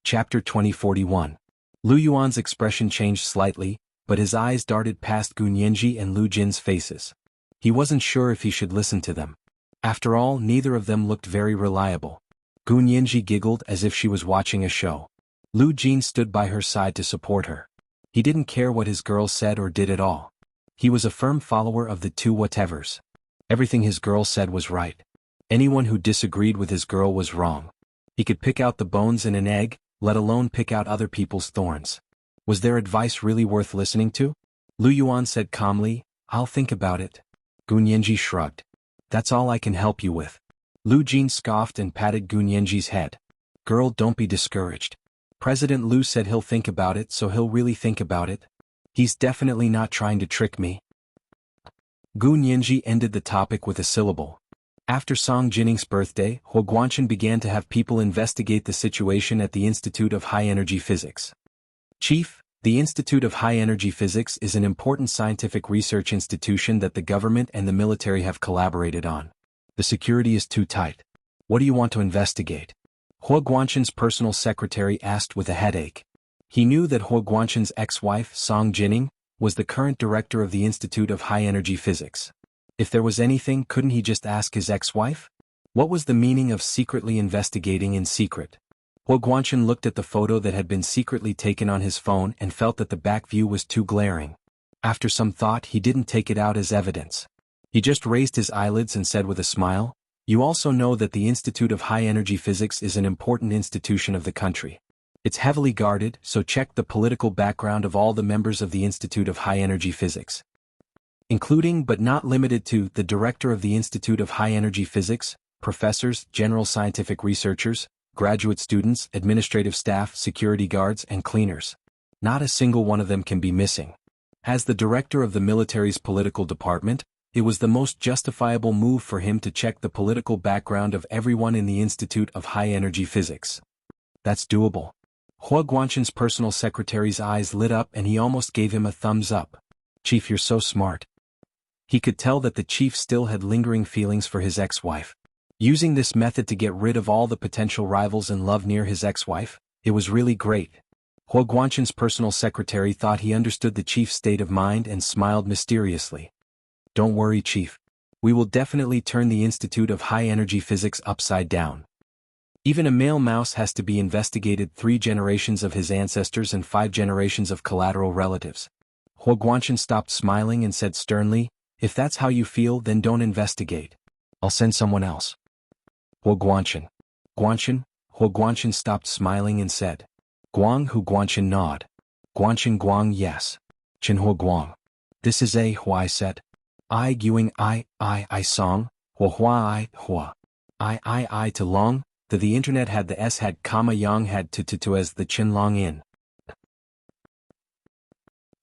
Chapter 2041. Lu Yuan's expression changed slightly, but his eyes darted past Gu Nianji and Lu Jin's faces. He wasn't sure if he should listen to them. After all, neither of them looked very reliable. Gu Nianji giggled as if she was watching a show. Lu Jin stood by her side to support her. He didn't care what his girl said or did at all. He was a firm follower of the two whatevers. Everything his girl said was right. Anyone who disagreed with his girl was wrong. He could pick out the bones in an egg, let alone pick out other people's thorns. Was their advice really worth listening to? Lu Yuan said calmly, "I'll think about it." Gu Nianji shrugged. "That's all I can help you with." Lu Jin scoffed and patted Gu Nianji's head. "Girl, don't be discouraged. President Lu said he'll think about it, so he'll really think about it. He's definitely not trying to trick me." Gu Nianji ended the topic with a syllable. After Song Jinning's birthday, Huo Guanchen began to have people investigate the situation at the Institute of High Energy Physics. "Chief, the Institute of High Energy Physics is an important scientific research institution that the government and the military have collaborated on. The security is too tight. What do you want to investigate?" Huo Guanchen's personal secretary asked with a headache. He knew that Huo Guanchen's ex-wife, Song Jinning, was the current director of the Institute of High Energy Physics. If there was anything, couldn't he just ask his ex-wife? What was the meaning of secretly investigating in secret? Huo Guanchen looked at the photo that had been secretly taken on his phone and felt that the back view was too glaring. After some thought, he didn't take it out as evidence. He just raised his eyelids and said with a smile, "You also know that the Institute of High Energy Physics is an important institution of the country. It's heavily guarded, so check the political background of all the members of the Institute of High Energy Physics, including but not limited to the director of the Institute of High Energy Physics, professors, general scientific researchers, graduate students, administrative staff, security guards, and cleaners. Not a single one of them can be missing." As the director of the military's political department, it was the most justifiable move for him to check the political background of everyone in the Institute of High Energy Physics. "That's doable." Huo Guanchen's personal secretary's eyes lit up and he almost gave him a thumbs up. "Chief, you're so smart." He could tell that the chief still had lingering feelings for his ex-wife. Using this method to get rid of all the potential rivals in love near his ex-wife, it was really great. Huo Guanchen's personal secretary thought he understood the chief's state of mind and smiled mysteriously. "Don't worry, Chief. We will definitely turn the Institute of High Energy Physics upside down. Even a male mouse has to be investigated 3 generations of his ancestors and 5 generations of collateral relatives." Huo Guanchen stopped smiling and said sternly, "If that's how you feel, then don't investigate. I'll send someone else." Huo Guanchen. "Guanchen?" Huo Guanchen stopped smiling and said. "Guang." Hu Guanchen nod. "Guanchen Guang, yes. Chen Huo Guang. This is a Huai said. I Guing I Song, Hua Hua I Hua. I to long, the internet had the S had comma yang had to as the Chin long in.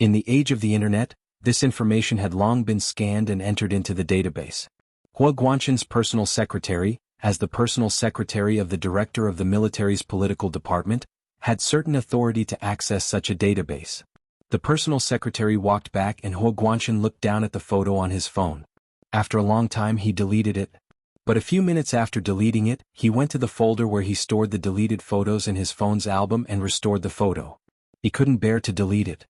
In the age of the internet, this information had long been scanned and entered into the database. Huo Guanchen's personal secretary, as the personal secretary of the director of the military's political department, had certain authority to access such a database. The personal secretary walked back and Huo Guanchen looked down at the photo on his phone. After a long time he deleted it. But a few minutes after deleting it, he went to the folder where he stored the deleted photos in his phone's album and restored the photo. He couldn't bear to delete it.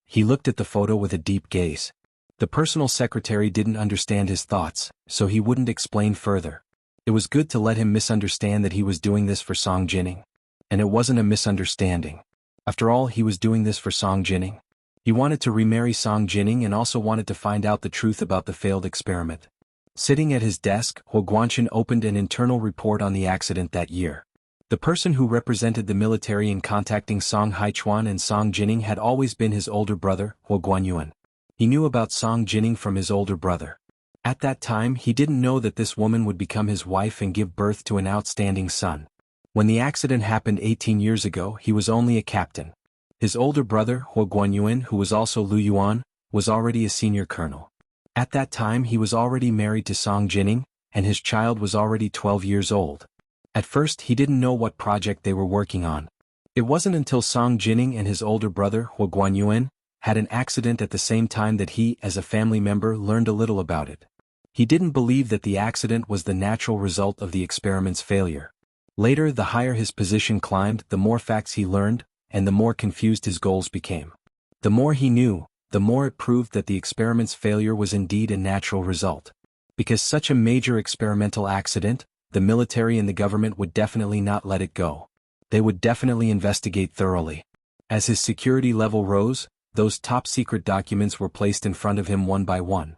He looked at the photo with a deep gaze. The personal secretary didn't understand his thoughts, so he wouldn't explain further. It was good to let him misunderstand that he was doing this for Song Jinning. And it wasn't a misunderstanding. After all, he was doing this for Song Jinning. He wanted to remarry Song Jinning and also wanted to find out the truth about the failed experiment. Sitting at his desk, Huo Guanchen opened an internal report on the accident that year. The person who represented the military in contacting Song Haichuan and Song Jinning had always been his older brother, Huo Guanyuan. He knew about Song Jinning from his older brother. At that time, he didn't know that this woman would become his wife and give birth to an outstanding son. When the accident happened 18 years ago, he was only a captain. His older brother, Huo Guanyuan, who was also Lu Yuan, was already a senior colonel. At that time he was already married to Song Jinning, and his child was already 12 years old. At first he didn't know what project they were working on. It wasn't until Song Jinning and his older brother, Huo Guanyuan, had an accident at the same time that he, as a family member, learned a little about it. He didn't believe that the accident was the natural result of the experiment's failure. Later, the higher his position climbed, the more facts he learned, and the more confused his goals became. The more he knew, the more it proved that the experiment's failure was indeed a natural result. Because such a major experimental accident, the military and the government would definitely not let it go. They would definitely investigate thoroughly. As his security level rose, those top-secret documents were placed in front of him one by one.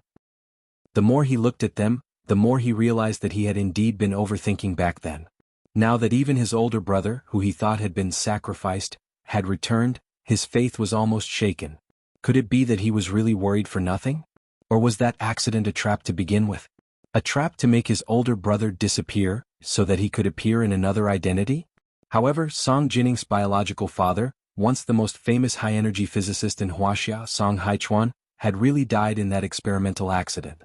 The more he looked at them, the more he realized that he had indeed been overthinking back then. Now that even his older brother, who he thought had been sacrificed, had returned, his faith was almost shaken. Could it be that he was really worried for nothing? Or was that accident a trap to begin with? A trap to make his older brother disappear, so that he could appear in another identity? However, Song Jinning's biological father, once the most famous high-energy physicist in Wuxia, Song Haichuan, had really died in that experimental accident.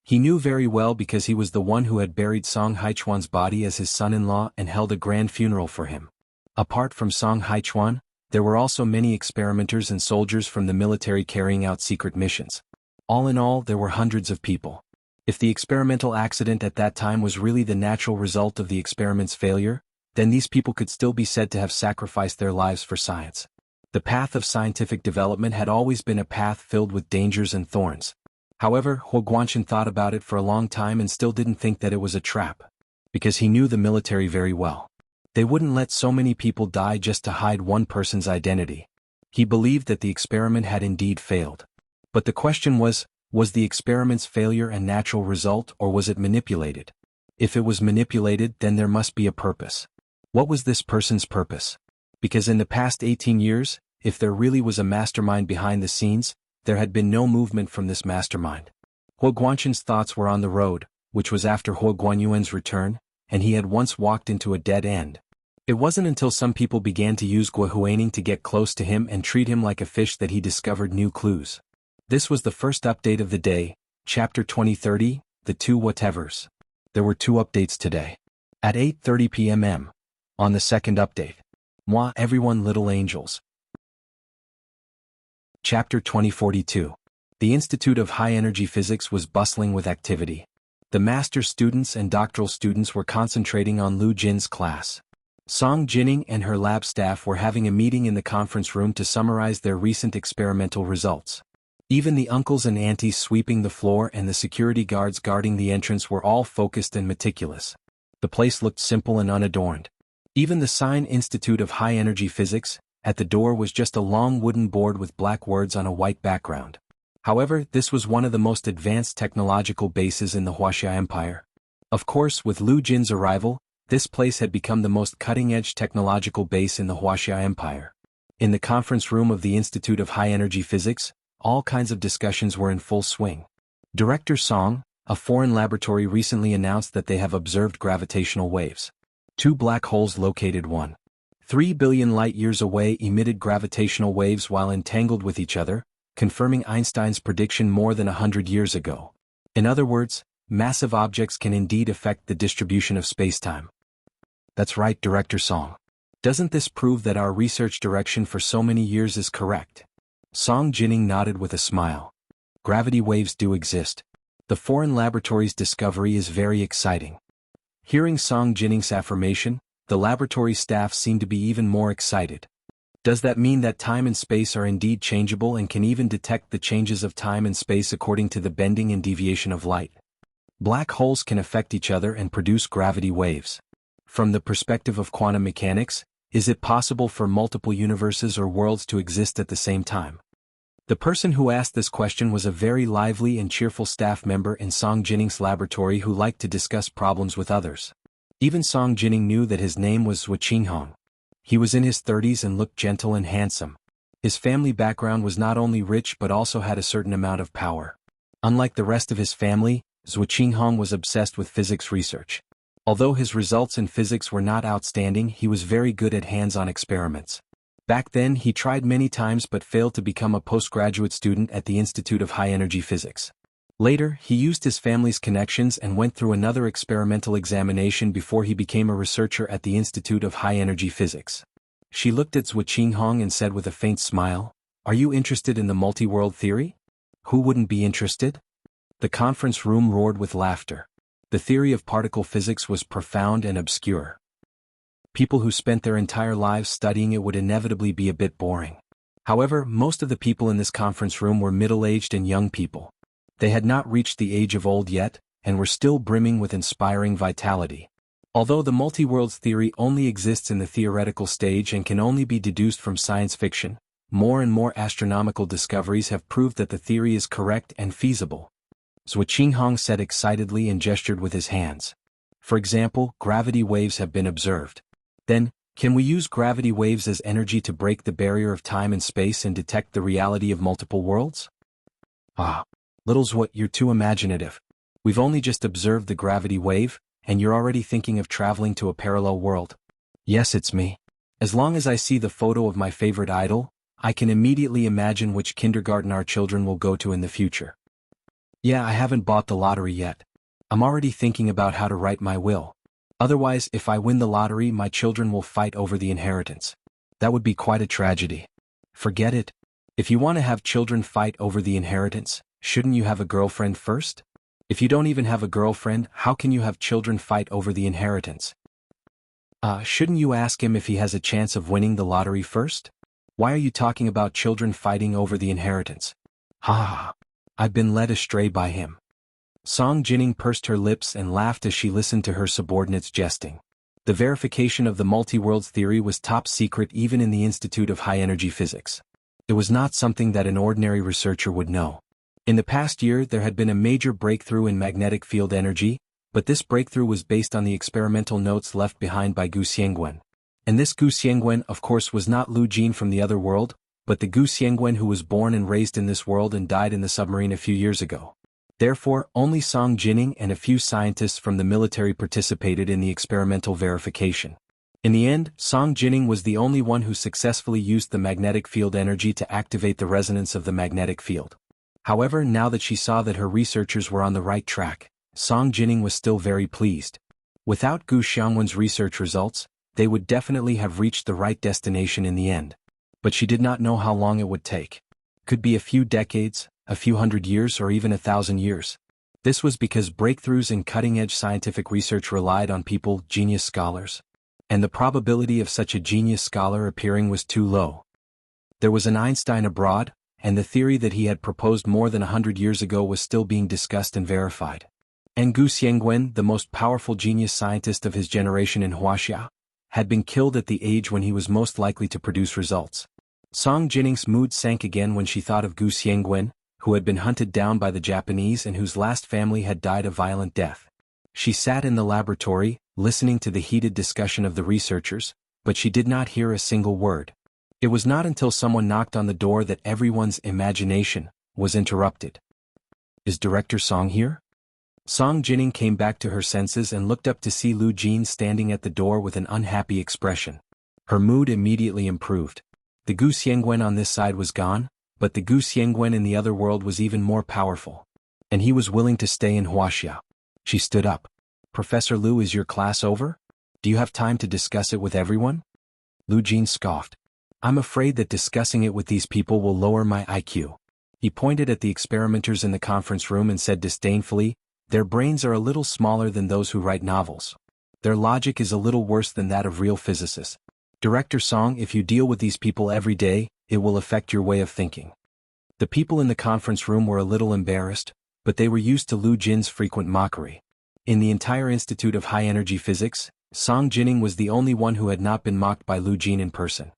He knew very well because he was the one who had buried Song Haichuan's body as his son-in-law and held a grand funeral for him. Apart from Song Haichuan, there were also many experimenters and soldiers from the military carrying out secret missions. All in all, there were hundreds of people. If the experimental accident at that time was really the natural result of the experiment's failure, then these people could still be said to have sacrificed their lives for science. The path of scientific development had always been a path filled with dangers and thorns. However, Huo Guanchen thought about it for a long time and still didn't think that it was a trap. Because he knew the military very well. They wouldn't let so many people die just to hide one person's identity. He believed that the experiment had indeed failed. But the question was the experiment's failure a natural result or was it manipulated? If it was manipulated, then there must be a purpose. What was this person's purpose? Because in the past 18 years, if there really was a mastermind behind the scenes, there had been no movement from this mastermind. Huo Guanchen's thoughts were on the road, which was after Huo Guanyuan's return, and he had once walked into a dead end. It wasn't until some people began to use Guo Huaning to get close to him and treat him like a fish that he discovered new clues. This was the first update of the day, Chapter 2030, The Two Whatevers. There were two updates today. At 8:30 p.m. On the second update. Moi everyone little angels. Chapter 2042. The Institute of High Energy Physics was bustling with activity. The master's students and doctoral students were concentrating on Lu Jin's class. Song Jinning and her lab staff were having a meeting in the conference room to summarize their recent experimental results. Even the uncles and aunties sweeping the floor and the security guards guarding the entrance were all focused and meticulous. The place looked simple and unadorned. Even the sign Institute of High Energy Physics, at the door was just a long wooden board with black words on a white background. However, this was one of the most advanced technological bases in the Wuxia Empire. Of course, with Lu Jin's arrival, this place had become the most cutting-edge technological base in the Wuxia Empire. In the conference room of the Institute of High Energy Physics, all kinds of discussions were in full swing. Director Song, a foreign laboratory, recently announced that they have observed gravitational waves. Two black holes located 1.3 billion light-years away emitted gravitational waves while entangled with each other, confirming Einstein's prediction more than 100 years ago. In other words, massive objects can indeed affect the distribution of spacetime. That's right, Director Song. Doesn't this prove that our research direction for so many years is correct? Song Jinning nodded with a smile. Gravity waves do exist. The foreign laboratory's discovery is very exciting. Hearing Song Jinning's affirmation, the laboratory staff seemed to be even more excited. Does that mean that time and space are indeed changeable and can even detect the changes of time and space according to the bending and deviation of light? Black holes can affect each other and produce gravity waves. From the perspective of quantum mechanics, is it possible for multiple universes or worlds to exist at the same time? The person who asked this question was a very lively and cheerful staff member in Song Jinning's laboratory who liked to discuss problems with others. Even Song Jinning knew that his name was Zhuqinghong. He was in his 30s and looked gentle and handsome. His family background was not only rich but also had a certain amount of power. Unlike the rest of his family, Zhuqinghong was obsessed with physics research. Although his results in physics were not outstanding, he was very good at hands-on experiments. Back then, he tried many times but failed to become a postgraduate student at the Institute of High Energy Physics. Later, he used his family's connections and went through another experimental examination before he became a researcher at the Institute of High Energy Physics. She looked at Zhuqinghong and said with a faint smile, "Are you interested in the multi-world theory?" Who wouldn't be interested? The conference room roared with laughter. The theory of particle physics was profound and obscure. People who spent their entire lives studying it would inevitably be a bit boring. However, most of the people in this conference room were middle-aged and young people. They had not reached the age of old yet, and were still brimming with inspiring vitality. Although the multi-worlds theory only exists in the theoretical stage and can only be deduced from science fiction, more and more astronomical discoveries have proved that the theory is correct and feasible. Zhuo Qinghong said excitedly and gestured with his hands. For example, gravity waves have been observed. Then, can we use gravity waves as energy to break the barrier of time and space and detect the reality of multiple worlds? Ah, little Zhuo, you're too imaginative. We've only just observed the gravity wave, and you're already thinking of traveling to a parallel world. Yes, it's me. As long as I see the photo of my favorite idol, I can immediately imagine which kindergarten our children will go to in the future. Yeah, I haven't bought the lottery yet. I'm already thinking about how to write my will. Otherwise, if I win the lottery, my children will fight over the inheritance. That would be quite a tragedy. Forget it. If you want to have children fight over the inheritance, shouldn't you have a girlfriend first? If you don't even have a girlfriend, how can you have children fight over the inheritance? Shouldn't you ask him if he has a chance of winning the lottery first? Why are you talking about children fighting over the inheritance? Ha! I've been led astray by him. Song Jining pursed her lips and laughed as she listened to her subordinates jesting. The verification of the multi-worlds theory was top secret even in the Institute of High-Energy Physics. It was not something that an ordinary researcher would know. In the past year there had been a major breakthrough in magnetic field energy, but this breakthrough was based on the experimental notes left behind by Gu Xiangwen. And this Gu Xiangwen of course was not Lu Jin from the other world, but the Gu Xiangwen who was born and raised in this world and died in the submarine a few years ago. Therefore, only Song Jining and a few scientists from the military participated in the experimental verification. In the end, Song Jining was the only one who successfully used the magnetic field energy to activate the resonance of the magnetic field. However, now that she saw that her researchers were on the right track, Song Jining was still very pleased. Without Gu Xiangwen's research results, they would definitely have reached the right destination in the end. But she did not know how long it would take. Could be a few decades, a few hundred years, or even 1,000 years. This was because breakthroughs in cutting-edge scientific research relied on people, genius scholars. And the probability of such a genius scholar appearing was too low. There was an Einstein abroad, and the theory that he had proposed more than 100 years ago was still being discussed and verified. And Gu Xiangwen, the most powerful genius scientist of his generation in Wuxia, had been killed at the age when he was most likely to produce results. Song Jining's mood sank again when she thought of Gu Xiangwen, who had been hunted down by the Japanese and whose last family had died a violent death. She sat in the laboratory, listening to the heated discussion of the researchers, but she did not hear a single word. It was not until someone knocked on the door that everyone's imagination was interrupted. Is Director Song here? Song Jining came back to her senses and looked up to see Lu Jin standing at the door with an unhappy expression. Her mood immediately improved. The Gu Xiangwen on this side was gone, but the Gu Xiangwen in the other world was even more powerful. And he was willing to stay in Wuxia. She stood up. Professor Lu, is your class over? Do you have time to discuss it with everyone? Lu Jin scoffed. I'm afraid that discussing it with these people will lower my IQ. He pointed at the experimenters in the conference room and said disdainfully, their brains are a little smaller than those who write novels. Their logic is a little worse than that of real physicists. Director Song, if you deal with these people every day, it will affect your way of thinking. The people in the conference room were a little embarrassed, but they were used to Lu Jin's frequent mockery. In the entire Institute of High-Energy Physics, Song Jining was the only one who had not been mocked by Lu Jin in person.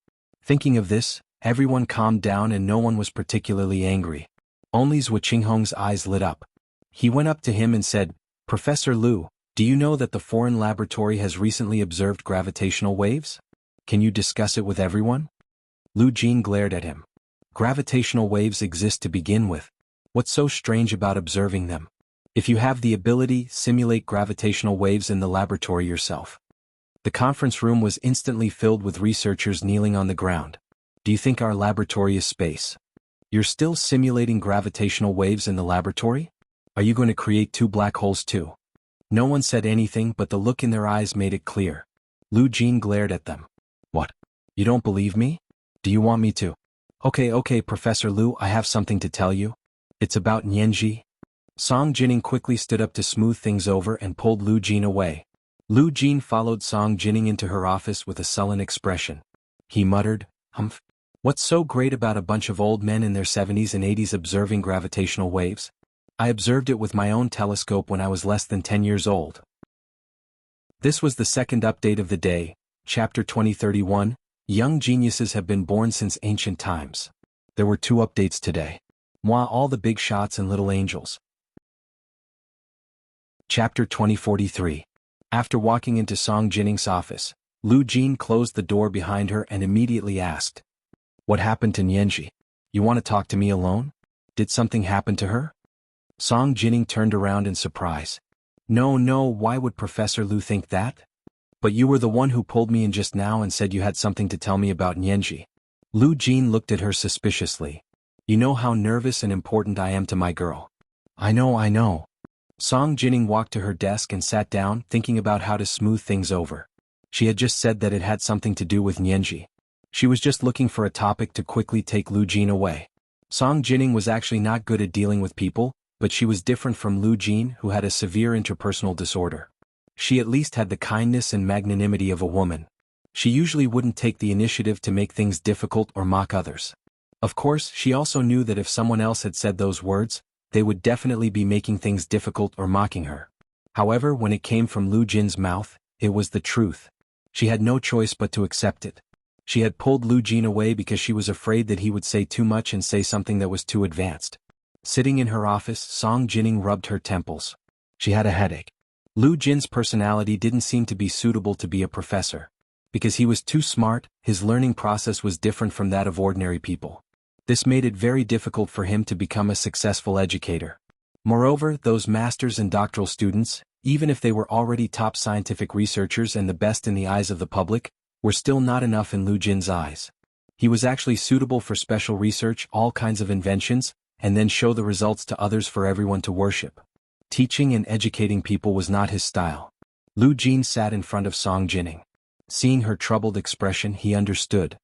Thinking of this, everyone calmed down and no one was particularly angry. Only Zhuo Qinghong's eyes lit up. He went up to him and said, Professor Lu, do you know that the foreign laboratory has recently observed gravitational waves? Can you discuss it with everyone? Lu Jin glared at him. Gravitational waves exist to begin with. What's so strange about observing them? If you have the ability, simulate gravitational waves in the laboratory yourself. The conference room was instantly filled with researchers kneeling on the ground. Do you think our laboratory is space? You're still simulating gravitational waves in the laboratory? Are you going to create 2 black holes too? No one said anything, but the look in their eyes made it clear. Lu Jin glared at them. What? You don't believe me? Do you want me to? Okay, Professor Lu, I have something to tell you. It's about Nianji. Song Jining quickly stood up to smooth things over and pulled Lu Jin away. Lu Jin followed Song Jining into her office with a sullen expression. He muttered, "Humph. What's so great about a bunch of old men in their 70s and 80s observing gravitational waves? I observed it with my own telescope when I was less than 10 years old." This was the second update of the day, Chapter 2031, Young Geniuses Have Been Born Since Ancient Times. There were 2 updates today. Moi all the big shots and little angels. Chapter 2043. After walking into Song Jining's office, Lu Jin closed the door behind her and immediately asked, "What happened to Nianji? You want to talk to me alone? Did something happen to her?" Song Jining turned around in surprise. No, why would Professor Lu think that? But you were the one who pulled me in just now and said you had something to tell me about Nianji. Lu Jin looked at her suspiciously. You know how nervous and important I am to my girl. I know. Song Jining walked to her desk and sat down, thinking about how to smooth things over. She had just said that it had something to do with Nianji. She was just looking for a topic to quickly take Lu Jin away. Song Jining was actually not good at dealing with people, but she was different from Lu Jin, who had a severe interpersonal disorder. She at least had the kindness and magnanimity of a woman. She usually wouldn't take the initiative to make things difficult or mock others. Of course, she also knew that if someone else had said those words, they would definitely be making things difficult or mocking her. However, when it came from Lu Jin's mouth, it was the truth. She had no choice but to accept it. She had pulled Lu Jin away because she was afraid that he would say too much and say something that was too advanced. Sitting in her office, Song Jining rubbed her temples. She had a headache. Lu Jin's personality didn't seem to be suitable to be a professor. Because he was too smart, his learning process was different from that of ordinary people. This made it very difficult for him to become a successful educator. Moreover, those masters and doctoral students, even if they were already top scientific researchers and the best in the eyes of the public, were still not enough in Lu Jin's eyes. He was actually suitable for special research, all kinds of inventions, and then show the results to others for everyone to worship. Teaching and educating people was not his style. Lu Jin sat in front of Song Jining. Seeing her troubled expression, he understood.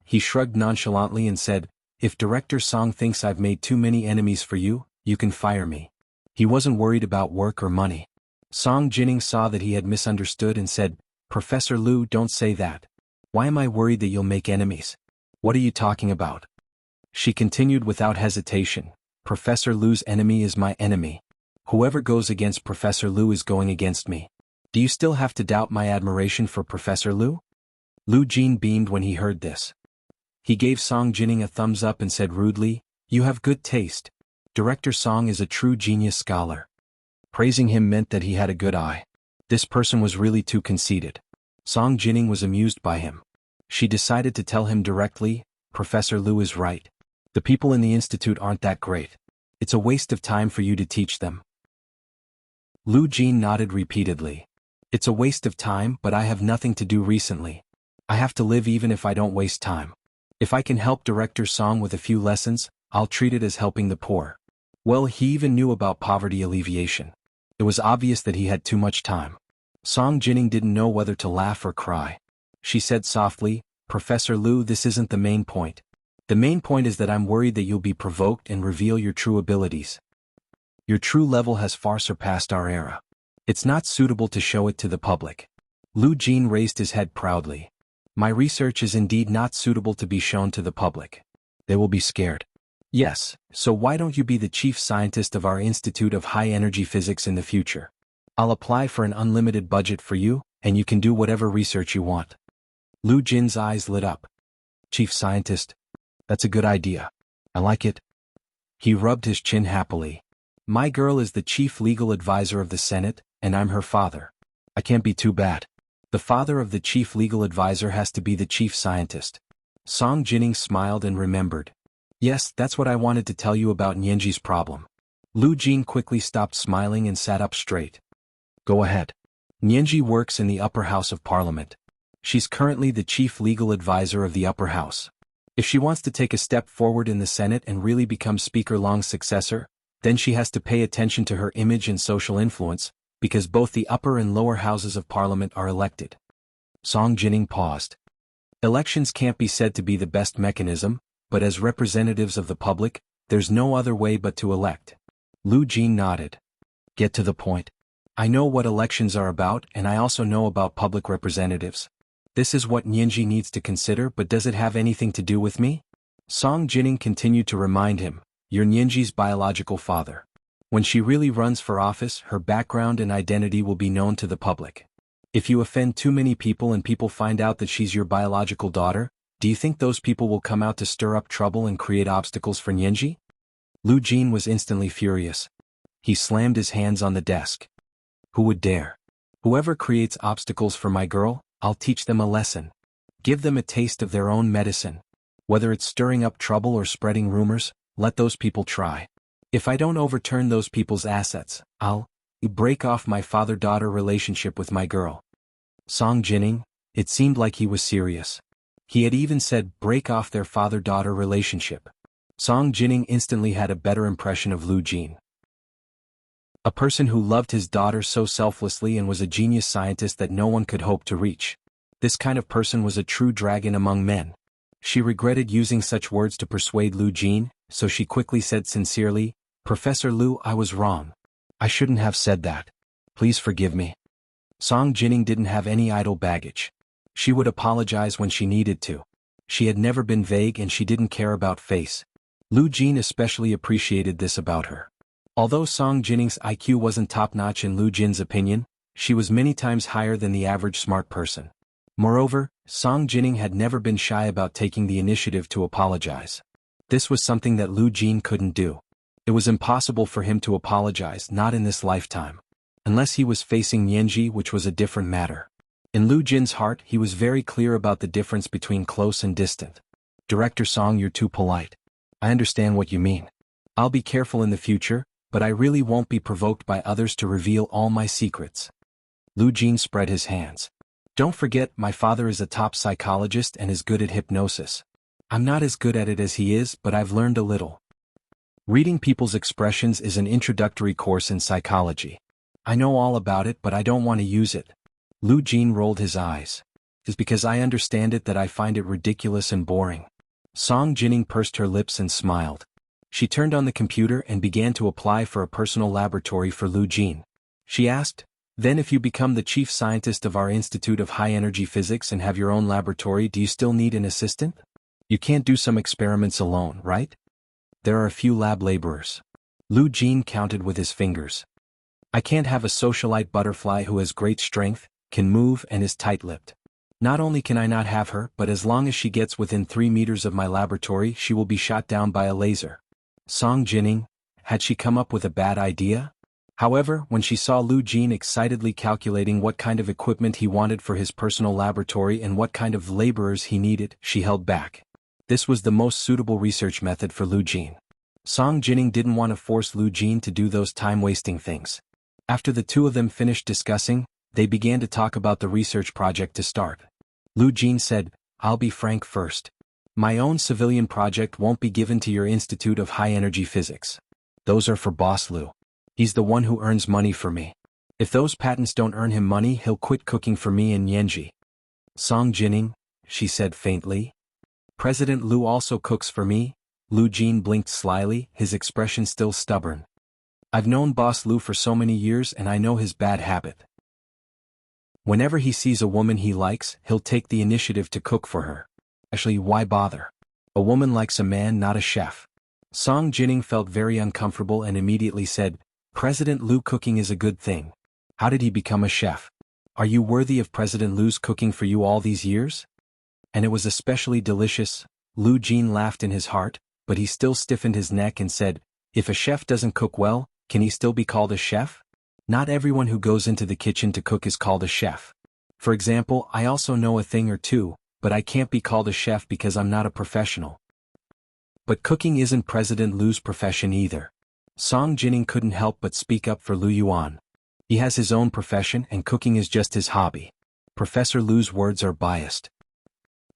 He shrugged nonchalantly and said, "If Director Song thinks I've made too many enemies for you, you can fire me." He wasn't worried about work or money. Song Jining saw that he had misunderstood and said, "Professor Lu, don't say that. Why am I worried that you'll make enemies? What are you talking about?" She continued without hesitation, "Professor Lu's enemy is my enemy. Whoever goes against Professor Lu is going against me. Do you still have to doubt my admiration for Professor Lu?" Lu Jin beamed when he heard this. He gave Song Jining a thumbs up and said rudely, "You have good taste. Director Song is a true genius scholar." Praising him meant that he had a good eye. This person was really too conceited. Song Jining was amused by him. She decided to tell him directly, "Professor Lu is right. The people in the institute aren't that great. It's a waste of time for you to teach them." Lu Jin nodded repeatedly. "It's a waste of time, but I have nothing to do recently. I have to live even if I don't waste time. If I can help Director Song with a few lessons, I'll treat it as helping the poor." Well, he even knew about poverty alleviation. It was obvious that he had too much time. Song Jining didn't know whether to laugh or cry. She said softly, "Professor Lu, this isn't the main point. The main point is that I'm worried that you'll be provoked and reveal your true abilities. Your true level has far surpassed our era. It's not suitable to show it to the public." Lu Jin raised his head proudly. "My research is indeed not suitable to be shown to the public. They will be scared." "Yes, so why don't you be the chief scientist of our Institute of High-Energy Physics in the future? I'll apply for an unlimited budget for you, and you can do whatever research you want." Lu Jin's eyes lit up. "Chief scientist? That's a good idea. I like it." He rubbed his chin happily. "My girl is the chief legal advisor of the Senate, and I'm her father. I can't be too bad. The father of the chief legal advisor has to be the chief scientist." Song Jining smiled and remembered. "Yes, that's what I wanted to tell you about Nianji's problem." Lu Jin quickly stopped smiling and sat up straight. "Go ahead." "Nianji works in the upper house of Parliament. She's currently the chief legal advisor of the upper house. If she wants to take a step forward in the Senate and really become Speaker Long's successor, then she has to pay attention to her image and social influence, because both the upper and lower houses of Parliament are elected." Song Jining paused. "Elections can't be said to be the best mechanism, but as representatives of the public, there's no other way but to elect." Lu Jin nodded. "Get to the point. I know what elections are about and I also know about public representatives. This is what Nianji needs to consider, but does it have anything to do with me? Song Jining continued to remind him, you're Nianji's biological father. When she really runs for office, her background and identity will be known to the public. If you offend too many people and people find out that she's your biological daughter, do you think those people will come out to stir up trouble and create obstacles for Nianji? Lu Jin was instantly furious. He slammed his hands on the desk. Who would dare? Whoever creates obstacles for my girl, I'll teach them a lesson. Give them a taste of their own medicine. Whether it's stirring up trouble or spreading rumors, let those people try. If I don't overturn those people's assets, I'll break off my father-daughter relationship with my girl. Song Jining, it seemed like he was serious. He had even said break off their father-daughter relationship. Song Jining instantly had a better impression of Lu Jin. A person who loved his daughter so selflessly and was a genius scientist that no one could hope to reach. This kind of person was a true dragon among men. She regretted using such words to persuade Lu Jin, so she quickly said sincerely, Professor Lu, I was wrong. I shouldn't have said that. Please forgive me. Song Jining didn't have any idle baggage. She would apologize when she needed to. She had never been vague and she didn't care about face. Lu Jin especially appreciated this about her. Although Song Jining's IQ wasn't top-notch in Lu Jin's opinion, she was many times higher than the average smart person. Moreover, Song Jining had never been shy about taking the initiative to apologize. This was something that Lu Jin couldn't do. It was impossible for him to apologize, not in this lifetime. Unless he was facing Nianji, which was a different matter. In Lu Jin's heart, he was very clear about the difference between close and distant. Director Song, you're too polite. I understand what you mean. I'll be careful in the future, but I really won't be provoked by others to reveal all my secrets. Lu Jin spread his hands. Don't forget, my father is a top psychologist and is good at hypnosis. I'm not as good at it as he is, but I've learned a little. Reading people's expressions is an introductory course in psychology. I know all about it, but I don't want to use it. Lu Jin rolled his eyes. It's because I understand it that I find it ridiculous and boring. Song Jining pursed her lips and smiled. She turned on the computer and began to apply for a personal laboratory for Lu Jin. She asked, then if you become the chief scientist of our Institute of High Energy Physics and have your own laboratory, do you still need an assistant? You can't do some experiments alone, right? There are a few lab laborers. Lu Jin counted with his fingers. I can't have a socialite butterfly who has great strength, can move and is tight-lipped. Not only can I not have her, but as long as she gets within 3 meters of my laboratory, she will be shot down by a laser. Song Jining, had she come up with a bad idea? However, when she saw Lu Jin excitedly calculating what kind of equipment he wanted for his personal laboratory and what kind of laborers he needed, she held back. This was the most suitable research method for Lu Jin. Song Jining didn't want to force Lu Jin to do those time-wasting things. After the two of them finished discussing, they began to talk about the research project to start. Lu Jin said, I'll be frank first. My own civilian project won't be given to your Institute of High Energy Physics. Those are for Boss Lu. He's the one who earns money for me. If those patents don't earn him money, he'll quit cooking for me and Nianji. Song Jining, she said faintly. President Lu also cooks for me. Lu Jin blinked slyly, his expression still stubborn. I've known Boss Lu for so many years and I know his bad habit. Whenever he sees a woman he likes, he'll take the initiative to cook for her. Actually, why bother? A woman likes a man, not a chef. Song Jining felt very uncomfortable and immediately said, President Lu cooking is a good thing. How did he become a chef? Are you worthy of President Lu's cooking for you all these years? And it was especially delicious. Lu Jin laughed in his heart, but he still stiffened his neck and said, if a chef doesn't cook well, can he still be called a chef? Not everyone who goes into the kitchen to cook is called a chef. For example, I also know a thing or two, but I can't be called a chef because I'm not a professional. But cooking isn't President Lu's profession either. Song Jining couldn't help but speak up for Lu Yuan. He has his own profession and cooking is just his hobby. Professor Lu's words are biased.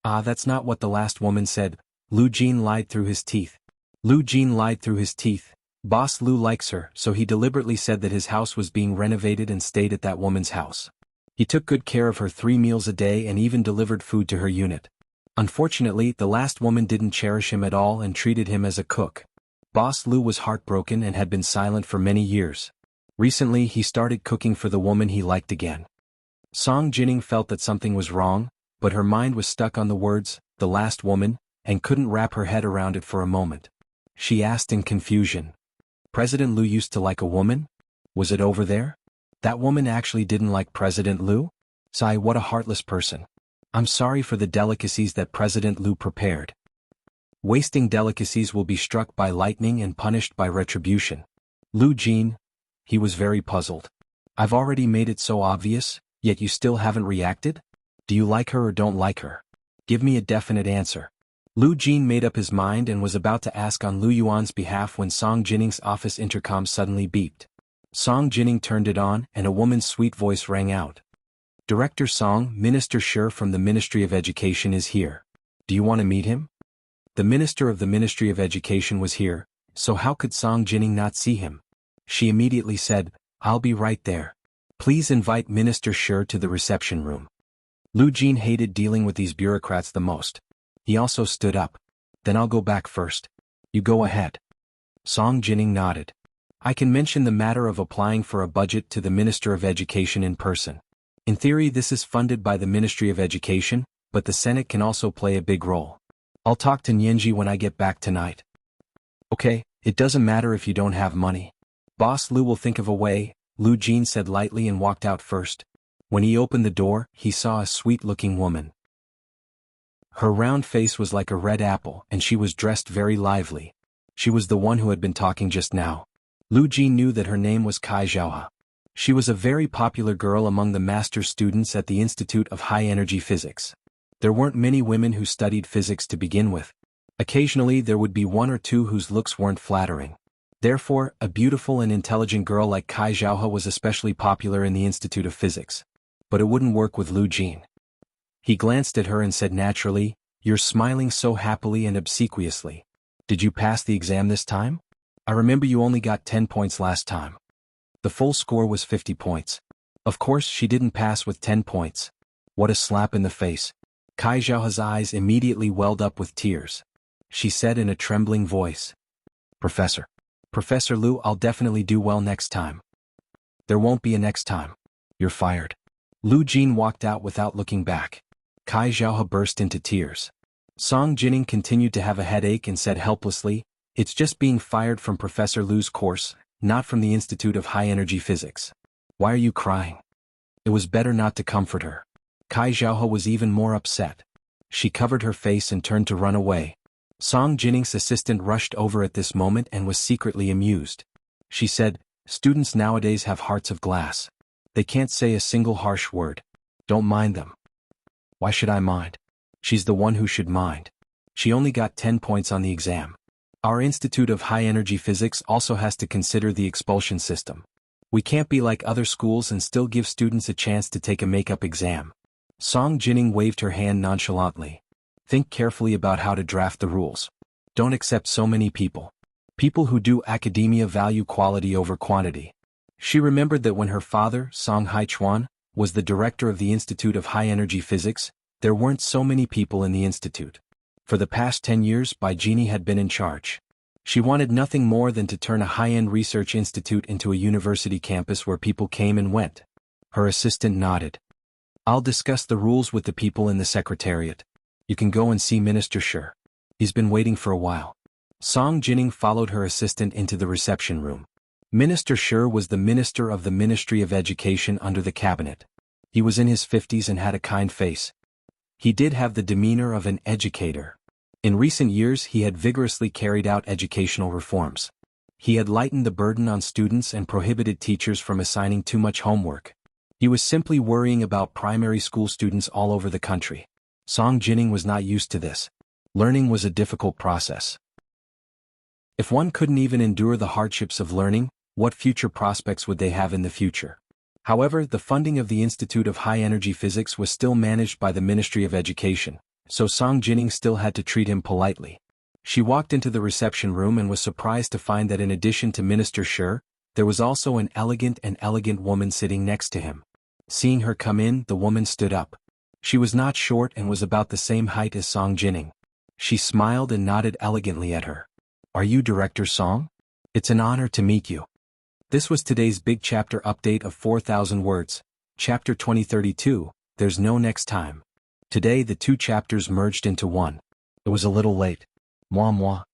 Ah, that's not what the last woman said. Lu Jin lied through his teeth. Lu Jin lied through his teeth. Boss Lu likes her, so he deliberately said that his house was being renovated and stayed at that woman's house. He took good care of her 3 meals a day and even delivered food to her unit. Unfortunately, the last woman didn't cherish him at all and treated him as a cook. Boss Lu was heartbroken and had been silent for many years. Recently he started cooking for the woman he liked again. Song Jining felt that something was wrong, but her mind was stuck on the words, the last woman, and couldn't wrap her head around it for a moment. She asked in confusion. President Liu used to like a woman? Was it over there? That woman actually didn't like President Liu? Sigh, what a heartless person. I'm sorry for the delicacies that President Liu prepared. Wasting delicacies will be struck by lightning and punished by retribution. Liu Jin. He was very puzzled. I've already made it so obvious, yet you still haven't reacted? Do you like her or don't like her? Give me a definite answer. Liu Jin made up his mind and was about to ask on Liu Yuan's behalf when Song Jining's office intercom suddenly beeped. Song Jining turned it on and a woman's sweet voice rang out. Director Song, Minister Shi from the Ministry of Education is here. Do you want to meet him? The Minister of the Ministry of Education was here, so how could Song Jining not see him? She immediately said, I'll be right there. Please invite Minister Shi to the reception room. Liu Jin hated dealing with these bureaucrats the most. He also stood up. Then I'll go back first. You go ahead. Song Jining nodded. I can mention the matter of applying for a budget to the Minister of Education in person. In theory this is funded by the Ministry of Education, but the Senate can also play a big role. I'll talk to Nianji when I get back tonight. Okay, it doesn't matter if you don't have money. Boss Liu will think of a way, Liu Jin said lightly and walked out first. When he opened the door, he saw a sweet-looking woman. Her round face was like a red apple and she was dressed very lively. She was the one who had been talking just now. Liu Jin knew that her name was Kai Zhaohe. She was a very popular girl among the master's students at the Institute of High Energy Physics. There weren't many women who studied physics to begin with. Occasionally there would be one or two whose looks weren't flattering. Therefore, a beautiful and intelligent girl like Kai Zhaohe was especially popular in the Institute of Physics. But it wouldn't work with Liu Jin. He glanced at her and said naturally, You're smiling so happily and obsequiously. Did you pass the exam this time? I remember you only got 10 points last time. The full score was 50 points. Of course she didn't pass with 10 points. What a slap in the face. Kai Zhaohe's eyes immediately welled up with tears. She said in a trembling voice. Professor Liu, I'll definitely do well next time. There won't be a next time. You're fired. Liu Jin walked out without looking back. Kai Zhaohe burst into tears. Song Jining continued to have a headache and said helplessly, It's just being fired from Professor Liu's course, not from the Institute of High Energy Physics. Why are you crying? It was better not to comfort her. Kai Zhaohe was even more upset. She covered her face and turned to run away. Song Jining's assistant rushed over at this moment and was secretly amused. She said, Students nowadays have hearts of glass. They can't say a single harsh word. Don't mind them. Why should I mind? She's the one who should mind. She only got 10 points on the exam. Our Institute of High Energy Physics also has to consider the expulsion system. We can't be like other schools and still give students a chance to take a make-up exam. Song Jining waved her hand nonchalantly. Think carefully about how to draft the rules. Don't accept so many people. People who do academia value quality over quantity. She remembered that when her father, Song Haichuan, was the director of the Institute of High Energy Physics, there weren't so many people in the institute. For the past 10 years, Bai Jini had been in charge. She wanted nothing more than to turn a high-end research institute into a university campus where people came and went. Her assistant nodded. I'll discuss the rules with the people in the secretariat. You can go and see Minister Shi. He's been waiting for a while. Song Jining followed her assistant into the reception room. Minister Shi was the minister of the Ministry of Education under the cabinet. He was in his 50s and had a kind face. He did have the demeanor of an educator. In recent years he had vigorously carried out educational reforms. He had lightened the burden on students and prohibited teachers from assigning too much homework. He was simply worrying about primary school students all over the country. Song Jining was not used to this. Learning was a difficult process. If one couldn't even endure the hardships of learning, what future prospects would they have in the future? However, the funding of the Institute of High Energy Physics was still managed by the Ministry of Education, so Song Jining still had to treat him politely. She walked into the reception room and was surprised to find that in addition to Minister Shi, there was also an elegant woman sitting next to him. Seeing her come in, the woman stood up. She was not short and was about the same height as Song Jining. She smiled and nodded elegantly at her. Are you Director Song? It's an honor to meet you. This was today's big chapter update of 4,000 words, chapter 2032, There's No Next Time. Today the two chapters merged into one. It was a little late. Moi moi.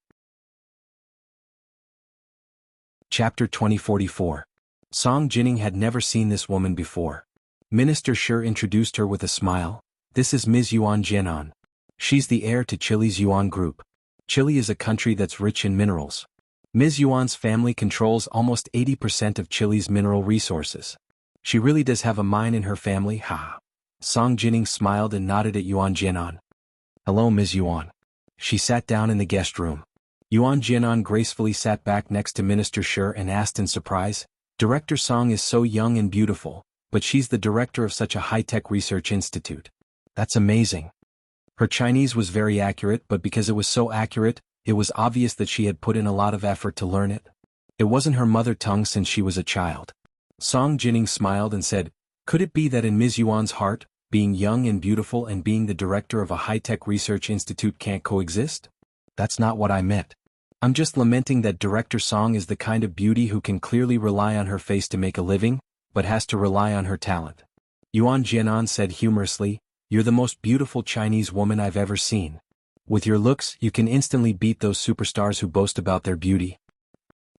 Chapter 2044. Song Jining had never seen this woman before. Minister Shi introduced her with a smile. This is Ms. Yuan Jianan. She's the heir to Chile's Yuan Group. Chile is a country that's rich in minerals. Ms. Yuan's family controls almost 80% of Chile's mineral resources. She really does have a mine in her family, ha. Song Jining smiled and nodded at Yuan Jianan. Hello, Ms. Yuan. She sat down in the guest room. Yuan Jianan gracefully sat back next to Minister Shi and asked in surprise, Director Song is so young and beautiful, but she's the director of such a high-tech research institute. That's amazing. Her Chinese was very accurate, but because it was so accurate, it was obvious that she had put in a lot of effort to learn it. It wasn't her mother tongue since she was a child. Song Jining smiled and said, Could it be that in Ms. Yuan's heart, being young and beautiful and being the director of a high-tech research institute can't coexist? That's not what I meant. I'm just lamenting that Director Song is the kind of beauty who can clearly rely on her face to make a living, but has to rely on her talent. Yuan Jianan said humorously, You're the most beautiful Chinese woman I've ever seen. With your looks, you can instantly beat those superstars who boast about their beauty.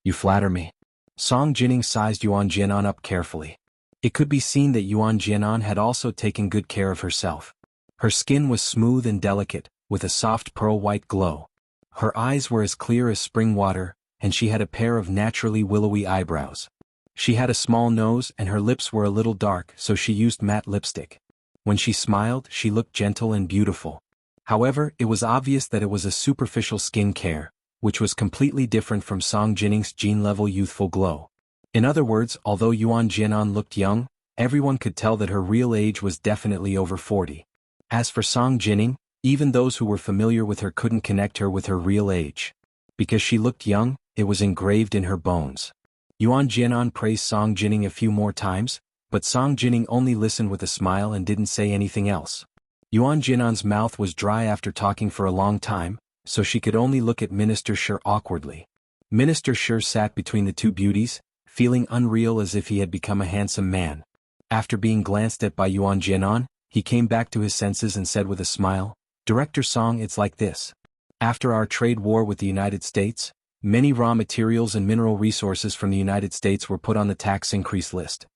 You flatter me. Song Jining sized Yuan Jianan up carefully. It could be seen that Yuan Jianan had also taken good care of herself. Her skin was smooth and delicate, with a soft pearl-white glow. Her eyes were as clear as spring water, and she had a pair of naturally willowy eyebrows. She had a small nose and her lips were a little dark, so she used matte lipstick. When she smiled, she looked gentle and beautiful. However, it was obvious that it was a superficial skin care, which was completely different from Song Jining's gene-level youthful glow. In other words, although Yuan Jianan looked young, everyone could tell that her real age was definitely over 40. As for Song Jining, even those who were familiar with her couldn't connect her with her real age. Because she looked young, it was engraved in her bones. Yuan Jianan praised Song Jining a few more times, but Song Jining only listened with a smile and didn't say anything else. Yuan Jianan's mouth was dry after talking for a long time, so she could only look at Minister Shi awkwardly. Minister Shi sat between the two beauties, feeling unreal as if he had become a handsome man. After being glanced at by Yuan Jianan, he came back to his senses and said with a smile, Director Song, it's like this. After our trade war with the United States, many raw materials and mineral resources from the United States were put on the tax increase list.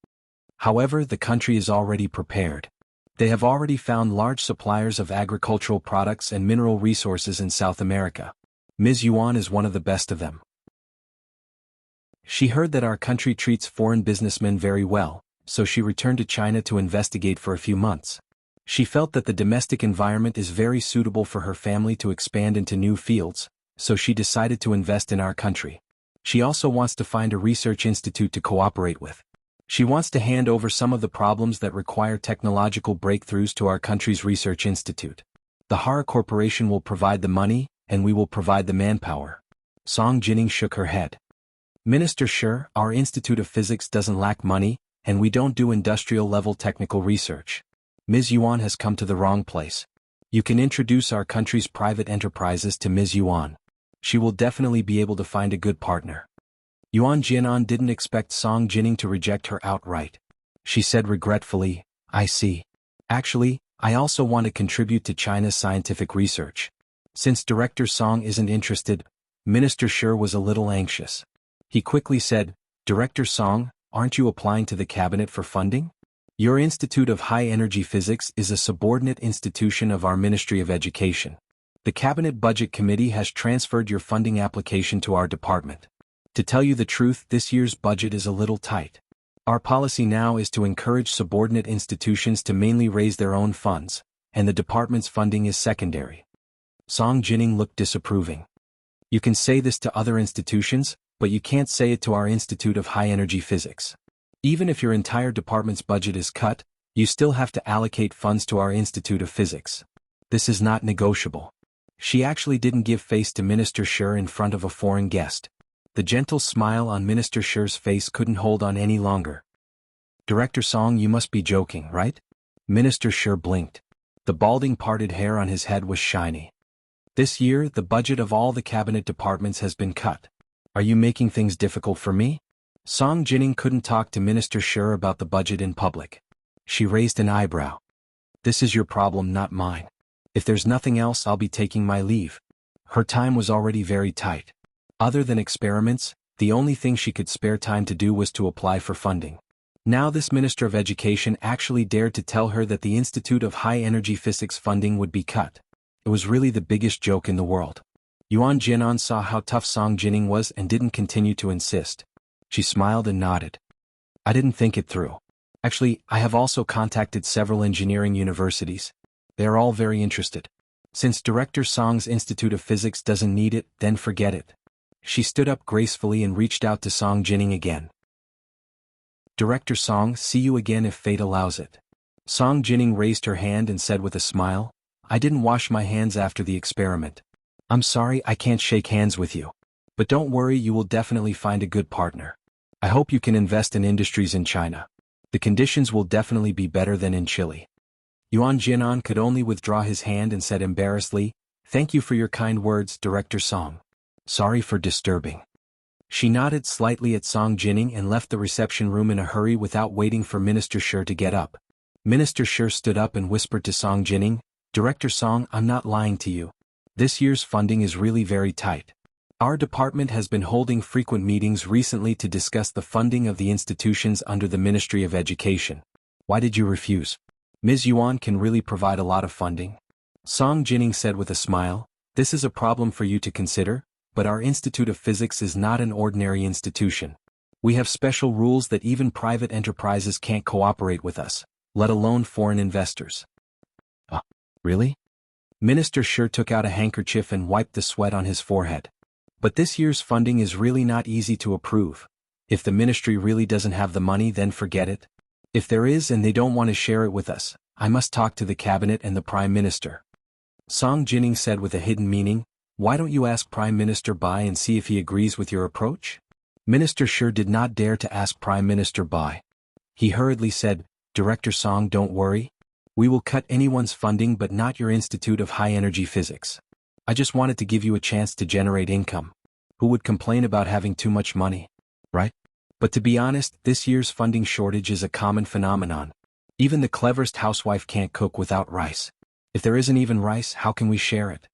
However, the country is already prepared. They have already found large suppliers of agricultural products and mineral resources in South America. Ms. Yuan is one of the best of them. She heard that our country treats foreign businessmen very well, so she returned to China to investigate for a few months. She felt that the domestic environment is very suitable for her family to expand into new fields, so she decided to invest in our country. She also wants to find a research institute to cooperate with. She wants to hand over some of the problems that require technological breakthroughs to our country's research institute. The Hara Corporation will provide the money, and we will provide the manpower. Song Jining shook her head. Minister Shi, our Institute of Physics doesn't lack money, and we don't do industrial-level technical research. Ms. Yuan has come to the wrong place. You can introduce our country's private enterprises to Ms. Yuan. She will definitely be able to find a good partner. Yuan Jianan didn't expect Song Jining to reject her outright. She said regretfully, I see. Actually, I also want to contribute to China's scientific research. Since Director Song isn't interested, Minister Shi was a little anxious. He quickly said, Director Song, aren't you applying to the cabinet for funding? Your Institute of High Energy Physics is a subordinate institution of our Ministry of Education. The Cabinet Budget Committee has transferred your funding application to our department. To tell you the truth, this year's budget is a little tight. Our policy now is to encourage subordinate institutions to mainly raise their own funds, and the department's funding is secondary. Song Jining looked disapproving. You can say this to other institutions, but you can't say it to our Institute of High Energy Physics. Even if your entire department's budget is cut, you still have to allocate funds to our Institute of Physics. This is not negotiable. She actually didn't give face to Minister Shi in front of a foreign guest. The gentle smile on Minister Shi's face couldn't hold on any longer. Director Song, you must be joking, right? Minister Shi blinked. The balding parted hair on his head was shiny. This year, the budget of all the cabinet departments has been cut. Are you making things difficult for me? Song Jining couldn't talk to Minister Shi about the budget in public. She raised an eyebrow. This is your problem, not mine. If there's nothing else, I'll be taking my leave. Her time was already very tight. Other than experiments, the only thing she could spare time to do was to apply for funding. Now this Minister of Education actually dared to tell her that the Institute of High Energy Physics funding would be cut. It was really the biggest joke in the world. Yuan Jinan saw how tough Song Jining was and didn't continue to insist. She smiled and nodded. I didn't think it through. Actually, I have also contacted several engineering universities. They are all very interested. Since Director Song's Institute of Physics doesn't need it, then forget it. She stood up gracefully and reached out to Song Jining again. Director Song, see you again if fate allows it. Song Jining raised her hand and said with a smile, I didn't wash my hands after the experiment. I'm sorry I can't shake hands with you. But don't worry, you will definitely find a good partner. I hope you can invest in industries in China. The conditions will definitely be better than in Chile. Yuan Jinan could only withdraw his hand and said embarrassedly, Thank you for your kind words, Director Song. Sorry for disturbing. She nodded slightly at Song Jining and left the reception room in a hurry without waiting for Minister Shi to get up. Minister Shi stood up and whispered to Song Jining, Director Song, I'm not lying to you. This year's funding is really very tight. Our department has been holding frequent meetings recently to discuss the funding of the institutions under the Ministry of Education. Why did you refuse? Ms. Yuan can really provide a lot of funding. Song Jining said with a smile, This is a problem for you to consider, but our Institute of Physics is not an ordinary institution. We have special rules that even private enterprises can't cooperate with us, let alone foreign investors. Really? Minister Shi took out a handkerchief and wiped the sweat on his forehead. But this year's funding is really not easy to approve. If the ministry really doesn't have the money, then forget it. If there is and they don't want to share it with us, I must talk to the cabinet and the Prime Minister. Song Jining said with a hidden meaning, Why don't you ask Prime Minister Bai and see if he agrees with your approach? Minister Shi did not dare to ask Prime Minister Bai. He hurriedly said, Director Song, don't worry. We will cut anyone's funding but not your Institute of High Energy Physics. I just wanted to give you a chance to generate income. Who would complain about having too much money? Right? But to be honest, this year's funding shortage is a common phenomenon. Even the cleverest housewife can't cook without rice. If there isn't even rice, how can we share it?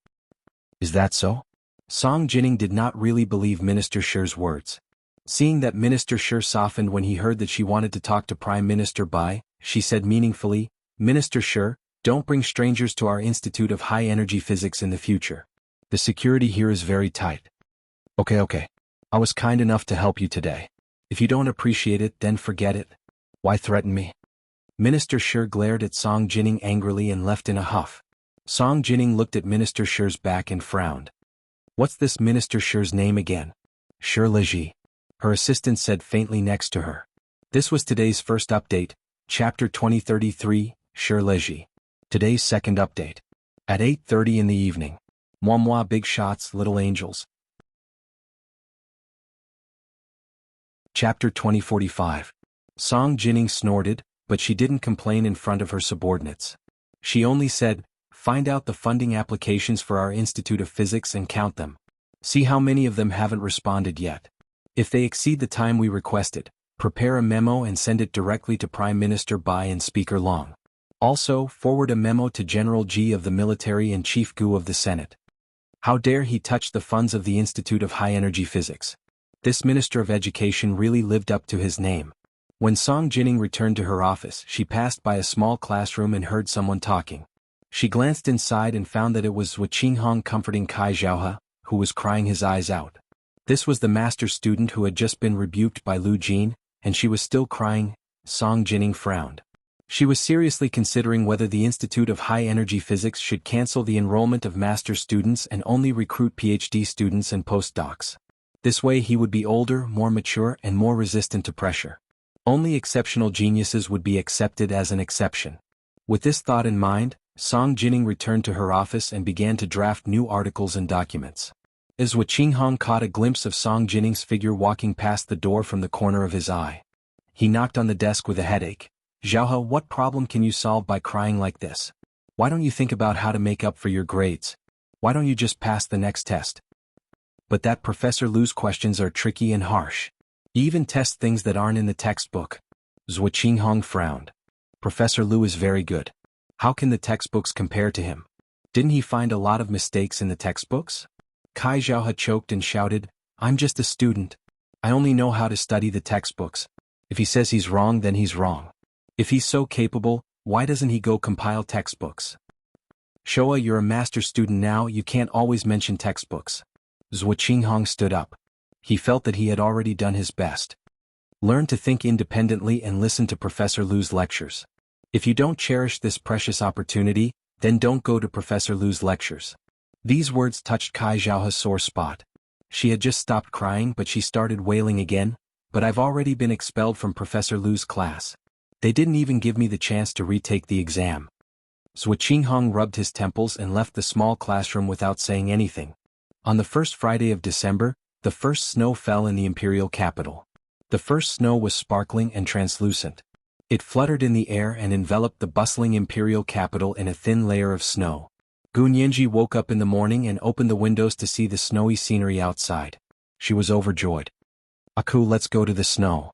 Is that so? Song Jining did not really believe Minister Shi's words. Seeing that Minister Shi softened when he heard that she wanted to talk to Prime Minister Bai, she said meaningfully, Minister Shi, don't bring strangers to our Institute of High Energy Physics in the future. The security here is very tight. Okay. I was kind enough to help you today. If you don't appreciate it, then forget it. Why threaten me? Minister Shi glared at Song Jining angrily and left in a huff. Song Jining looked at Minister Shi's back and frowned. What's this Minister Shi's name again? Shi Leji. Her assistant said faintly next to her. This was today's first update, Chapter 2033, Shi Leji. Today's second update. At 8:30 in the evening. Moi big shots, little angels. Chapter 2045. Song Jining snorted, but she didn't complain in front of her subordinates. She only said, Find out the funding applications for our Institute of Physics and count them. See how many of them haven't responded yet. If they exceed the time we requested, prepare a memo and send it directly to Prime Minister Bai and Speaker Long. Also, forward a memo to General G of the military and Chief Gu of the Senate. How dare he touch the funds of the Institute of High Energy Physics? This Minister of Education really lived up to his name. When Song Jining returned to her office, she passed by a small classroom and heard someone talking. She glanced inside and found that it was Wuxia comforting Kai Zhaohe, who was crying his eyes out. This was the master student who had just been rebuked by Lu Jin, and she was still crying. Song Jining frowned. She was seriously considering whether the Institute of High Energy Physics should cancel the enrollment of master students and only recruit PhD students and postdocs. This way he would be older, more mature, and more resistant to pressure. Only exceptional geniuses would be accepted as an exception. With this thought in mind, Song Jining returned to her office and began to draft new articles and documents. As Wuxia caught a glimpse of Song Jining's figure walking past the door from the corner of his eye. He knocked on the desk with a headache. Zhaohe, what problem can you solve by crying like this? Why don't you think about how to make up for your grades? Why don't you just pass the next test? But that Professor Lu's questions are tricky and harsh. He even tests things that aren't in the textbook. Zhuo Qinghong frowned. Professor Lu is very good. How can the textbooks compare to him? Didn't he find a lot of mistakes in the textbooks? Kai Zhaohe choked and shouted, I'm just a student. I only know how to study the textbooks. If he says he's wrong, then he's wrong. If he's so capable, why doesn't he go compile textbooks? Showa, you're a master student now, you can't always mention textbooks. Zhuo Qinghong stood up. He felt that he had already done his best. Learn to think independently and listen to Professor Lu's lectures. If you don't cherish this precious opportunity, then don't go to Professor Lu's lectures. These words touched Kai Zhaohe's sore spot. She had just stopped crying, but she started wailing again. But I've already been expelled from Professor Lu's class. They didn't even give me the chance to retake the exam. Zhuo Qinghong rubbed his temples and left the small classroom without saying anything. On the first Friday of December, the first snow fell in the imperial capital. The first snow was sparkling and translucent. It fluttered in the air and enveloped the bustling imperial capital in a thin layer of snow. Gunyanji woke up in the morning and opened the windows to see the snowy scenery outside. She was overjoyed. Aku, let's go to the snow.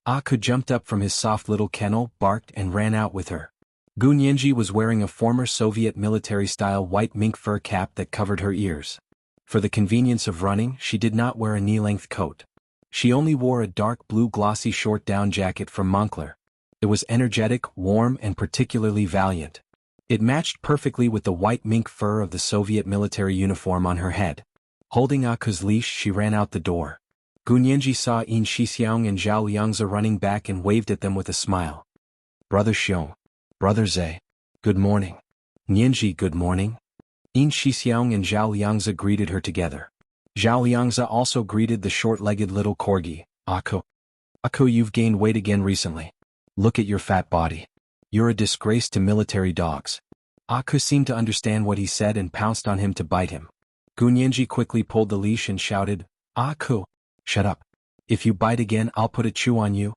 Aku jumped up from his soft little kennel, barked and ran out with her. Gunyanji was wearing a former Soviet military-style white mink fur cap that covered her ears. For the convenience of running, she did not wear a knee-length coat. She only wore a dark blue glossy short down jacket from Moncler. It was energetic, warm and particularly valiant. It matched perfectly with the white mink fur of the Soviet military uniform on her head. Holding Aku's leash, she ran out the door. Gunyanji saw Yin Shixiang and Zhao Liangzi running back and waved at them with a smile. Brother Xiong. Brother Zhe. Good morning. Nianji, good morning. Yin Shixiang and Zhao Liangzi greeted her together. Zhao Liangzi also greeted the short-legged little corgi, Aku. Aku, you've gained weight again recently. Look at your fat body. You're a disgrace to military dogs. Aku seemed to understand what he said and pounced on him to bite him. Gunyanji quickly pulled the leash and shouted, Aku, shut up. If you bite again, I'll put a chew on you.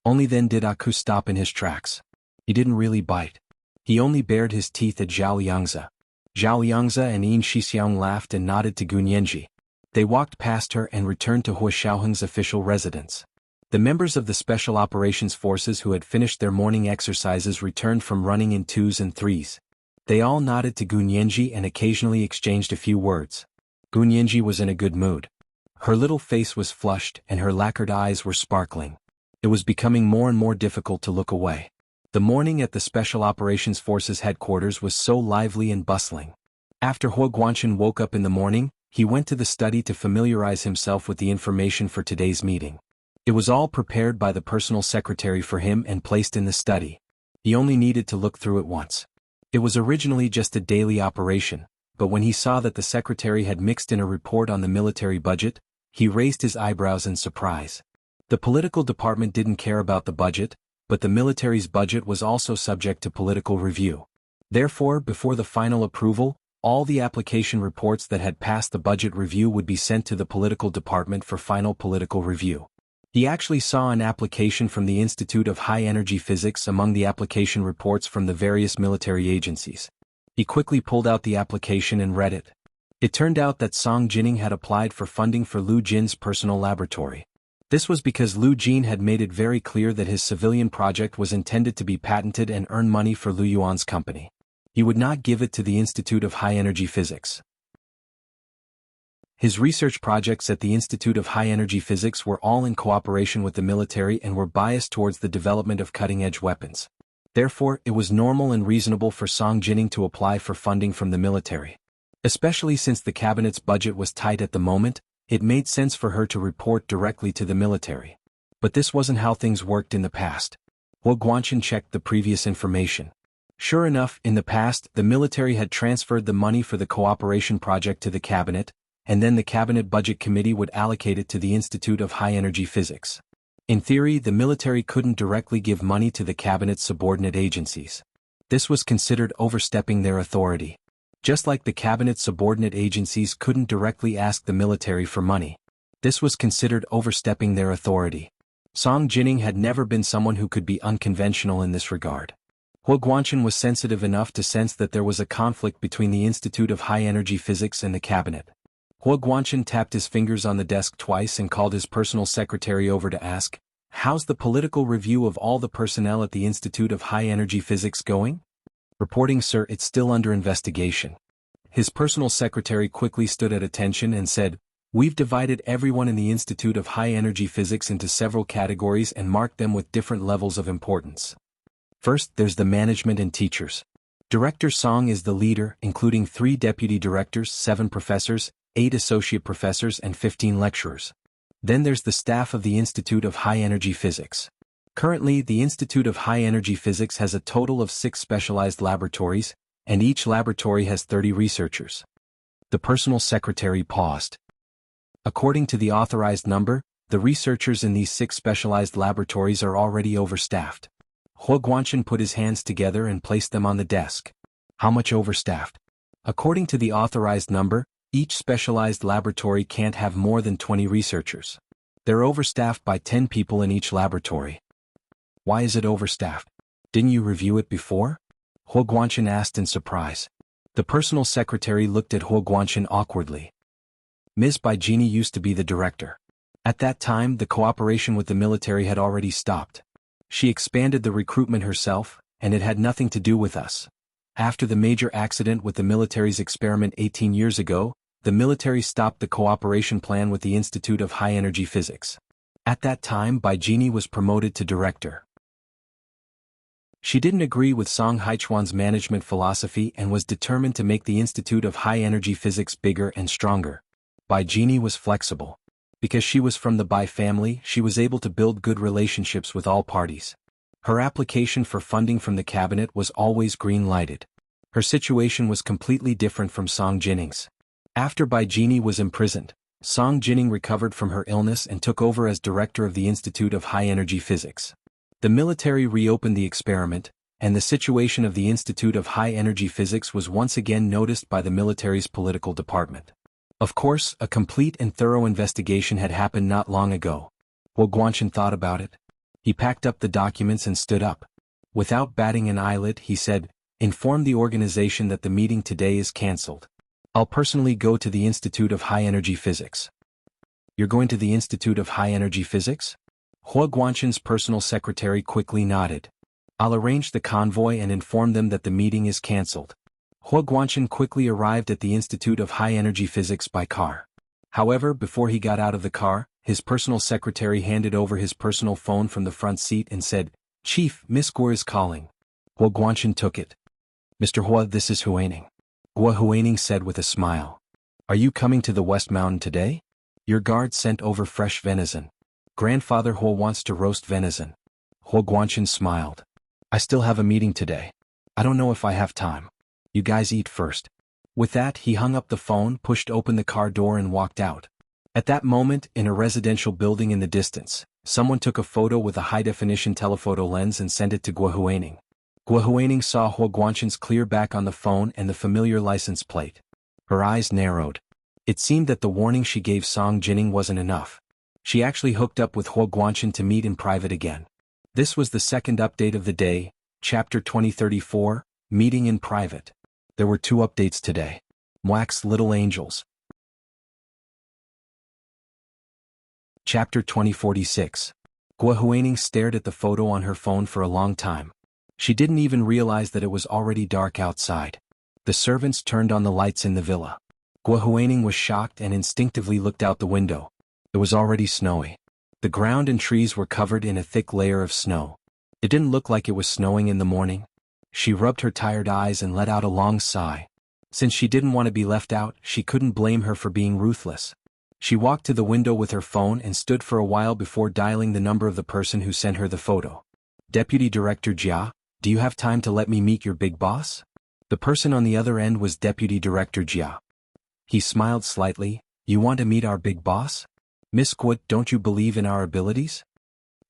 Only then did Aku stop in his tracks. He didn't really bite. He only bared his teeth at Zhao Liangzi. Zhao Liangzi and Yin Shixiang laughed and nodded to Gunyanji. They walked past her and returned to Hua Xiaoheng's official residence. The members of the Special Operations Forces who had finished their morning exercises returned from running in 2s and 3s. They all nodded to Gunyanji and occasionally exchanged a few words. Gunyanji was in a good mood. Her little face was flushed and her lacquered eyes were sparkling. It was becoming more and more difficult to look away. The morning at the Special Operations Forces headquarters was so lively and bustling. After Hua Guanchen woke up in the morning, he went to the study to familiarize himself with the information for today's meeting. It was all prepared by the personal secretary for him and placed in the study. He only needed to look through it once. It was originally just a daily operation, but when he saw that the secretary had mixed in a report on the military budget, he raised his eyebrows in surprise. The political department didn't care about the budget, but the military's budget was also subject to political review. Therefore, before the final approval, all the application reports that had passed the budget review would be sent to the political department for final political review. He actually saw an application from the Institute of High Energy Physics among the application reports from the various military agencies. He quickly pulled out the application and read it. It turned out that Song Jining had applied for funding for Lu Jin's personal laboratory. This was because Lu Jin had made it very clear that his civilian project was intended to be patented and earn money for Lu Yuan's company. He would not give it to the Institute of High Energy Physics. His research projects at the Institute of High Energy Physics were all in cooperation with the military and were biased towards the development of cutting-edge weapons. Therefore, it was normal and reasonable for Song Jining to apply for funding from the military. Especially since the cabinet's budget was tight at the moment, it made sense for her to report directly to the military. But this wasn't how things worked in the past. Hua Guanchen checked the previous information. Sure enough, in the past, the military had transferred the money for the cooperation project to the cabinet, and then the Cabinet Budget Committee would allocate it to the Institute of High Energy Physics. In theory, the military couldn't directly give money to the cabinet's subordinate agencies. This was considered overstepping their authority. Just like the cabinet's subordinate agencies couldn't directly ask the military for money. This was considered overstepping their authority. Song Jining had never been someone who could be unconventional in this regard. Hua Guanchen was sensitive enough to sense that there was a conflict between the Institute of High Energy Physics and the cabinet. Hua Guanchen tapped his fingers on the desk twice and called his personal secretary over to ask, "How's the political review of all the personnel at the Institute of High Energy Physics going?" "Reporting, sir, it's still under investigation." His personal secretary quickly stood at attention and said, "We've divided everyone in the Institute of High Energy Physics into several categories and marked them with different levels of importance. First, there's the management and teachers. Director Song is the leader, including 3 deputy directors, 7 professors, 8 associate professors and 15 lecturers. Then there's the staff of the Institute of High Energy Physics. Currently, the Institute of High Energy Physics has a total of 6 specialized laboratories, and each laboratory has 30 researchers." The personal secretary paused. "According to the authorized number, the researchers in these 6 specialized laboratories are already overstaffed." Hua Guanchen put his hands together and placed them on the desk. "How much overstaffed?" "According to the authorized number, each specialized laboratory can't have more than 20 researchers. They're overstaffed by 10 people in each laboratory." "Why is it overstaffed? Didn't you review it before?" Hua Guanchen asked in surprise. The personal secretary looked at Hua Guanchen awkwardly. Ms. Baijini used to be the director. At that time, the cooperation with the military had already stopped. She expanded the recruitment herself, and it had nothing to do with us. After the major accident with the military's experiment 18 years ago, the military stopped the cooperation plan with the Institute of High Energy Physics. At that time, Baijini was promoted to director. She didn't agree with Song Haichuan's management philosophy and was determined to make the Institute of High Energy Physics bigger and stronger. Baijini was flexible. Because she was from the Bai family, she was able to build good relationships with all parties. Her application for funding from the cabinet was always green-lighted. Her situation was completely different from Song Jinning's. After Baijini was imprisoned, Song Jinning recovered from her illness and took over as director of the Institute of High Energy Physics. The military reopened the experiment, and the situation of the Institute of High Energy Physics was once again noticed by the military's political department. Of course, a complete and thorough investigation had happened not long ago. Hua Guanchen thought about it. He packed up the documents and stood up. Without batting an eyelid, he said, "Inform the organization that the meeting today is cancelled. I'll personally go to the Institute of High Energy Physics." "You're going to the Institute of High Energy Physics?" Hua Guanchen's personal secretary quickly nodded. "I'll arrange the convoy and inform them that the meeting is cancelled." Hua Guanchen quickly arrived at the Institute of High Energy Physics by car. However, before he got out of the car, his personal secretary handed over his personal phone from the front seat and said, "Chief, Miss Guo is calling." Hua Guanchen took it. "Mr. Hua, this is Huaining." Hua Huaining said with a smile. "Are you coming to the West Mountain today? Your guard sent over fresh venison. Grandfather Hua wants to roast venison." Hua Guanchen smiled. "I still have a meeting today. I don't know if I have time. You guys eat first." With that, he hung up the phone, pushed open the car door and walked out. At that moment, in a residential building in the distance, someone took a photo with a high-definition telephoto lens and sent it to Guo Huaining. Guo Huaining saw Hua Guanchen's clear back on the phone and the familiar license plate. Her eyes narrowed. It seemed that the warning she gave Song Jinning wasn't enough. She actually hooked up with Hua Guanchen to meet in private again. This was the second update of the day, Chapter 2034, Meeting in Private. There were 2 updates today. Mwack's Little Angels. Chapter 2046. Guo Huaining stared at the photo on her phone for a long time. She didn't even realize that it was already dark outside. The servants turned on the lights in the villa. Guo Huaining was shocked and instinctively looked out the window. It was already snowy. The ground and trees were covered in a thick layer of snow. It didn't look like it was snowing in the morning. She rubbed her tired eyes and let out a long sigh. Since she didn't want to be left out, she couldn't blame her for being ruthless. She walked to the window with her phone and stood for a while before dialing the number of the person who sent her the photo. "Deputy Director Jia, do you have time to let me meet your big boss?" The person on the other end was Deputy Director Jia. He smiled slightly. "You want to meet our big boss? Miss Guo, don't you believe in our abilities?"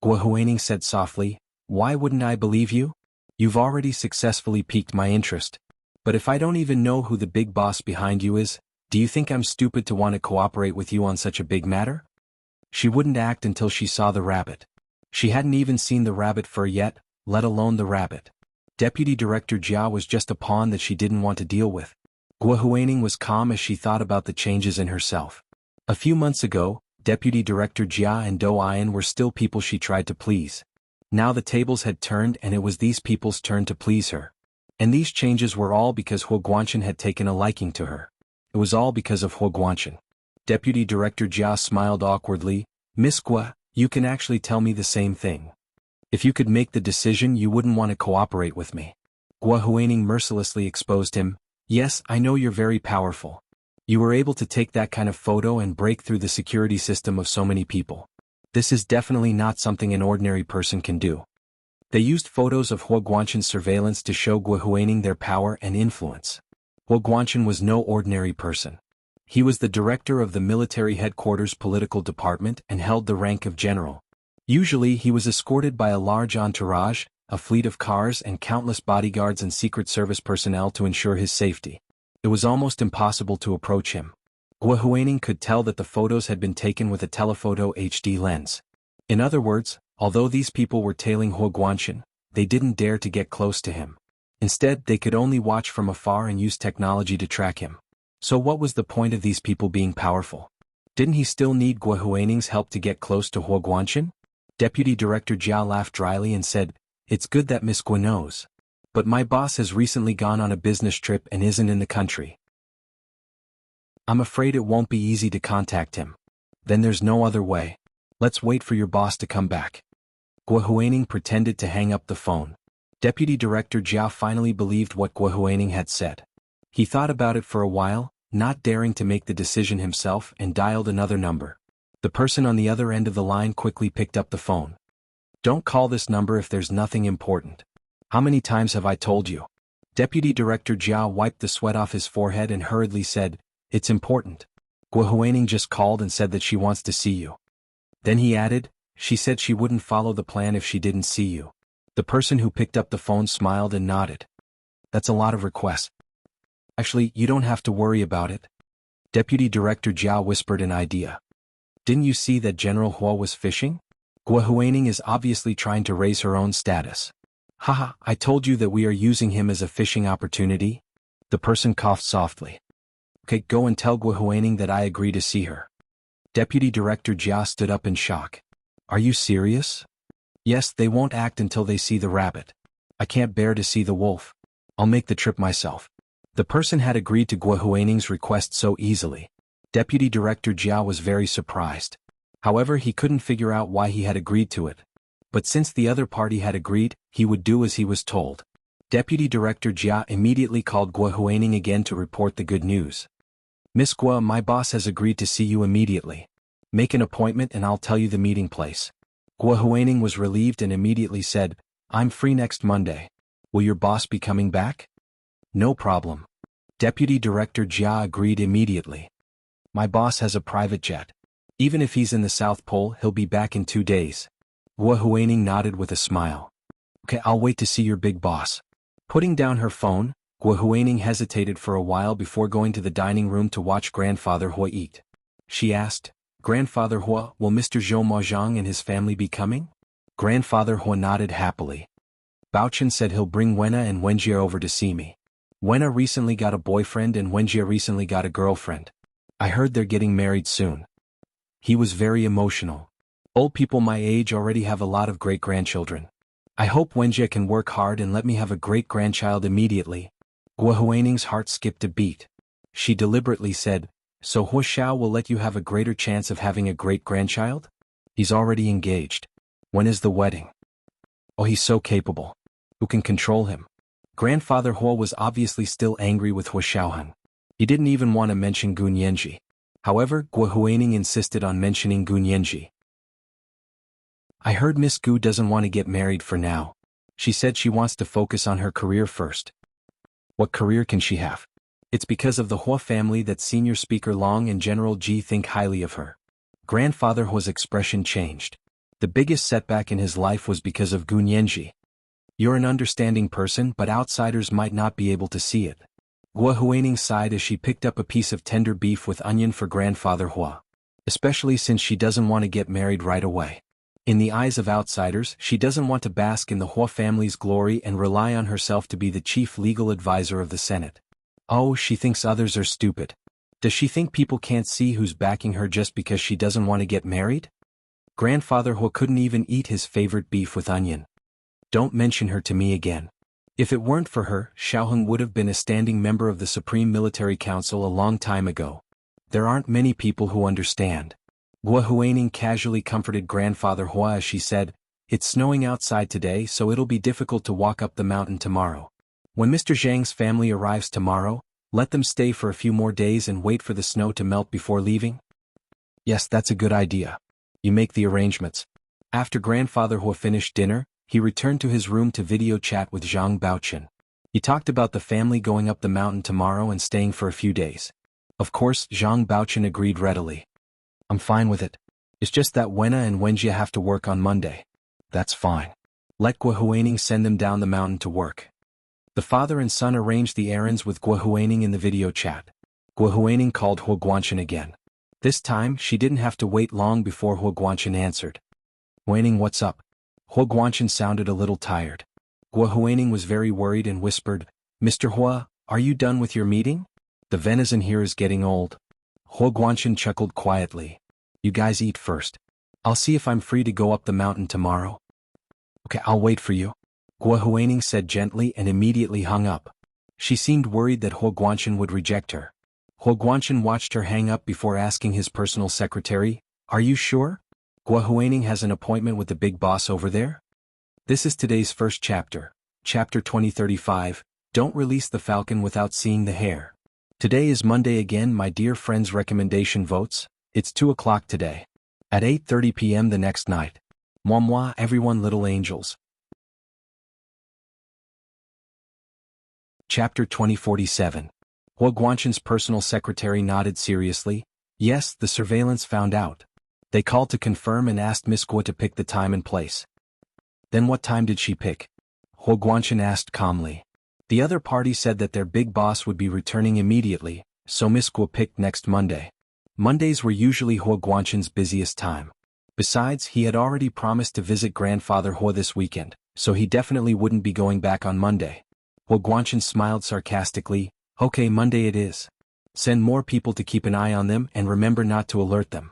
Guo Huaining said softly, "Why wouldn't I believe you? You've already successfully piqued my interest. But if I don't even know who the big boss behind you is, do you think I'm stupid to want to cooperate with you on such a big matter?" She wouldn't act until she saw the rabbit. She hadn't even seen the rabbit fur yet, let alone the rabbit. Deputy Director Jia was just a pawn that she didn't want to deal with. Guo Huaining was calm as she thought about the changes in herself. A few months ago, Deputy Director Jia and Do Ian were still people she tried to please. Now the tables had turned and it was these people's turn to please her. And these changes were all because Huo Guanchen had taken a liking to her. It was all because of Huo Guanchen. Deputy Director Jia smiled awkwardly. Miss Guo, you can actually tell me the same thing. If you could make the decision, you wouldn't want to cooperate with me. Guo Huaining mercilessly exposed him. Yes, I know you're very powerful. You were able to take that kind of photo and break through the security system of so many people. This is definitely not something an ordinary person can do. They used photos of Huo Guanchen's surveillance to show Guo Huaining their power and influence. Huo Guanchen was no ordinary person. He was the director of the military headquarters political department and held the rank of general. Usually he was escorted by a large entourage, a fleet of cars and countless bodyguards and Secret Service personnel to ensure his safety. It was almost impossible to approach him. Guo Huaining could tell that the photos had been taken with a telephoto HD lens. In other words, although these people were tailing Huo Guanchen, they didn't dare to get close to him. Instead, they could only watch from afar and use technology to track him. So what was the point of these people being powerful? Didn't he still need Guo Huaining's help to get close to Huo Guanchen? Deputy Director Jia laughed dryly and said, "It's good that Miss Guo knows. But my boss has recently gone on a business trip and isn't in the country. I'm afraid it won't be easy to contact him. Then there's no other way. Let's wait for your boss to come back." Guo Huaining pretended to hang up the phone. Deputy Director Jia finally believed what Guo Huaining had said. He thought about it for a while, not daring to make the decision himself, and dialed another number. The person on the other end of the line quickly picked up the phone. "Don't call this number if there's nothing important. How many times have I told you?" Deputy Director Jia wiped the sweat off his forehead and hurriedly said, "It's important. Guo Huaining just called and said that she wants to see you." Then he added, "She said she wouldn't follow the plan if she didn't see you." The person who picked up the phone smiled and nodded. "That's a lot of requests. Actually, you don't have to worry about it." Deputy Director Jia whispered an idea. "Didn't you see that General Huo was fishing? Guo Huaining is obviously trying to raise her own status." "Haha, I told you that we are using him as a fishing opportunity." The person coughed softly. "Okay, go and tell Guo Huaining that I agree to see her." Deputy Director Jia stood up in shock. "Are you serious?" "Yes, they won't act until they see the rabbit. I can't bear to see the wolf. I'll make the trip myself." The person had agreed to Guo Huaining's request so easily. Deputy Director Jia was very surprised. However, he couldn't figure out why he had agreed to it. But since the other party had agreed, he would do as he was told. Deputy Director Jia immediately called Guo Huaining again to report the good news. "Miss Guo, my boss has agreed to see you immediately. Make an appointment and I'll tell you the meeting place." Guo Huaining was relieved and immediately said, "I'm free next Monday. Will your boss be coming back?" "No problem." Deputy Director Jia agreed immediately. "My boss has a private jet. Even if he's in the South Pole, he'll be back in 2 days." Guo Huaining nodded with a smile. "Okay, I'll wait to see your big boss." Putting down her phone, Guo Huaining hesitated for a while before going to the dining room to watch Grandfather Huo eat. She asked, "Grandfather Huo, will Mr. Zhou Mozhang and his family be coming?" Grandfather Huo nodded happily. "Baochen said he'll bring Wenna and Wenjie over to see me. Wenna recently got a boyfriend and Wenjie recently got a girlfriend. I heard they're getting married soon." He was very emotional. "Old people my age already have a lot of great-grandchildren. I hope Wenjie can work hard and let me have a great-grandchild immediately." Guo Huaining's heart skipped a beat. She deliberately said, "So Huo Xiao will let you have a greater chance of having a great-grandchild? He's already engaged. When is the wedding?" "Oh, he's so capable. Who can control him?" Grandfather Huo was obviously still angry with Huo Xiaohan. He didn't even want to mention Gun Yanji. However, Guo Huaining insisted on mentioning Gun Yanji. "I heard Miss Gu doesn't want to get married for now. She said she wants to focus on her career first." "What career can she have?" "It's because of the Huo family that Senior Speaker Long and General Ji think highly of her." Grandfather Huo's expression changed. The biggest setback in his life was because of Gun Yanji. "You're an understanding person, but outsiders might not be able to see it." Guo Huaining sighed as she picked up a piece of tender beef with onion for Grandfather Huo. Especially since she doesn't want to get married right away. In the eyes of outsiders, she doesn't want to bask in the Huo family's glory and rely on herself to be the chief legal advisor of the Senate. Oh, she thinks others are stupid. Does she think people can't see who's backing her just because she doesn't want to get married? Grandfather Hua couldn't even eat his favorite beef with onion. Don't mention her to me again. If it weren't for her, Xiaoheng would have been a standing member of the Supreme Military Council a long time ago. There aren't many people who understand. Gua Huaining casually comforted Grandfather Hua as she said, "It's snowing outside today, so it'll be difficult to walk up the mountain tomorrow. When Mr. Zhang's family arrives tomorrow, let them stay for a few more days and wait for the snow to melt before leaving." Yes, that's a good idea. You make the arrangements. After Grandfather Hua finished dinner, he returned to his room to video chat with Zhang Baochen. He talked about the family going up the mountain tomorrow and staying for a few days. Of course, Zhang Baochen agreed readily. I'm fine with it. It's just that Wenna and Wenjia have to work on Monday. That's fine. Let Gua Huaining send them down the mountain to work. The father and son arranged the errands with Gua Huaining in the video chat. Gua Huaining called Hua Guanchen again. This time, she didn't have to wait long before Hua Guanchen answered. Huaining, what's up? Hua Guanchen sounded a little tired. Gua Huaining was very worried and whispered, Mr. Hua, are you done with your meeting? The venison here is getting old. Hua Guanchen chuckled quietly. You guys eat first. I'll see if I'm free to go up the mountain tomorrow. Okay, I'll wait for you. Gua Huaining said gently and immediately hung up. She seemed worried that Hua Guanchen would reject her. Hua Guanchen watched her hang up before asking his personal secretary, Are you sure? Gua Huaining has an appointment with the big boss over there? This is today's first chapter, Chapter 2035, Don't Release the Falcon Without Seeing the Hare. Today is Monday again, my dear friends. Recommendation votes. It's 2 o'clock today. At 8:30 p.m. the next night. Moi, everyone, little angels. Chapter 2047. Hua Guanchen's personal secretary nodded seriously. Yes, the surveillance found out. They called to confirm and asked Miss Gua to pick the time and place. Then what time did she pick? Hua Guanchen asked calmly. The other party said that their big boss would be returning immediately, so Miss Gua picked next Monday. Mondays were usually Hua Guanchen's busiest time. Besides, he had already promised to visit Grandfather Hua this weekend, so he definitely wouldn't be going back on Monday. Hua Guanchen smiled sarcastically. Okay, Monday it is. Send more people to keep an eye on them and remember not to alert them.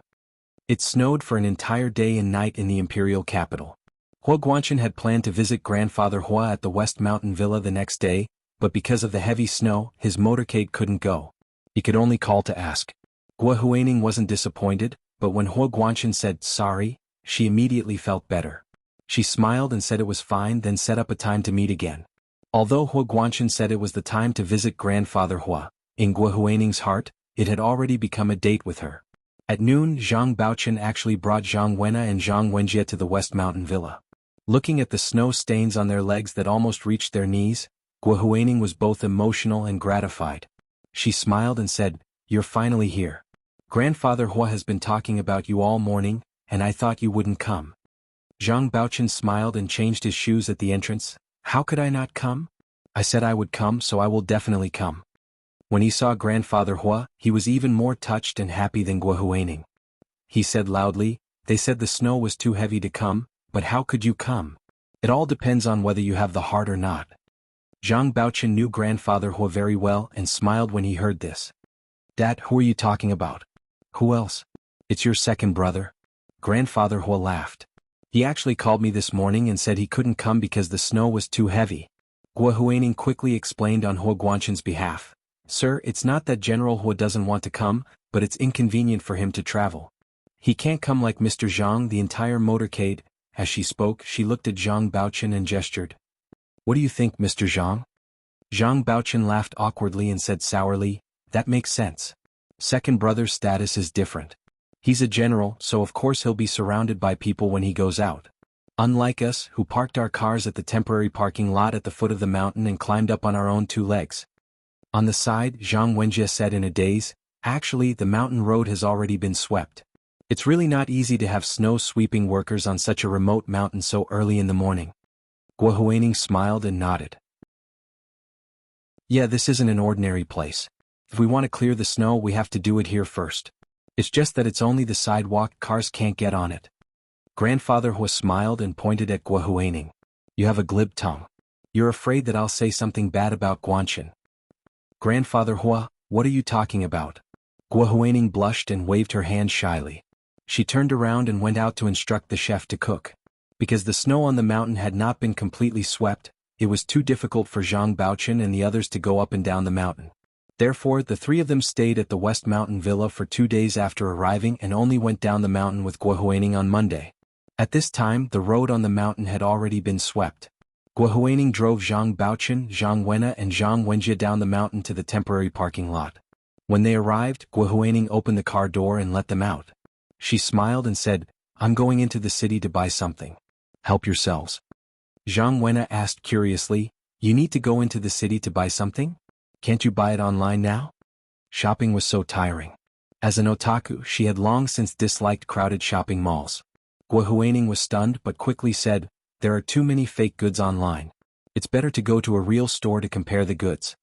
It snowed for an entire day and night in the imperial capital. Hua Guanchen had planned to visit Grandfather Hua at the West Mountain Villa the next day, but because of the heavy snow, his motorcade couldn't go. He could only call to ask. Gua Huaining wasn't disappointed, but when Hua Guanchen said sorry, she immediately felt better. She smiled and said it was fine, then set up a time to meet again. Although Hua Guanchen said it was the time to visit Grandfather Hua, in Gua Huaining's heart, it had already become a date with her. At noon, Zhang Baochen actually brought Zhang Wenna and Zhang Wenjie to the West Mountain Villa. Looking at the snow stains on their legs that almost reached their knees, Gua Huaining was both emotional and gratified. She smiled and said, You're finally here. Grandfather Hua has been talking about you all morning, and I thought you wouldn't come. Zhang Baochen smiled and changed his shoes at the entrance. How could I not come? I said I would come, so I will definitely come. When he saw Grandfather Hua, he was even more touched and happy than Gua Huaining. He said loudly, They said the snow was too heavy to come, but how could you come? It all depends on whether you have the heart or not. Zhang Baochen knew Grandfather Hua very well and smiled when he heard this. Dad, who are you talking about? Who else? It's your second brother. Grandfather Hua laughed. He actually called me this morning and said he couldn't come because the snow was too heavy. Gua Huaining quickly explained on Hua Guanchen's behalf. Sir, it's not that General Hua doesn't want to come, but it's inconvenient for him to travel. He can't come like Mr. Zhang. The entire motorcade. As she spoke, she looked at Zhang Baochen and gestured. What do you think, Mr. Zhang? Zhang Baochen laughed awkwardly and said sourly, That makes sense. Second brother's status is different. He's a general, so of course he'll be surrounded by people when he goes out. Unlike us, who parked our cars at the temporary parking lot at the foot of the mountain and climbed up on our own two legs. On the side, Zhang Wenjie said in a daze, Actually, the mountain road has already been swept. It's really not easy to have snow-sweeping workers on such a remote mountain so early in the morning. Gua Huaining smiled and nodded. Yeah, this isn't an ordinary place. If we want to clear the snow, we have to do it here first. It's just that it's only the sidewalk, cars can't get on it. Grandfather Hua smiled and pointed at Gua Huaining. You have a glib tongue. You're afraid that I'll say something bad about Guanchen. Grandfather Hua, what are you talking about? Gua Huaining blushed and waved her hand shyly. She turned around and went out to instruct the chef to cook. Because the snow on the mountain had not been completely swept, it was too difficult for Zhang Baochen and the others to go up and down the mountain. Therefore, the three of them stayed at the West Mountain Villa for 2 days after arriving and only went down the mountain with Gua Huaining on Monday. At this time, the road on the mountain had already been swept. Gua Huaining drove Zhang Baochen, Zhang Wenna and Zhang Wenjie down the mountain to the temporary parking lot. When they arrived, Gua Huaining opened the car door and let them out. She smiled and said, "I'm going into the city to buy something. Help yourselves." Zhang Wenna asked curiously, "You need to go into the city to buy something? Can't you buy it online now?" Shopping was so tiring. As an otaku, she had long since disliked crowded shopping malls. Gua Huaining was stunned but quickly said, "There are too many fake goods online. It's better to go to a real store to compare the goods."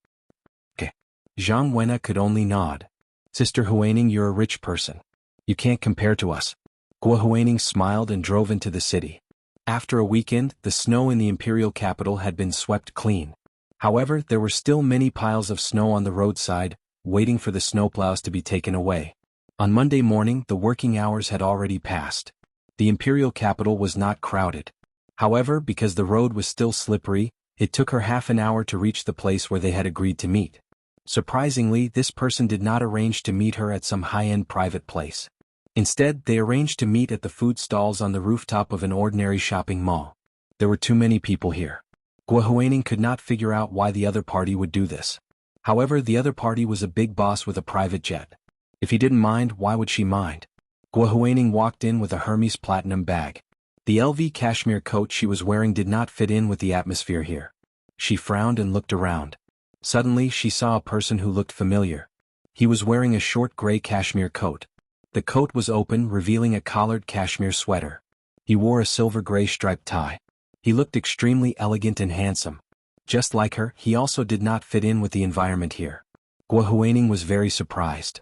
Okay. Zhang Wenna could only nod. "Sister Huaining, you're a rich person. You can't compare to us." Gua Huaining smiled and drove into the city. After a weekend, the snow in the imperial capital had been swept clean. However, there were still many piles of snow on the roadside, waiting for the snowplows to be taken away. On Monday morning, the working hours had already passed. The imperial capital was not crowded. However, because the road was still slippery, it took her half an hour to reach the place where they had agreed to meet. Surprisingly, this person did not arrange to meet her at some high-end private place. Instead, they arranged to meet at the food stalls on the rooftop of an ordinary shopping mall. There were too many people here. Gua Huaining could not figure out why the other party would do this. However, the other party was a big boss with a private jet. If he didn't mind, why would she mind? Gua Huaining walked in with a Hermes platinum bag. The LV cashmere coat she was wearing did not fit in with the atmosphere here. She frowned and looked around. Suddenly, she saw a person who looked familiar. He was wearing a short gray cashmere coat. The coat was open, revealing a collared cashmere sweater. He wore a silver gray striped tie. He looked extremely elegant and handsome. Just like her, he also did not fit in with the environment here. Gua Huaining was very surprised.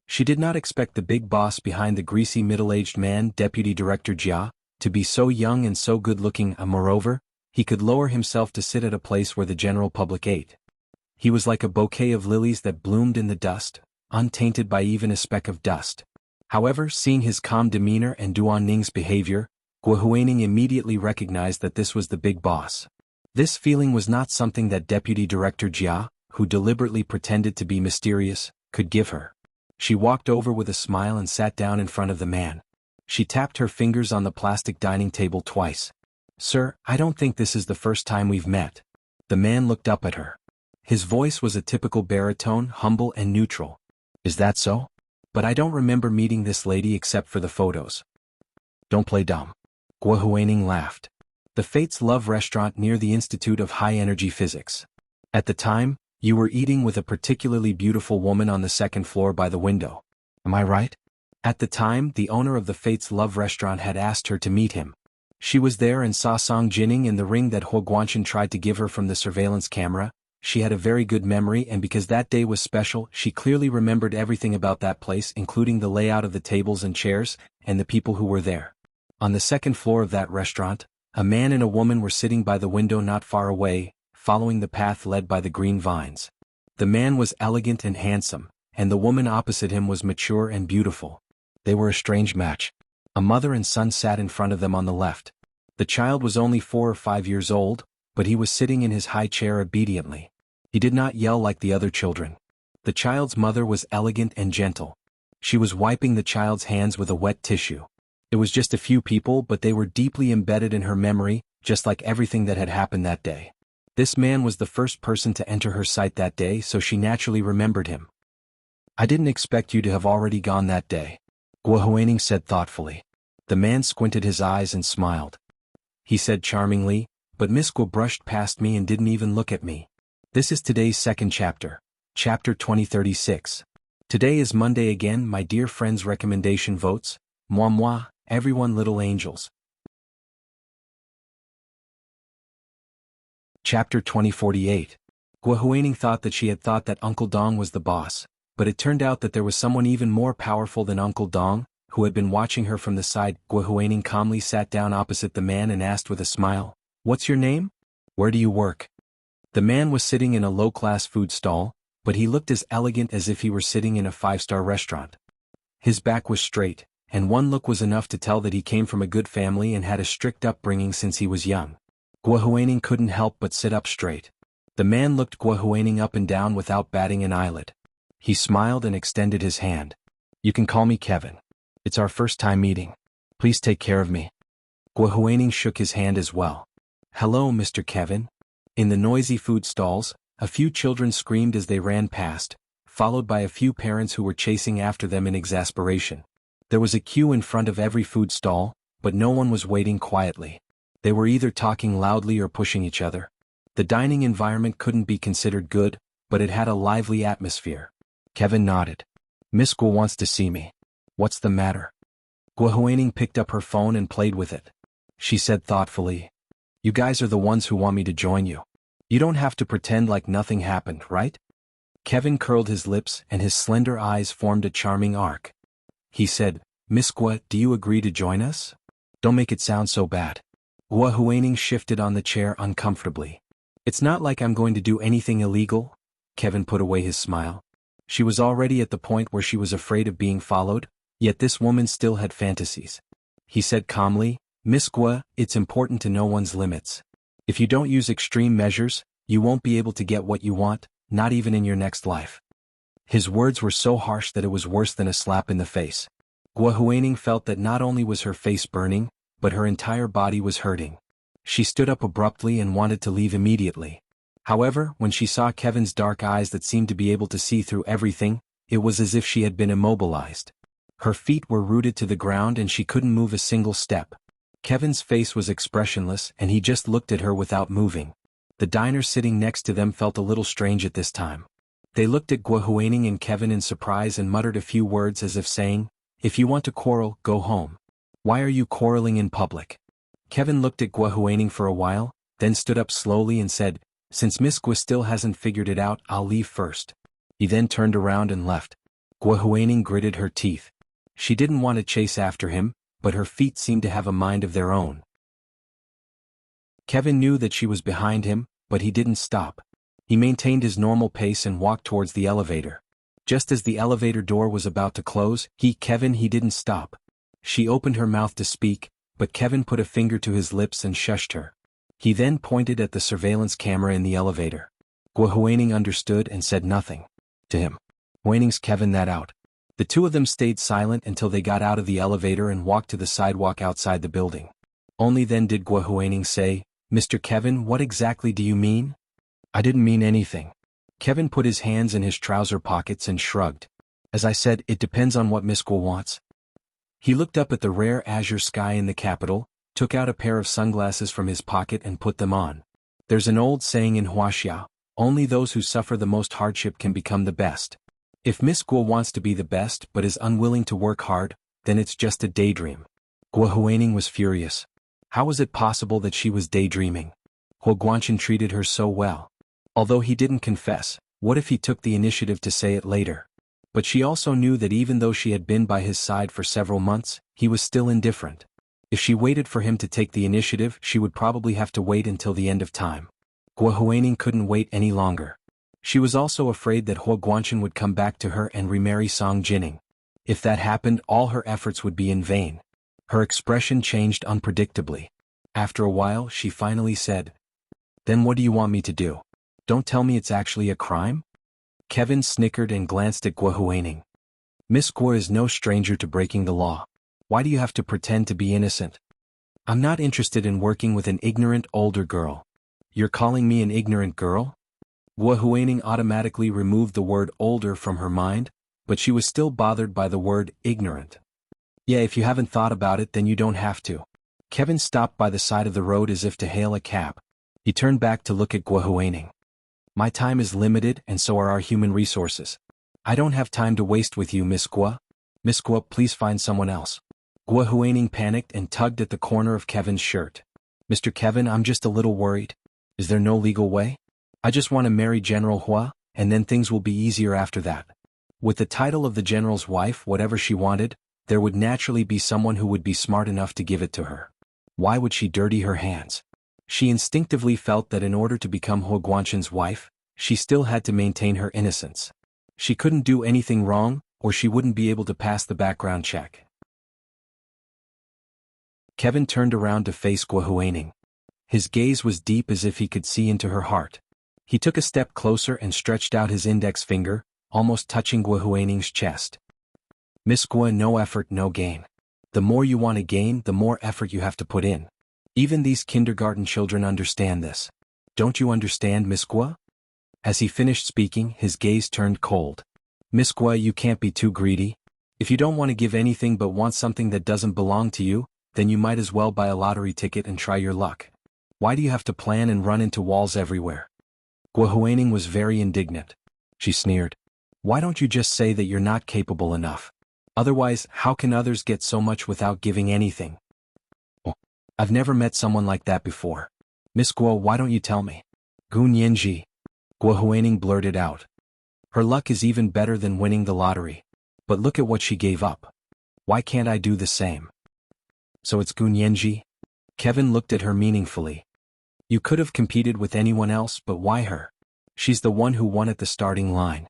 She did not expect the big boss behind the greasy middle-aged man, Deputy Director Jia, to be so young and so good-looking, and moreover, he could lower himself to sit at a place where the general public ate. He was like a bouquet of lilies that bloomed in the dust, untainted by even a speck of dust. However, seeing his calm demeanor and Duan Ning's behavior, Gua Huaining immediately recognized that this was the big boss. This feeling was not something that Deputy Director Jia, who deliberately pretended to be mysterious, could give her. She walked over with a smile and sat down in front of the man. She tapped her fingers on the plastic dining table twice. "Sir, I don't think this is the first time we've met." The man looked up at her. His voice was a typical baritone, humble and neutral. "Is that so? But I don't remember meeting this lady except for the photos." "Don't play dumb." Gua Huaining laughed. "The Fates Love restaurant near the Institute of High Energy Physics. At the time, you were eating with a particularly beautiful woman on the second floor by the window. Am I right?" At the time, the owner of the Fates Love restaurant had asked her to meet him. She was there and saw Song Jining in the ring that Huo Guanchen tried to give her from the surveillance camera. She had a very good memory, and because that day was special, she clearly remembered everything about that place, including the layout of the tables and chairs, and the people who were there. On the second floor of that restaurant, a man and a woman were sitting by the window not far away, following the path led by the green vines. The man was elegant and handsome, and the woman opposite him was mature and beautiful. They were a strange match. A mother and son sat in front of them on the left. The child was only 4 or 5 years old, but he was sitting in his high chair obediently. He did not yell like the other children. The child's mother was elegant and gentle. She was wiping the child's hands with a wet tissue. It was just a few people, but they were deeply embedded in her memory, just like everything that had happened that day. This man was the first person to enter her sight that day, so she naturally remembered him. "I didn't expect you to have already gone that day," Gua Huaining said thoughtfully. The man squinted his eyes and smiled. He said charmingly, "But Miss Gua brushed past me and didn't even look at me." This is today's second chapter, chapter 2036. Today is Monday again, my dear friends. Recommendation votes, moi, everyone little angels. Chapter 2048. Gua Huaining thought that she had thought that Uncle Dong was the boss, but it turned out that there was someone even more powerful than Uncle Dong, who had been watching her from the side. Gua Huaining calmly sat down opposite the man and asked with a smile, "What's your name? Where do you work?" The man was sitting in a low-class food stall, but he looked as elegant as if he were sitting in a five-star restaurant. His back was straight, and one look was enough to tell that he came from a good family and had a strict upbringing since he was young. Guo Huaining couldn't help but sit up straight. The man looked Guo Huaining up and down without batting an eyelid. He smiled and extended his hand. "You can call me Kevin. It's our first time meeting. Please take care of me." Guo Huaining shook his hand as well. "Hello, Mr. Kevin." In the noisy food stalls, a few children screamed as they ran past, followed by a few parents who were chasing after them in exasperation. There was a queue in front of every food stall, but no one was waiting quietly. They were either talking loudly or pushing each other. The dining environment couldn't be considered good, but it had a lively atmosphere. Kevin nodded. "Miss Guo wants to see me. What's the matter?" Guo Huaining picked up her phone and played with it. She said thoughtfully, "You guys are the ones who want me to join you. You don't have to pretend like nothing happened, right?" Kevin curled his lips and his slender eyes formed a charming arc. He said, "Miss Guo, do you agree to join us? Don't make it sound so bad." Guo Huaining shifted on the chair uncomfortably. "It's not like I'm going to do anything illegal." Kevin put away his smile. She was already at the point where she was afraid of being followed, yet this woman still had fantasies. He said calmly, "Miss Guo, it's important to know one's limits. If you don't use extreme measures, you won't be able to get what you want, not even in your next life." His words were so harsh that it was worse than a slap in the face. Guo Huaining felt that not only was her face burning, but her entire body was hurting. She stood up abruptly and wanted to leave immediately. However, when she saw Kevin's dark eyes that seemed to be able to see through everything, it was as if she had been immobilized. Her feet were rooted to the ground and she couldn't move a single step. Kevin's face was expressionless and he just looked at her without moving. The diner sitting next to them felt a little strange at this time. They looked at Guo Huaining and Kevin in surprise and muttered a few words as if saying, "If you want to quarrel, go home. Why are you quarreling in public?" Kevin looked at Guo Huaining for a while, then stood up slowly and said, "Since Miss Guo still hasn't figured it out, I'll leave first." He then turned around and left. Guo Huaining gritted her teeth. She didn't want to chase after him, but her feet seemed to have a mind of their own. Kevin knew that she was behind him, but he didn't stop. He maintained his normal pace and walked towards the elevator. Just as the elevator door was about to close, he didn't stop. She opened her mouth to speak, but Kevin put a finger to his lips and shushed her. He then pointed at the surveillance camera in the elevator. Guo Huaining understood and said nothing. To him. Huaining's Kevin that out. The two of them stayed silent until they got out of the elevator and walked to the sidewalk outside the building. Only then did Guo Huaining say, "Mr. Kevin, what exactly do you mean?" "I didn't mean anything." Kevin put his hands in his trouser pockets and shrugged. "As I said, it depends on what Miss Guo wants." He looked up at the rare azure sky in the capital, took out a pair of sunglasses from his pocket and put them on. There's an old saying in Wuxia, only those who suffer the most hardship can become the best. If Miss Guo wants to be the best but is unwilling to work hard, then it's just a daydream. Guo Huaining was furious. How was it possible that she was daydreaming? Huo Guanqin treated her so well. Although he didn't confess, what if he took the initiative to say it later? But she also knew that even though she had been by his side for several months, he was still indifferent. If she waited for him to take the initiative, she would probably have to wait until the end of time. Guo Huaining couldn't wait any longer. She was also afraid that Huo Guanqin would come back to her and remarry Song Jining. If that happened, all her efforts would be in vain. Her expression changed unpredictably. After a while, she finally said, "Then what do you want me to do? Don't tell me it's actually a crime?" Kevin snickered and glanced at Guo Huaining. "Miss Guo is no stranger to breaking the law. Why do you have to pretend to be innocent?" "I'm not interested in working with an ignorant older girl." "You're calling me an ignorant girl?" Guo Huaining automatically removed the word older from her mind, but she was still bothered by the word ignorant. "Yeah, if you haven't thought about it, then you don't have to." Kevin stopped by the side of the road as if to hail a cab. He turned back to look at Guo Huaining. "My time is limited and so are our human resources. I don't have time to waste with you, Miss Guo. Miss Guo, please find someone else." Guo Huaining panicked and tugged at the corner of Kevin's shirt. "Mr. Kevin, I'm just a little worried. Is there no legal way? I just want to marry General Hua, and then things will be easier after that." With the title of the general's wife, whatever she wanted, there would naturally be someone who would be smart enough to give it to her. Why would she dirty her hands? She instinctively felt that in order to become Hua Guanshan's wife, she still had to maintain her innocence. She couldn't do anything wrong, or she wouldn't be able to pass the background check. Kevin turned around to face Guo Huaining. His gaze was deep as if he could see into her heart. He took a step closer and stretched out his index finger, almost touching Guo Huaining's chest. Miss Guo, no effort, no gain. The more you want to gain, the more effort you have to put in. Even these kindergarten children understand this. Don't you understand, Miss Guo? As he finished speaking, his gaze turned cold. Miss Guo, you can't be too greedy. If you don't want to give anything but want something that doesn't belong to you, then you might as well buy a lottery ticket and try your luck. Why do you have to plan and run into walls everywhere? Guo Huaining was very indignant. She sneered. Why don't you just say that you're not capable enough? Otherwise, how can others get so much without giving anything? Oh, I've never met someone like that before. Miss Guo, why don't you tell me? Gun Yanji. Guo Huaining blurted out. Her luck is even better than winning the lottery. But look at what she gave up. Why can't I do the same? So it's Gun Yanji? Kevin looked at her meaningfully. You could have competed with anyone else, but why her? She's the one who won at the starting line.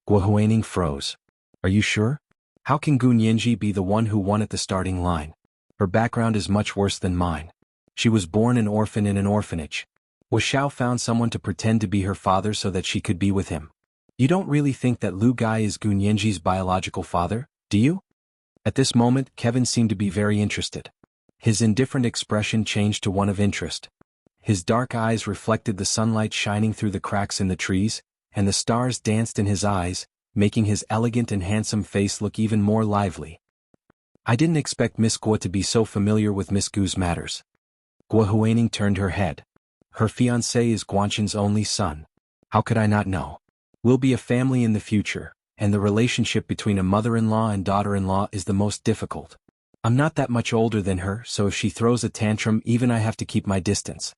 Guo Huaining froze. Are you sure? How can Gun Yanji be the one who won at the starting line? Her background is much worse than mine. She was born an orphan in an orphanage. Wuxiao found someone to pretend to be her father so that she could be with him. You don't really think that Lu Gai is Gun Yanji's biological father, do you? At this moment, Kevin seemed to be very interested. His indifferent expression changed to one of interest. His dark eyes reflected the sunlight shining through the cracks in the trees, and the stars danced in his eyes, making his elegant and handsome face look even more lively. I didn't expect Miss Guo to be so familiar with Miss Gu's matters. Guo Huaining turned her head. Her fiancé is Guanshan's only son. How could I not know? We'll be a family in the future, and the relationship between a mother-in-law and daughter-in-law is the most difficult. I'm not that much older than her, so if she throws a tantrum, even I have to keep my distance.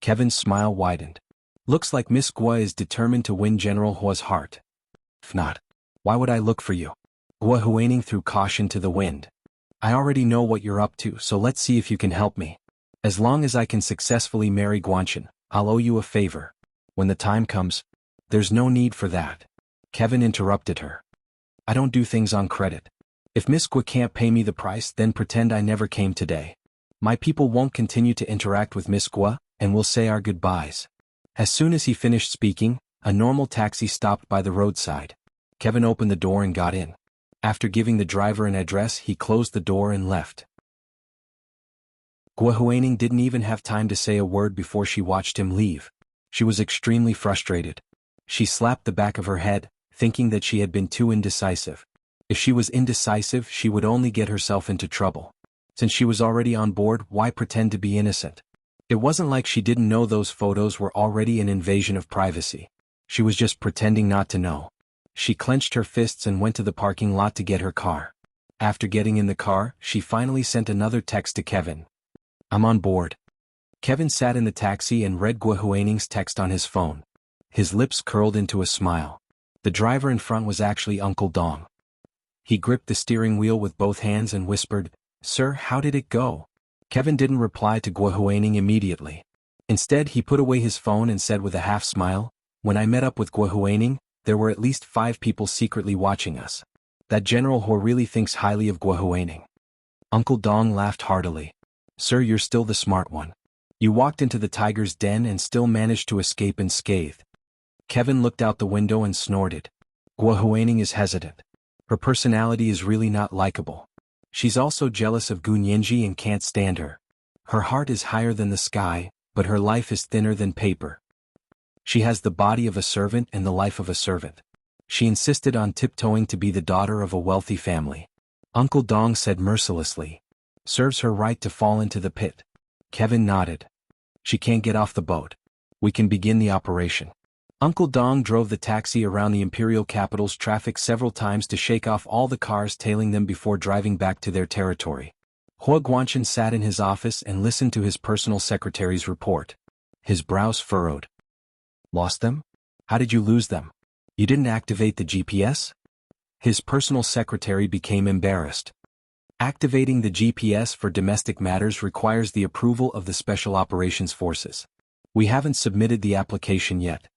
Kevin's smile widened. Looks like Miss Guo is determined to win General Hua's heart. If not, why would I look for you? Guo Huaining threw caution to the wind. I already know what you're up to, so let's see if you can help me. As long as I can successfully marry Guanshan, I'll owe you a favor. When the time comes, there's no need for that. Kevin interrupted her. I don't do things on credit. If Miss Guo can't pay me the price, then pretend I never came today. My people won't continue to interact with Miss Guo, and we'll say our goodbyes. As soon as he finished speaking, a normal taxi stopped by the roadside. Kevin opened the door and got in. After giving the driver an address, he closed the door and left. Guo Huaining didn't even have time to say a word before she watched him leave. She was extremely frustrated. She slapped the back of her head, thinking that she had been too indecisive. If she was indecisive, she would only get herself into trouble. Since she was already on board, why pretend to be innocent? It wasn't like she didn't know those photos were already an invasion of privacy. She was just pretending not to know. She clenched her fists and went to the parking lot to get her car. After getting in the car, she finally sent another text to Kevin. I'm on board. Kevin sat in the taxi and read Guo Huaining's text on his phone. His lips curled into a smile. The driver in front was actually Uncle Dong. He gripped the steering wheel with both hands and whispered, Sir, how did it go? Kevin didn't reply to Guo Huaining immediately. Instead, he put away his phone and said with a half smile, When I met up with Guo Huaining, there were at least 5 people secretly watching us. That General He really thinks highly of Guo Huaining. Uncle Dong laughed heartily. Sir, you're still the smart one. You walked into the tiger's den and still managed to escape unscathed. Kevin looked out the window and snorted. Guo Huaining is hesitant. Her personality is really not likable. She's also jealous of Gun Yanji and can't stand her. Her heart is higher than the sky, but her life is thinner than paper. She has the body of a servant and the life of a servant. She insisted on tiptoeing to be the daughter of a wealthy family. Uncle Dong said mercilessly. Serves her right to fall into the pit. Kevin nodded. She can't get off the boat. We can begin the operation. Uncle Dong drove the taxi around the imperial capital's traffic several times to shake off all the cars tailing them before driving back to their territory. Hua Guanshan sat in his office and listened to his personal secretary's report. His brows furrowed. Lost them? How did you lose them? You didn't activate the GPS? His personal secretary became embarrassed. Activating the GPS for domestic matters requires the approval of the Special Operations Forces. We haven't submitted the application yet.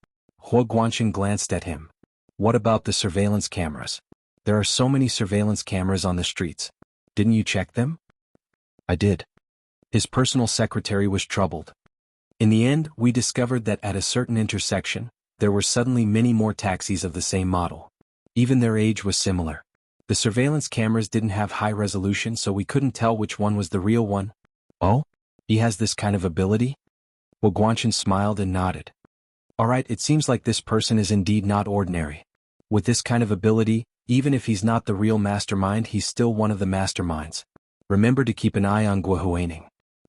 Huo Guanqin glanced at him. What about the surveillance cameras? There are so many surveillance cameras on the streets. Didn't you check them? I did. His personal secretary was troubled. In the end, we discovered that at a certain intersection, there were suddenly many more taxis of the same model. Even their age was similar. The surveillance cameras didn't have high resolution, so we couldn't tell which one was the real one. Oh? He has this kind of ability? Huo Guanqin smiled and nodded. Alright, it seems like this person is indeed not ordinary. With this kind of ability, even if he's not the real mastermind, he's still one of the masterminds. Remember to keep an eye on Guo Huaining.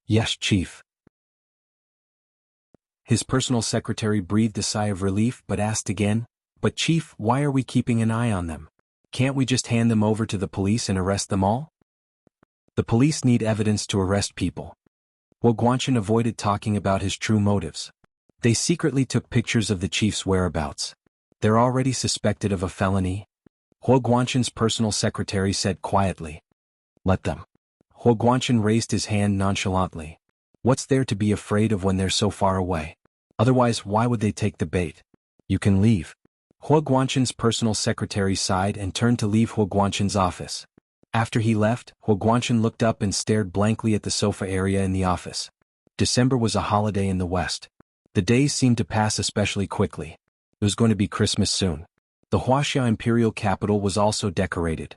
Yes, Chief. His personal secretary breathed a sigh of relief but asked again, But Chief, why are we keeping an eye on them? Can't we just hand them over to the police and arrest them all? The police need evidence to arrest people. Huo Guanqin avoided talking about his true motives. They secretly took pictures of the chief's whereabouts. They're already suspected of a felony. Huo Guanqin's personal secretary said quietly. Let them. Huo Guanqin raised his hand nonchalantly. What's there to be afraid of when they're so far away? Otherwise, why would they take the bait? You can leave. Huo Guanqin's personal secretary sighed and turned to leave Huo Guanqin's office. After he left, Huo Guanqin looked up and stared blankly at the sofa area in the office. December was a holiday in the West. The days seemed to pass especially quickly. It was going to be Christmas soon. The Wuxia imperial capital was also decorated.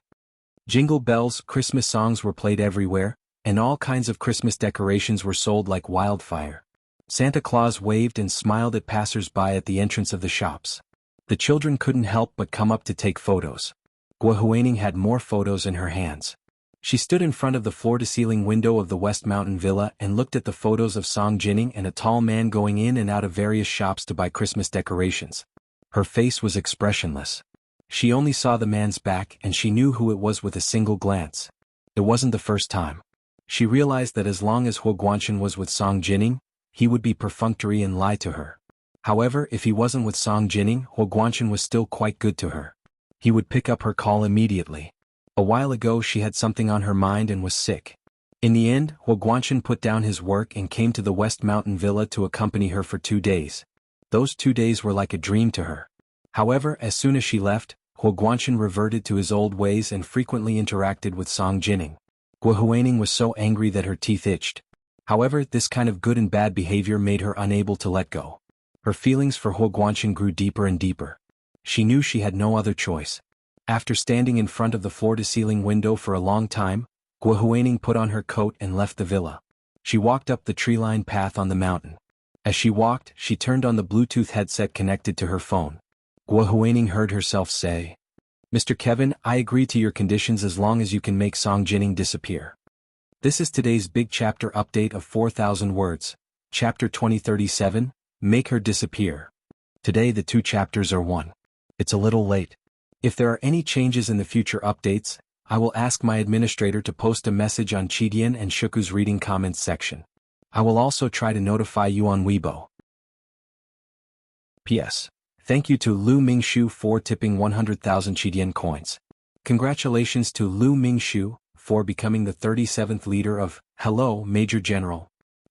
Jingle bells, Christmas songs were played everywhere, and all kinds of Christmas decorations were sold like wildfire. Santa Claus waved and smiled at passers-by at the entrance of the shops. The children couldn't help but come up to take photos. Guo Huaining had more photos in her hands. She stood in front of the floor-to-ceiling window of the West Mountain Villa and looked at the photos of Song Jining and a tall man going in and out of various shops to buy Christmas decorations. Her face was expressionless. She only saw the man's back and she knew who it was with a single glance. It wasn't the first time. She realized that as long as Huo Guanqin was with Song Jining, he would be perfunctory and lie to her. However, if he wasn't with Song Jining, Huo Guanqin was still quite good to her. He would pick up her call immediately. A while ago she had something on her mind and was sick. In the end, Huo Guanqin put down his work and came to the West Mountain Villa to accompany her for 2 days. Those 2 days were like a dream to her. However, as soon as she left, Huo Guanqin reverted to his old ways and frequently interacted with Song Jining. Guo Huaining was so angry that her teeth itched. However, this kind of good and bad behavior made her unable to let go. Her feelings for Huo Guanqin grew deeper and deeper. She knew she had no other choice. After standing in front of the floor-to-ceiling window for a long time, Guo Huaining put on her coat and left the villa. She walked up the tree-lined path on the mountain. As she walked, she turned on the Bluetooth headset connected to her phone. Guo Huaining heard herself say, Mr. Kevin, I agree to your conditions as long as you can make Song Jining disappear. This is today's big chapter update of 4,000 words. Chapter 2037, Make Her Disappear. Today the 2 chapters are 1. It's a little late. If there are any changes in the future updates, I will ask my administrator to post a message on Chidian and Shuku's reading comments section. I will also try to notify you on Weibo. P.S. Thank you to Lu Mingshu for tipping 100,000 Chidian coins. Congratulations to Lu Mingshu for becoming the 37th leader of Hello, Major General.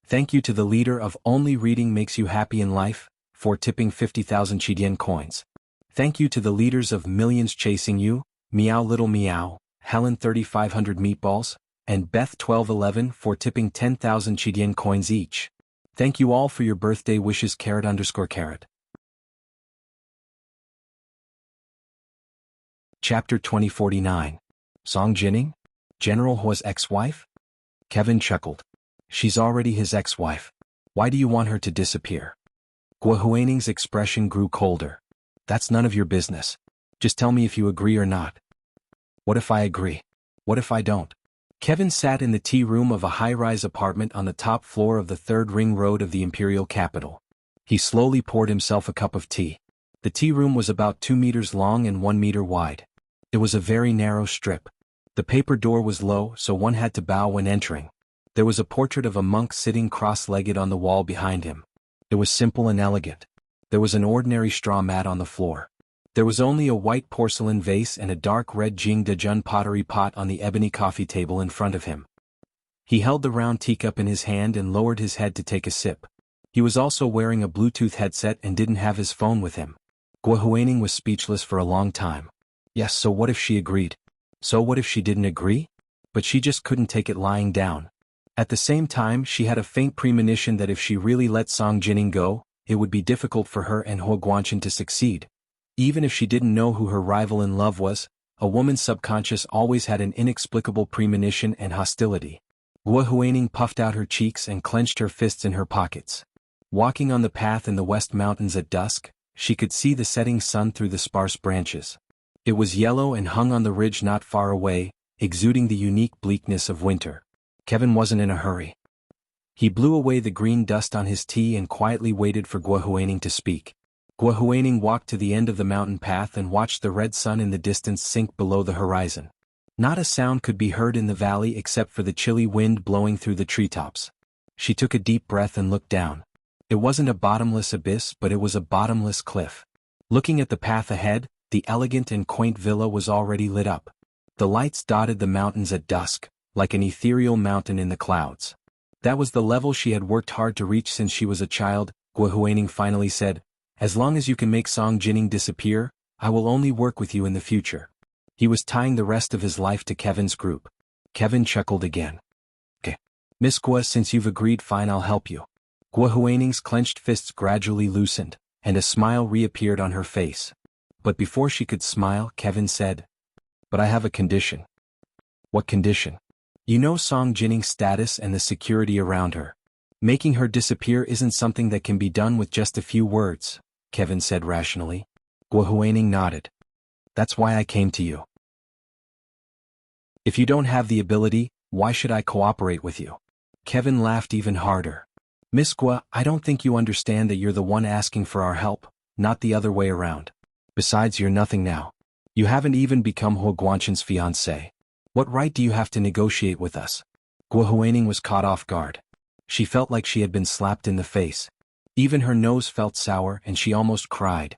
Thank you to the leader of Only Reading Makes You Happy in Life for tipping 50,000 Chidian coins. Thank you to the leaders of Millions Chasing You, Meow Little Meow, Helen 3500 Meatballs, and Beth 1211 for tipping 10,000 Chidian coins each. Thank you all for your birthday wishes. _. Chapter 2049. Song Jining? General Huo's ex-wife? Kevin chuckled. She's already his ex-wife. Why do you want her to disappear? Guo Huaining's expression grew colder. That's none of your business. Just tell me if you agree or not. What if I agree? What if I don't? Kevin sat in the tea room of a high-rise apartment on the top floor of the 3rd ring road of the imperial capital. He slowly poured himself a cup of tea. The tea room was about 2 meters long and 1 meter wide. It was a very narrow strip. The paper door was low, so one had to bow when entering. There was a portrait of a monk sitting cross-legged on the wall behind him. It was simple and elegant. There was an ordinary straw mat on the floor. There was only a white porcelain vase and a dark red Jingdejun pottery pot on the ebony coffee table in front of him. He held the round teacup in his hand and lowered his head to take a sip. He was also wearing a Bluetooth headset and didn't have his phone with him. Guo Huaining was speechless for a long time. Yes, so what if she agreed? So what if she didn't agree? But she just couldn't take it lying down. At the same time, she had a faint premonition that if she really let Song Jining go, it would be difficult for her and Huo Guanchen to succeed. Even if she didn't know who her rival in love was, a woman's subconscious always had an inexplicable premonition and hostility. Guo Huaining puffed out her cheeks and clenched her fists in her pockets. Walking on the path in the West Mountains at dusk, she could see the setting sun through the sparse branches. It was yellow and hung on the ridge not far away, exuding the unique bleakness of winter. Kevin wasn't in a hurry. He blew away the green dust on his tea and quietly waited for Guo Huaining to speak. Guo Huaining walked to the end of the mountain path and watched the red sun in the distance sink below the horizon. Not a sound could be heard in the valley except for the chilly wind blowing through the treetops. She took a deep breath and looked down. It wasn't a bottomless abyss, but it was a bottomless cliff. Looking at the path ahead, the elegant and quaint villa was already lit up. The lights dotted the mountains at dusk, like an ethereal mountain in the clouds. That was the level she had worked hard to reach since she was a child. Guo Huaining finally said, "As long as you can make Song Jining disappear, I will only work with you in the future." He was tying the rest of his life to Kevin's group. Kevin chuckled again. "Okay. Miss Guo, since you've agreed, fine, I'll help you." Guo Huaining's clenched fists gradually loosened, and a smile reappeared on her face. But before she could smile, Kevin said, "But I have a condition." "What condition?" "You know Song Jining's status and the security around her. Making her disappear isn't something that can be done with just a few words," Kevin said rationally. Guo Huaining nodded. "That's why I came to you. If you don't have the ability, why should I cooperate with you?" Kevin laughed even harder. "Miss Guo, I don't think you understand that you're the one asking for our help, not the other way around. Besides, you're nothing now. You haven't even become Huo Guanchen's fiancé. What right do you have to negotiate with us?" Guo Huaining was caught off guard. She felt like she had been slapped in the face. Even her nose felt sour and she almost cried.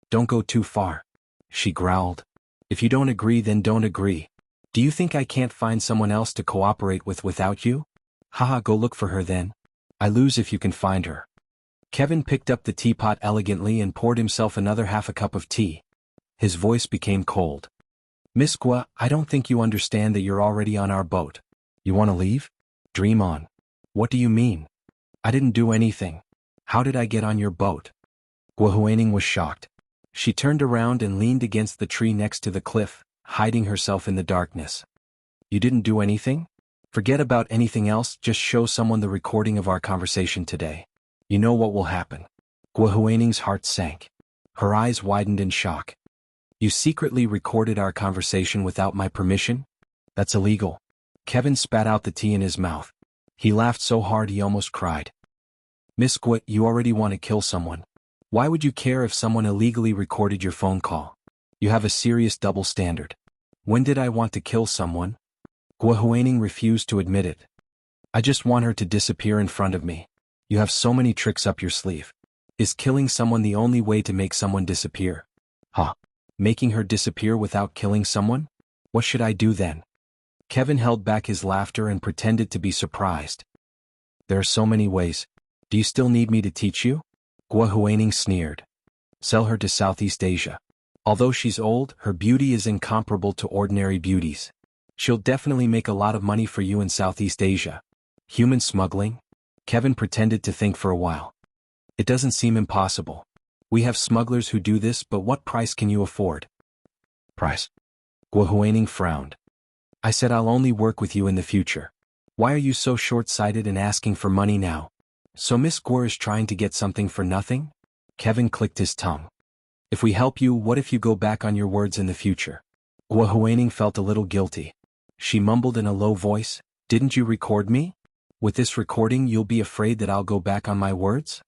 "Don't go too far," she growled. "If you don't agree, then don't agree. Do you think I can't find someone else to cooperate with without you? Haha, go look for her then. I lose if you can find her." Kevin picked up the teapot elegantly and poured himself another half a cup of tea. His voice became cold. "Miss Guo, I don't think you understand that you're already on our boat. You want to leave? Dream on." "What do you mean? I didn't do anything. How did I get on your boat?" Guo Huaining was shocked. She turned around and leaned against the tree next to the cliff, hiding herself in the darkness. "You didn't do anything? Forget about anything else, just show someone the recording of our conversation today. You know what will happen." Guo Huaining's heart sank. Her eyes widened in shock. "You secretly recorded our conversation without my permission? That's illegal." Kevin spat out the tea in his mouth. He laughed so hard he almost cried. "Miss Guo, you already want to kill someone. Why would you care if someone illegally recorded your phone call? You have a serious double standard. When did I want to kill someone?" Guo Huaining refused to admit it. "I just want her to disappear in front of me. You have so many tricks up your sleeve. Is killing someone the only way to make someone disappear?" "Huh? Making her disappear without killing someone? What should I do then?" Kevin held back his laughter and pretended to be surprised. "There are so many ways. Do you still need me to teach you?" Guo Huaining sneered. "Sell her to Southeast Asia. Although she's old, her beauty is incomparable to ordinary beauties. She'll definitely make a lot of money for you in Southeast Asia." "Human smuggling?" Kevin pretended to think for a while. "It doesn't seem impossible. We have smugglers who do this, but what price can you afford?" "Price?" Guo Huaining frowned. "I said I'll only work with you in the future. Why are you so short-sighted and asking for money now? So Miss Guo is trying to get something for nothing?" Kevin clicked his tongue. "If we help you, what if you go back on your words in the future?" Guo Huaining felt a little guilty. She mumbled in a low voice, "Didn't you record me? With this recording you'll be afraid that I'll go back on my words?"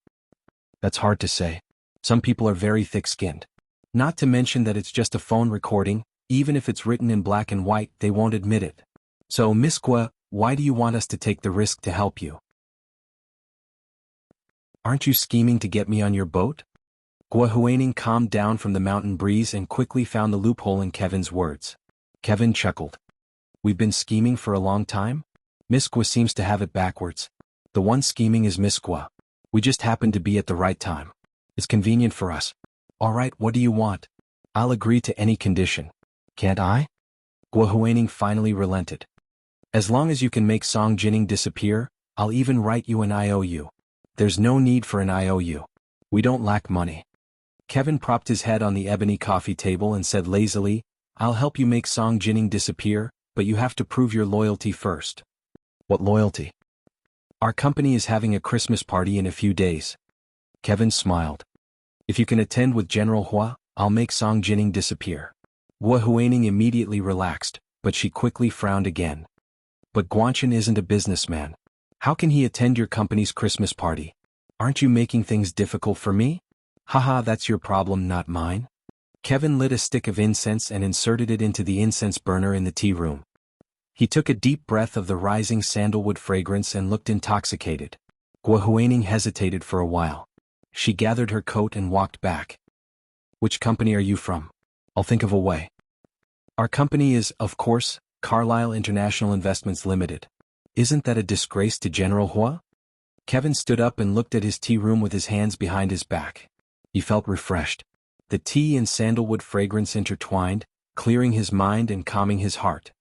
"That's hard to say. Some people are very thick-skinned. Not to mention that it's just a phone recording. Even if it's written in black and white, they won't admit it. So, Miss Guo, why do you want us to take the risk to help you? Aren't you scheming to get me on your boat?" Gua Huaining calmed down from the mountain breeze and quickly found the loophole in Kevin's words. Kevin chuckled. We've been scheming for a long time? Miss Gua seems to have it backwards. The one scheming is Miss Gua. We just happen to be at the right time. It's convenient for us. All right, what do you want? I'll agree to any condition. Can't I? Gua Huaining finally relented. As long as you can make Song Jining disappear, I'll even write you an IOU. There's no need for an IOU. We don't lack money. Kevin propped his head on the ebony coffee table and said lazily, I'll help you make Song Jining disappear, but you have to prove your loyalty first. What loyalty? Our company is having a Christmas party in a few days. Kevin smiled. If you can attend with General Hua, I'll make Song Jining disappear. Gua Huaining immediately relaxed, but she quickly frowned again. But Guanchen isn't a businessman. How can he attend your company's Christmas party? Aren't you making things difficult for me? Haha, that's your problem, not mine. Kevin lit a stick of incense and inserted it into the incense burner in the tea room. He took a deep breath of the rising sandalwood fragrance and looked intoxicated. Gua Huaining hesitated for a while. She gathered her coat and walked back. Which company are you from? I'll think of a way. Our company is, of course, Carlyle International Investments Limited. Isn't that a disgrace to General Hua? Kevin stood up and looked at his tea room with his hands behind his back. He felt refreshed. The tea and sandalwood fragrance intertwined, clearing his mind and calming his heart.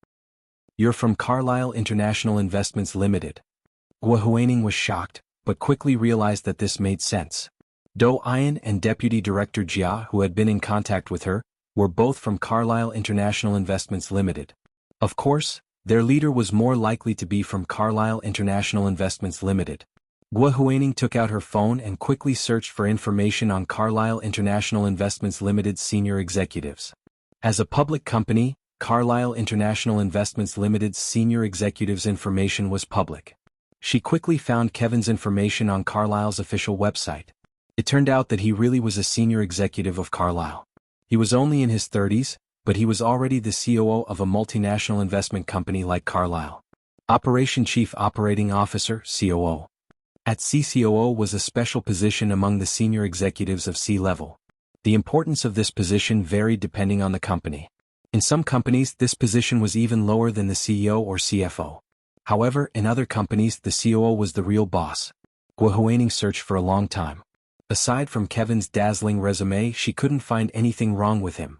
You're from Carlyle International Investments Limited. Gua Huaining was shocked, but quickly realized that this made sense. Do Ian and Deputy Director Jia, who had been in contact with her, were both from Carlyle International Investments Limited. Of course, their leader was more likely to be from Carlyle International Investments Limited. Gua Huaining took out her phone and quickly searched for information on Carlyle International Investments Limited's senior executives. As a public company, Carlyle International Investments Limited's senior executives' information was public. She quickly found Kevin's information on Carlyle's official website. It turned out that he really was a senior executive of Carlyle. He was only in his 30s, but he was already the COO of a multinational investment company like Carlyle. Operation Chief Operating Officer, COO. At CCOO was a special position among the senior executives of C-level. The importance of this position varied depending on the company. In some companies, this position was even lower than the CEO or CFO. However, in other companies, the COO was the real boss. Gua Huaining searched for a long time. Aside from Kevin's dazzling resume, she couldn't find anything wrong with him.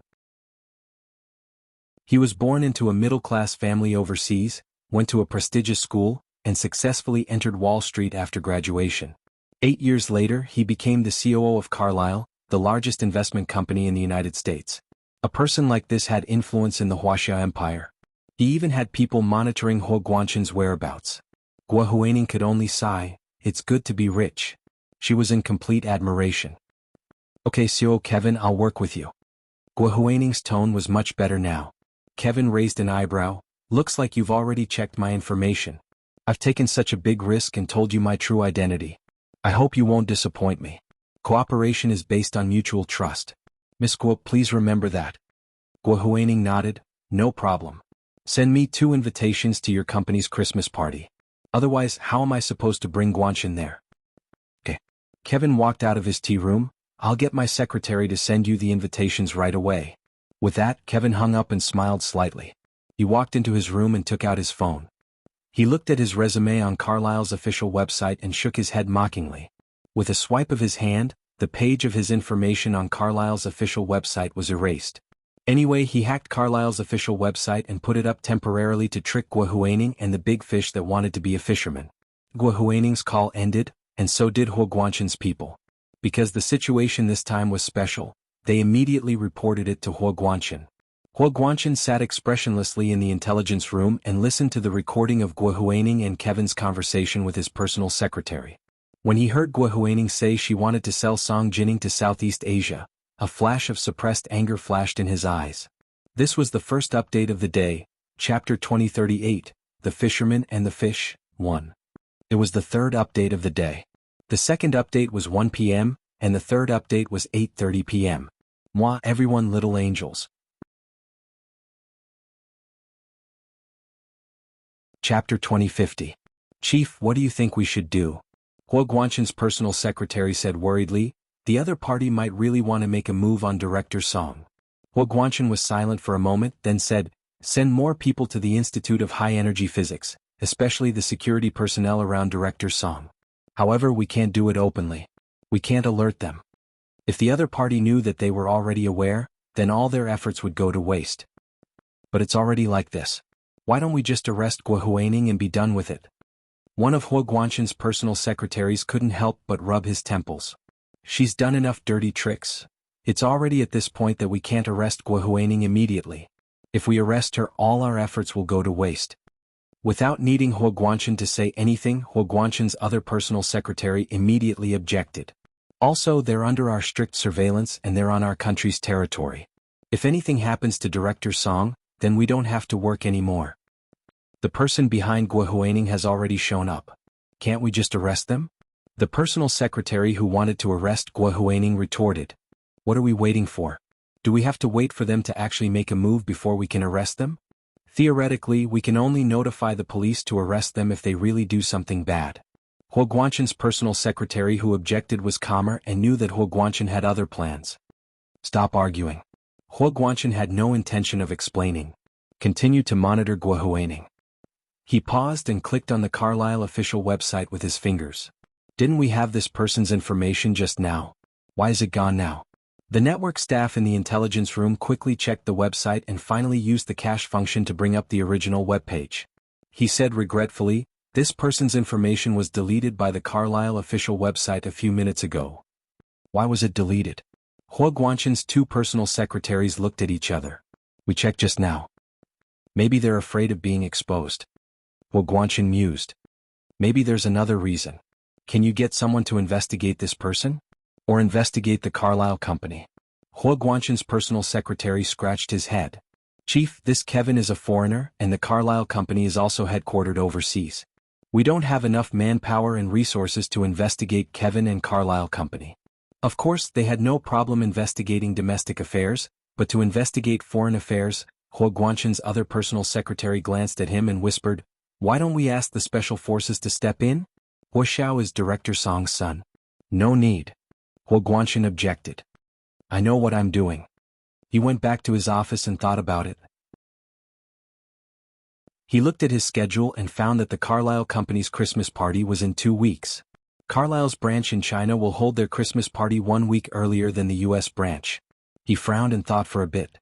He was born into a middle-class family overseas, went to a prestigious school, and successfully entered Wall Street after graduation. 8 years later, he became the COO of Carlyle, the largest investment company in the United States. A person like this had influence in the Wuxia Empire. He even had people monitoring Hua Guanchen's whereabouts. Gua Huaining could only sigh, it's good to be rich. She was in complete admiration. Okay, CEO Kevin, I'll work with you. Gua Huaining's tone was much better now. Kevin raised an eyebrow. Looks like you've already checked my information. I've taken such a big risk and told you my true identity. I hope you won't disappoint me. Cooperation is based on mutual trust. Miss Gua, please remember that. Gua Huaining nodded. No problem. Send me 2 invitations to your company's Christmas party. Otherwise, how am I supposed to bring Guanchen there? Okay. Kevin walked out of his tea room. I'll get my secretary to send you the invitations right away. With that, Kevin hung up and smiled slightly. He walked into his room and took out his phone. He looked at his resume on Carlyle's official website and shook his head mockingly. With a swipe of his hand, the page of his information on Carlyle's official website was erased. Anyway, he hacked Carlyle's official website and put it up temporarily to trick Gua Huaining and the big fish that wanted to be a fisherman. Gua Huaining's call ended, and so did Hua Guanchen's people. Because the situation this time was special, they immediately reported it to Hua Guanchen. Hua Guanchen sat expressionlessly in the intelligence room and listened to the recording of Gua Huaining and Kevin's conversation with his personal secretary. When he heard Gua Huaining say she wanted to sell Song Jining to Southeast Asia, a flash of suppressed anger flashed in his eyes. This was the first update of the day, Chapter 2038, The Fisherman and the Fish, 1. It was the third update of the day. The second update was 1 p.m., and the third update was 8:30 p.m. Moi, everyone, little angels. Chapter 2050. Chief, what do you think we should do? Hua Guanchen's personal secretary said worriedly. The other party might really want to make a move on Director Song. Hua Guanchen was silent for a moment, then said, "Send more people to the Institute of High Energy Physics, especially the security personnel around Director Song. However, we can't do it openly. We can't alert them. If the other party knew that they were already aware, then all their efforts would go to waste. But it's already like this. Why don't we just arrest Guo Huaining and be done with it?" One of Hua Guanchen's personal secretaries couldn't help but rub his temples. "She's done enough dirty tricks. It's already at this point that we can't arrest Guo Huaining immediately. If we arrest her, all our efforts will go to waste." Without needing Hua Guanchen to say anything, Hua Guanchen's other personal secretary immediately objected. "Also, they're under our strict surveillance and they're on our country's territory. If anything happens to Director Song, then we don't have to work anymore. The person behind Guo Huaining has already shown up. Can't we just arrest them?" The personal secretary who wanted to arrest Guo Huaining retorted. "What are we waiting for? Do we have to wait for them to actually make a move before we can arrest them? Theoretically, we can only notify the police to arrest them if they really do something bad." Hua Guanchen's personal secretary who objected was calmer and knew that Hua Guanchen had other plans. "Stop arguing." Hua Guanchen had no intention of explaining. Continue to monitor Guo Huaining. He paused and clicked on the Carlyle official website with his fingers. "Didn't we have this person's information just now? Why is it gone now?" The network staff in the intelligence room quickly checked the website and finally used the cache function to bring up the original webpage. He said regretfully, "This person's information was deleted by the Carlyle official website a few minutes ago." "Why was it deleted?" Hua Guanchen's two personal secretaries looked at each other. "We checked just now." "Maybe they're afraid of being exposed." Hua Guanchen mused. "Maybe there's another reason. Can you get someone to investigate this person? Or investigate the Carlyle company?" Hua Guanchen's personal secretary scratched his head. "Chief, this Kevin is a foreigner and the Carlyle company is also headquartered overseas. We don't have enough manpower and resources to investigate Kevin and Carlyle company. Of course, they had no problem investigating domestic affairs, but to investigate foreign affairs." Hua Guanchen's other personal secretary glanced at him and whispered, "Why don't we ask the special forces to step in? Hua Xiao is Director Song's son." "No need." Hua Guanchen objected. "I know what I'm doing." He went back to his office and thought about it. He looked at his schedule and found that the Carlyle company's Christmas party was in 2 weeks. Carlyle's branch in China will hold their Christmas party 1 week earlier than the U.S. branch. He frowned and thought for a bit.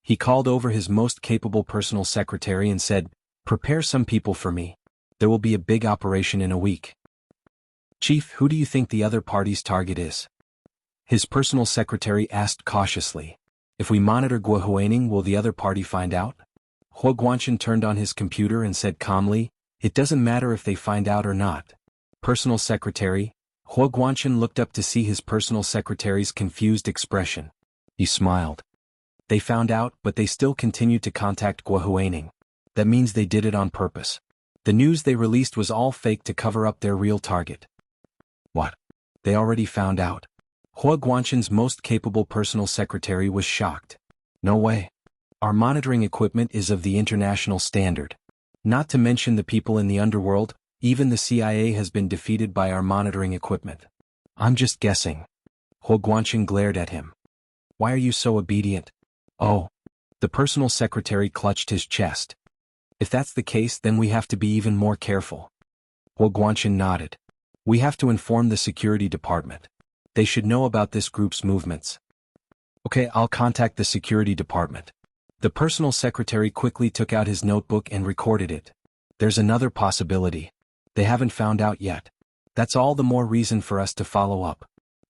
He called over his most capable personal secretary and said, "Prepare some people for me. There will be a big operation in a week." "Chief, who do you think the other party's target is?" His personal secretary asked cautiously. "If we monitor Guo Huaining, will the other party find out?" Hua Guanchen turned on his computer and said calmly, "It doesn't matter if they find out or not." Personal secretary, Hua Guanchen looked up to see his personal secretary's confused expression. He smiled. "They found out, but they still continued to contact Guo Huaining. That means they did it on purpose. The news they released was all fake to cover up their real target." "What? They already found out?" Hua Guanchen's most capable personal secretary was shocked. "No way. Our monitoring equipment is of the international standard. Not to mention the people in the underworld, even the CIA has been defeated by our monitoring equipment." "I'm just guessing." Hua Guanchen glared at him. "Why are you so obedient?" "Oh." The personal secretary clutched his chest. "If that's the case, then we have to be even more careful." Hua Guanchen nodded. "We have to inform the security department. They should know about this group's movements." "Okay, I'll contact the security department." The personal secretary quickly took out his notebook and recorded it. "There's another possibility. They haven't found out yet. That's all the more reason for us to follow up."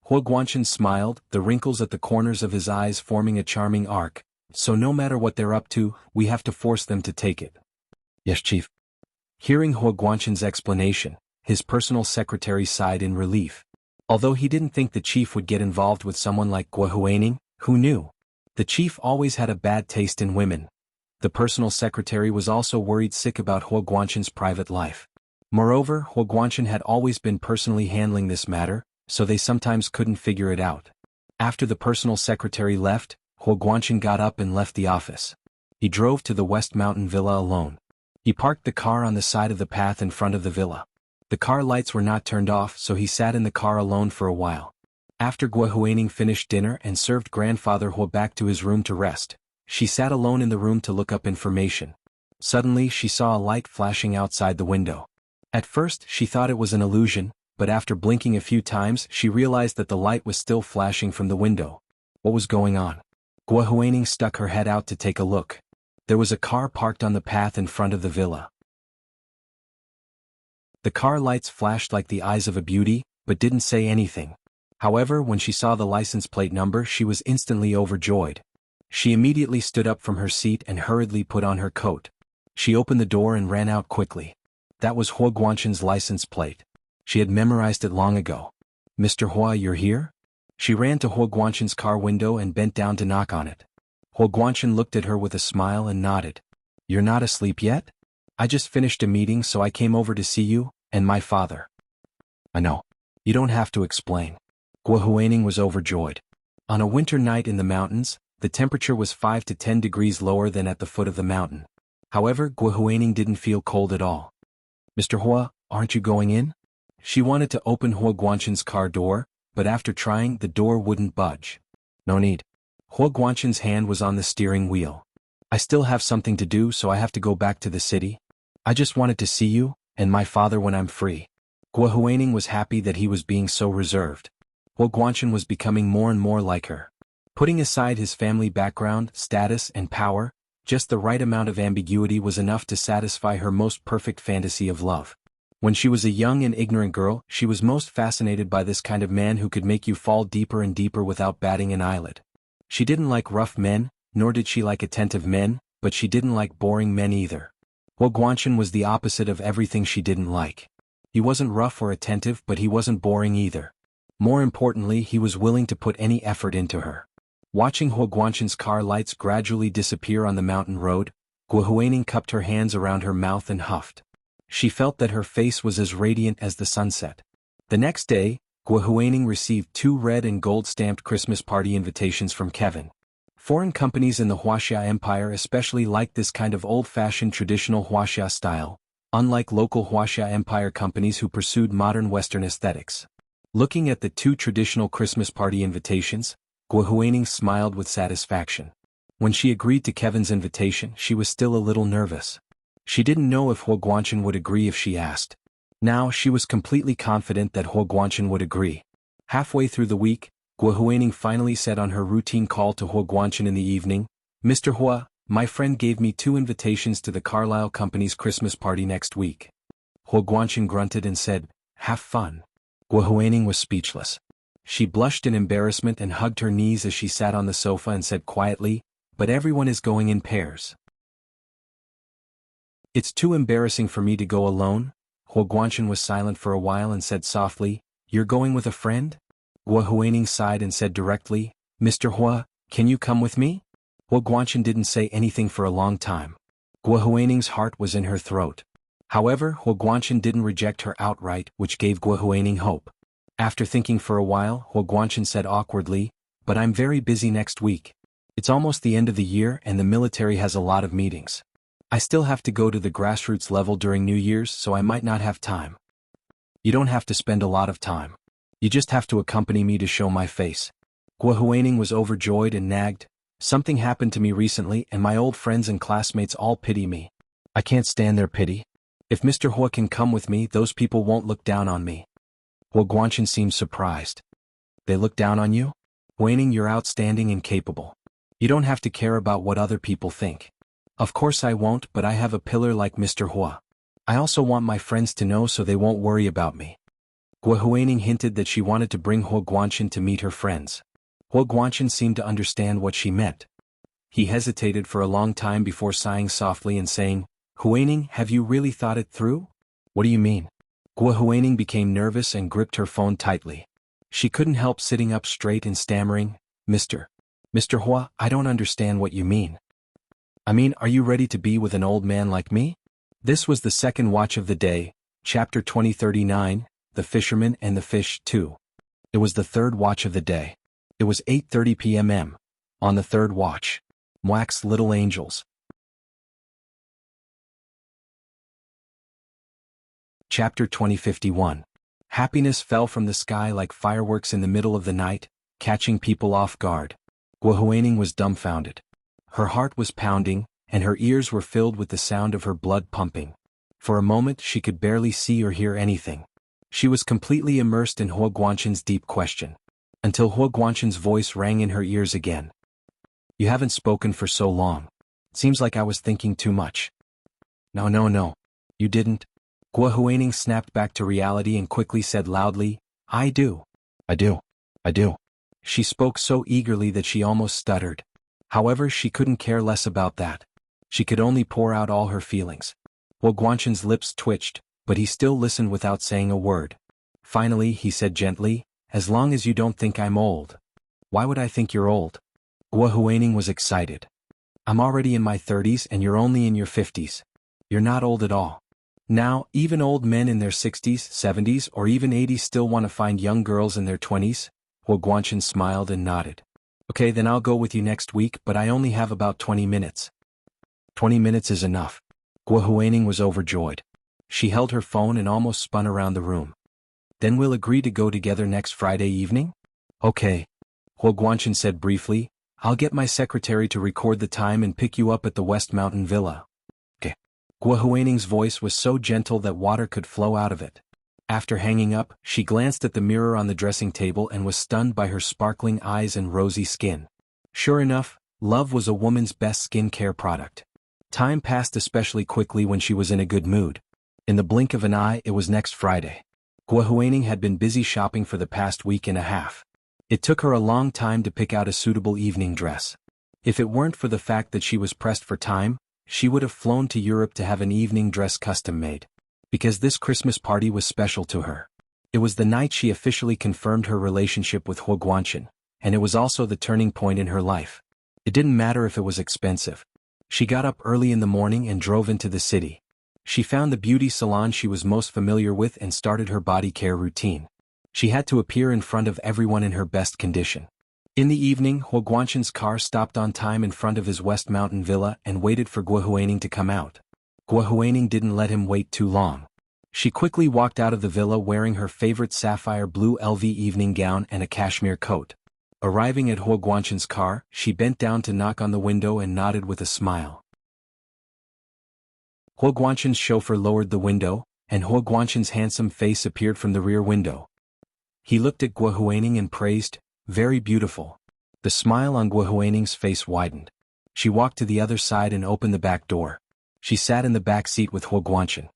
Hua Guanchen smiled, the wrinkles at the corners of his eyes forming a charming arc. "So no matter what they're up to, we have to force them to take it." "Yes, Chief." Hearing Hua Guanchen's explanation, his personal secretary sighed in relief. Although he didn't think the chief would get involved with someone like Guo Huaining, who knew? The chief always had a bad taste in women. The personal secretary was also worried sick about Hua Guanchen's private life. Moreover, Hua Guanchen had always been personally handling this matter, so they sometimes couldn't figure it out. After the personal secretary left, Hua Guanchen got up and left the office. He drove to the West Mountain Villa alone. He parked the car on the side of the path in front of the villa. The car lights were not turned off, so he sat in the car alone for a while. After Gua Huaining finished dinner and served grandfather Hua back to his room to rest, she sat alone in the room to look up information. Suddenly she saw a light flashing outside the window. At first she thought it was an illusion, but after blinking a few times she realized that the light was still flashing from the window. What was going on? Gua Huaining stuck her head out to take a look. There was a car parked on the path in front of the villa. The car lights flashed like the eyes of a beauty, but didn't say anything. However, when she saw the license plate number she was instantly overjoyed. She immediately stood up from her seat and hurriedly put on her coat. She opened the door and ran out quickly. That was Hua Guanshan's license plate. She had memorized it long ago. "Mr. Hua, you're here?" She ran to Hua Guanshan's car window and bent down to knock on it. Hua Guanshan looked at her with a smile and nodded. "You're not asleep yet? I just finished a meeting so I came over to see you, and my father." "I know. You don't have to explain." Gua Huaining was overjoyed. On a winter night in the mountains, the temperature was 5 to 10 degrees lower than at the foot of the mountain. However, Gua Huaining didn't feel cold at all. "Mr. Hua, aren't you going in?" She wanted to open Hua Guanshan's car door, but after trying, the door wouldn't budge. "No need." Hua Guanshan's hand was on the steering wheel. "I still have something to do, so I have to go back to the city. I just wanted to see you, and my father when I'm free." Gua Huaining was happy that he was being so reserved. Hua Guanshan was becoming more and more like her. Putting aside his family background, status, and power, just the right amount of ambiguity was enough to satisfy her most perfect fantasy of love. When she was a young and ignorant girl, she was most fascinated by this kind of man who could make you fall deeper and deeper without batting an eyelid. She didn't like rough men, nor did she like attentive men, but she didn't like boring men either. Hua Guanshan was the opposite of everything she didn't like. He wasn't rough or attentive, but he wasn't boring either. More importantly, he was willing to put any effort into her. Watching Hua Guanshan's car lights gradually disappear on the mountain road, Gua Huaining cupped her hands around her mouth and huffed. She felt that her face was as radiant as the sunset. The next day, Gua Huaining received 2 red and gold-stamped Christmas party invitations from Kevin. Foreign companies in the Wuxia Empire especially liked this kind of old-fashioned traditional Wuxia style, unlike local Wuxia Empire companies who pursued modern Western aesthetics. Looking at the 2 traditional Christmas party invitations, Gua Huaining smiled with satisfaction. When she agreed to Kevin's invitation, she was still a little nervous. She didn't know if Hua Guanshan would agree if she asked. Now she was completely confident that Hua Guanshan would agree. Halfway through the week, Gua Huaining finally said on her routine call to Hua Guanshan in the evening, "Mr. Hua, my friend gave me 2 invitations to the Carlyle Company's Christmas party next week." Hua Guanshan grunted and said, "Have fun." Gua Huaining was speechless. She blushed in embarrassment and hugged her knees as she sat on the sofa and said quietly, "But everyone is going in pairs." "It's too embarrassing for me to go alone." Hua Guanshan was silent for a while and said softly, "You're going with a friend?" Gua Huaining sighed and said directly, "Mr. Hua, can you come with me?" Hua Guanshan didn't say anything for a long time. Gua Huaining's heart was in her throat. However, Hua Guanshan didn't reject her outright, which gave Gua Huaining hope. After thinking for a while, Hua Guanshan said awkwardly, "But I'm very busy next week. It's almost the end of the year and the military has a lot of meetings. I still have to go to the grassroots level during New Year's, so I might not have time." "You don't have to spend a lot of time. You just have to accompany me to show my face." Gua Huaining was overjoyed and nagged, "Something happened to me recently and my old friends and classmates all pity me. I can't stand their pity. If Mr. Hua can come with me, those people won't look down on me." Hua Guanshan seemed surprised. "They look down on you? Huaining, you're outstanding and capable. You don't have to care about what other people think." "Of course I won't, but I have a pillar like Mr. Hua. I also want my friends to know so they won't worry about me." Gua Huaining hinted that she wanted to bring Hua Guanshan to meet her friends. Hua Guanshan seemed to understand what she meant. He hesitated for a long time before sighing softly and saying, "Huaining, have you really thought it through?" "What do you mean?" Gua Huaining became nervous and gripped her phone tightly. She couldn't help sitting up straight and stammering, Mr. Hua, I don't understand what you mean." "I mean, are you ready to be with an old man like me?" This was the second watch of the day, chapter 2039, The Fisherman and the Fish 2. It was the third watch of the day. It was 8:30 p.m. On the third watch. Wax little angels. Chapter 2051. Happiness fell from the sky like fireworks in the middle of the night, catching people off guard. Guo Huaining was dumbfounded. Her heart was pounding, and her ears were filled with the sound of her blood pumping. For a moment she could barely see or hear anything. She was completely immersed in Huo Guanshen's deep question. Until Huo Guanshen's voice rang in her ears again. "You haven't spoken for so long. Seems like I was thinking too much." No. You didn't." Guo Huaining snapped back to reality and quickly said loudly, "I do. I do. I do." She spoke so eagerly that she almost stuttered. However, she couldn't care less about that. She could only pour out all her feelings. Huo Guanshen's lips twitched, but he still listened without saying a word. Finally, he said gently, "As long as you don't think I'm old." "Why would I think you're old?" Guo Huaining was excited. "I'm already in my 30s and you're only in your 50s. You're not old at all. Now, even old men in their 60s, 70s, or even 80s still want to find young girls in their 20s. Huo Guanshen smiled and nodded. "Okay, then I'll go with you next week, but I only have about 20 minutes. 20 minutes is enough." Guo Huaining was overjoyed. She held her phone and almost spun around the room. "Then we'll agree to go together next Friday evening?" "Okay," Huo Guanshen said briefly. "I'll get my secretary to record the time and pick you up at the West Mountain Villa." "Okay." Guo Huaining's voice was so gentle that water could flow out of it. After hanging up, she glanced at the mirror on the dressing table and was stunned by her sparkling eyes and rosy skin. Sure enough, love was a woman's best skincare product. Time passed especially quickly when she was in a good mood. In the blink of an eye, it was next Friday. Guo Huaining had been busy shopping for the past week and a half. It took her a long time to pick out a suitable evening dress. If it weren't for the fact that she was pressed for time, she would have flown to Europe to have an evening dress custom made. Because this Christmas party was special to her. It was the night she officially confirmed her relationship with Huo Guanshen, and it was also the turning point in her life. It didn't matter if it was expensive. She got up early in the morning and drove into the city. She found the beauty salon she was most familiar with and started her body care routine. She had to appear in front of everyone in her best condition. In the evening, Huo Guanshen's car stopped on time in front of his West Mountain Villa and waited for Guo Huaining to come out. Guo Huaining didn't let him wait too long. She quickly walked out of the villa wearing her favorite sapphire blue LV evening gown and a cashmere coat. Arriving at Huo Guanshen's car, she bent down to knock on the window and nodded with a smile. Huo Guanshen's chauffeur lowered the window, and Huo Guanshen's handsome face appeared from the rear window. He looked at Guo Huaining and praised, "Very beautiful." The smile on Guo Huaining's face widened. She walked to the other side and opened the back door. She sat in the back seat with Huo Guanshen.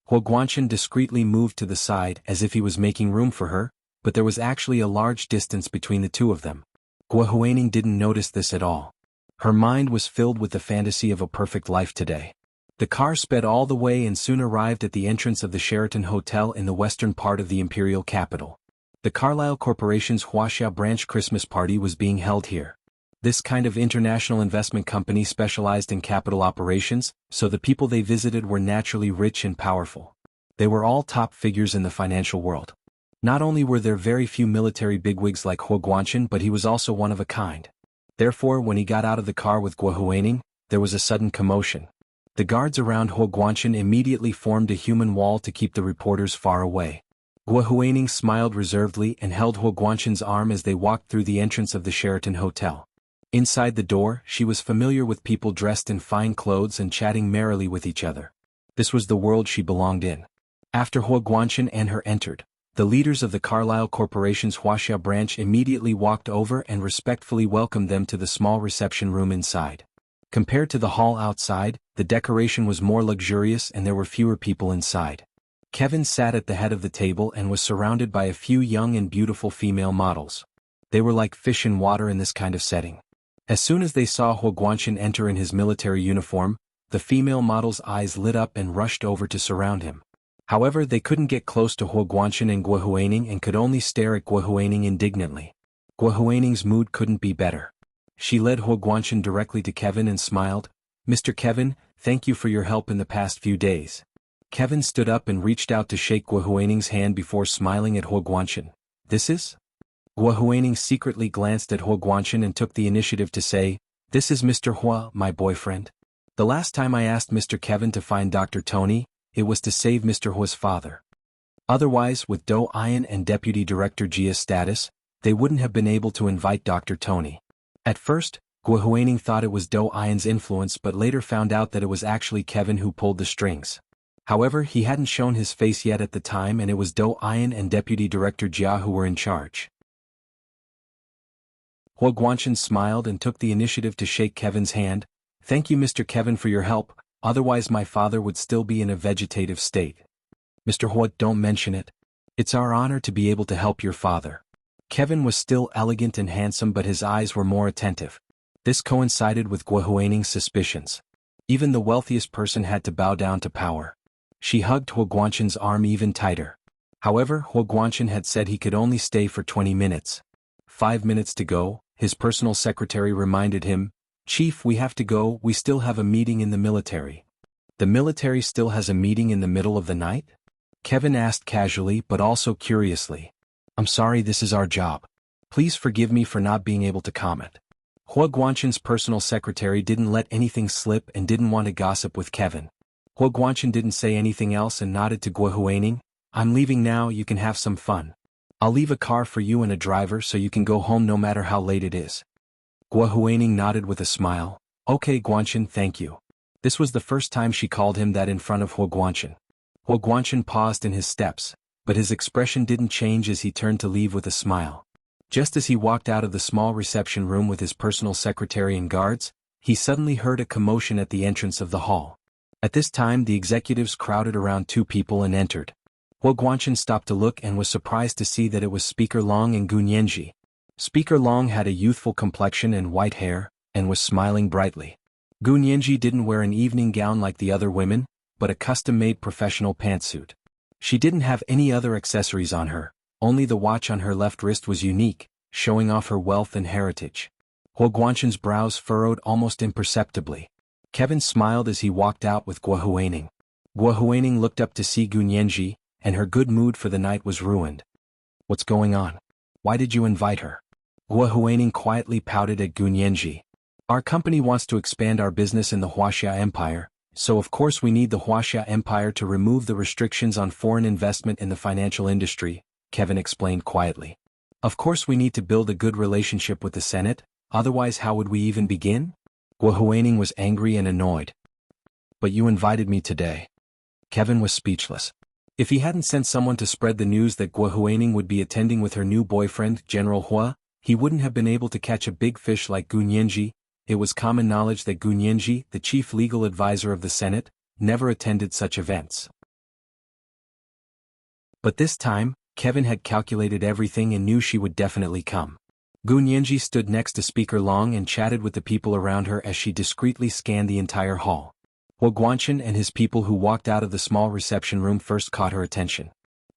Huo Guanshen discreetly moved to the side as if he was making room for her, but there was actually a large distance between the two of them. Guo Huaining didn't notice this at all. Her mind was filled with the fantasy of a perfect life today. The car sped all the way and soon arrived at the entrance of the Sheraton Hotel in the western part of the imperial capital. The Carlyle Corporation's Wuxia branch Christmas party was being held here. This kind of international investment company specialized in capital operations, so the people they visited were naturally rich and powerful. They were all top figures in the financial world. Not only were there very few military bigwigs like Huo Guanshen, but he was also one of a kind. Therefore, when he got out of the car with Guo Huaining, there was a sudden commotion. The guards around Huo Guanshen immediately formed a human wall to keep the reporters far away. Guo Huaining smiled reservedly and held Huo Guanshen's arm as they walked through the entrance of the Sheraton Hotel. Inside the door, she was familiar with people dressed in fine clothes and chatting merrily with each other. This was the world she belonged in. After Huo Guanshen and her entered, the leaders of the Carlyle Corporation's Wuxia branch immediately walked over and respectfully welcomed them to the small reception room inside. Compared to the hall outside, the decoration was more luxurious and there were fewer people inside. Kevin sat at the head of the table and was surrounded by a few young and beautiful female models. They were like fish in water in this kind of setting. As soon as they saw Huo Guanshen enter in his military uniform, the female model's eyes lit up and rushed over to surround him. However, they couldn't get close to Huo Guanshen and Guo Huaining and could only stare at Guo Huaining indignantly. Guo Huaining's mood couldn't be better. She led Huo Guanshen directly to Kevin and smiled, "Mr. Kevin, thank you for your help in the past few days." Kevin stood up and reached out to shake Guo Huaining's hand before smiling at Huo Guanshen. "This is?" Guo Huaining secretly glanced at Huo Guanshen and took the initiative to say, "This is Mr. Hua, my boyfriend. The last time I asked Mr. Kevin to find Dr. Tony, it was to save Mr. Hua's father." Otherwise, with Do Ian and Deputy Director Jia's status, they wouldn't have been able to invite Dr. Tony. At first, Guo Huaining thought it was Do Ian's influence but later found out that it was actually Kevin who pulled the strings. However, he hadn't shown his face yet at the time and it was Do Ian and Deputy Director Jia who were in charge. Huo Guanchen smiled and took the initiative to shake Kevin's hand. "Thank you, Mr. Kevin, for your help, otherwise my father would still be in a vegetative state." "Mr. Huo, don't mention it. It's our honor to be able to help your father." Kevin was still elegant and handsome but his eyes were more attentive. This coincided with Guo Huaining's suspicions. Even the wealthiest person had to bow down to power. She hugged Huo Guanchen's arm even tighter. However, Huo Guanchen had said he could only stay for 20 minutes. 5 minutes to go, his personal secretary reminded him, "Chief, we have to go, we still have a meeting in the military." "The military still has a meeting in the middle of the night?" Kevin asked casually but also curiously. "I'm sorry, this is our job. Please forgive me for not being able to comment." Huo Guanchen's personal secretary didn't let anything slip and didn't want to gossip with Kevin. Huo Guanchen didn't say anything else and nodded to Guo Huaining. "I'm leaving now, you can have some fun. I'll leave a car for you and a driver so you can go home no matter how late it is." Guo Huaining nodded with a smile. "Okay, Guanchen, thank you." This was the first time she called him that in front of Huo Guanchen. Huo Guanchen paused in his steps, but his expression didn't change as he turned to leave with a smile. Just as he walked out of the small reception room with his personal secretary and guards, he suddenly heard a commotion at the entrance of the hall. At this time the executives crowded around two people and entered. Huo Guanchen stopped to look and was surprised to see that it was Speaker Long and Gun Yanji. Speaker Long had a youthful complexion and white hair, and was smiling brightly. Gun Yanji didn't wear an evening gown like the other women, but a custom-made professional pantsuit. She didn't have any other accessories on her. Only the watch on her left wrist was unique, showing off her wealth and heritage. Huo Guanchen's brows furrowed almost imperceptibly. Kevin smiled as he walked out with Guo Huaining. Guo Huaining looked up to see Gun Yanji, and her good mood for the night was ruined. "What's going on? Why did you invite her?" Guo Huaining quietly pouted at Gun Yanji. "Our company wants to expand our business in the Wuxia Empire, so of course we need the Wuxia Empire to remove the restrictions on foreign investment in the financial industry," Kevin explained quietly. "Of course we need to build a good relationship with the Senate, otherwise how would we even begin?" Guo Huaining was angry and annoyed. "But you invited me today." Kevin was speechless. If he hadn't sent someone to spread the news that Guo Huaining would be attending with her new boyfriend, General Hua, he wouldn't have been able to catch a big fish like Gun Yanji. It was common knowledge that Gun Yanji, the chief legal advisor of the Senate, never attended such events. But this time, Kevin had calculated everything and knew she would definitely come. Gun Yanji stood next to Speaker Long and chatted with the people around her as she discreetly scanned the entire hall. Huo Guanchen and his people who walked out of the small reception room first caught her attention.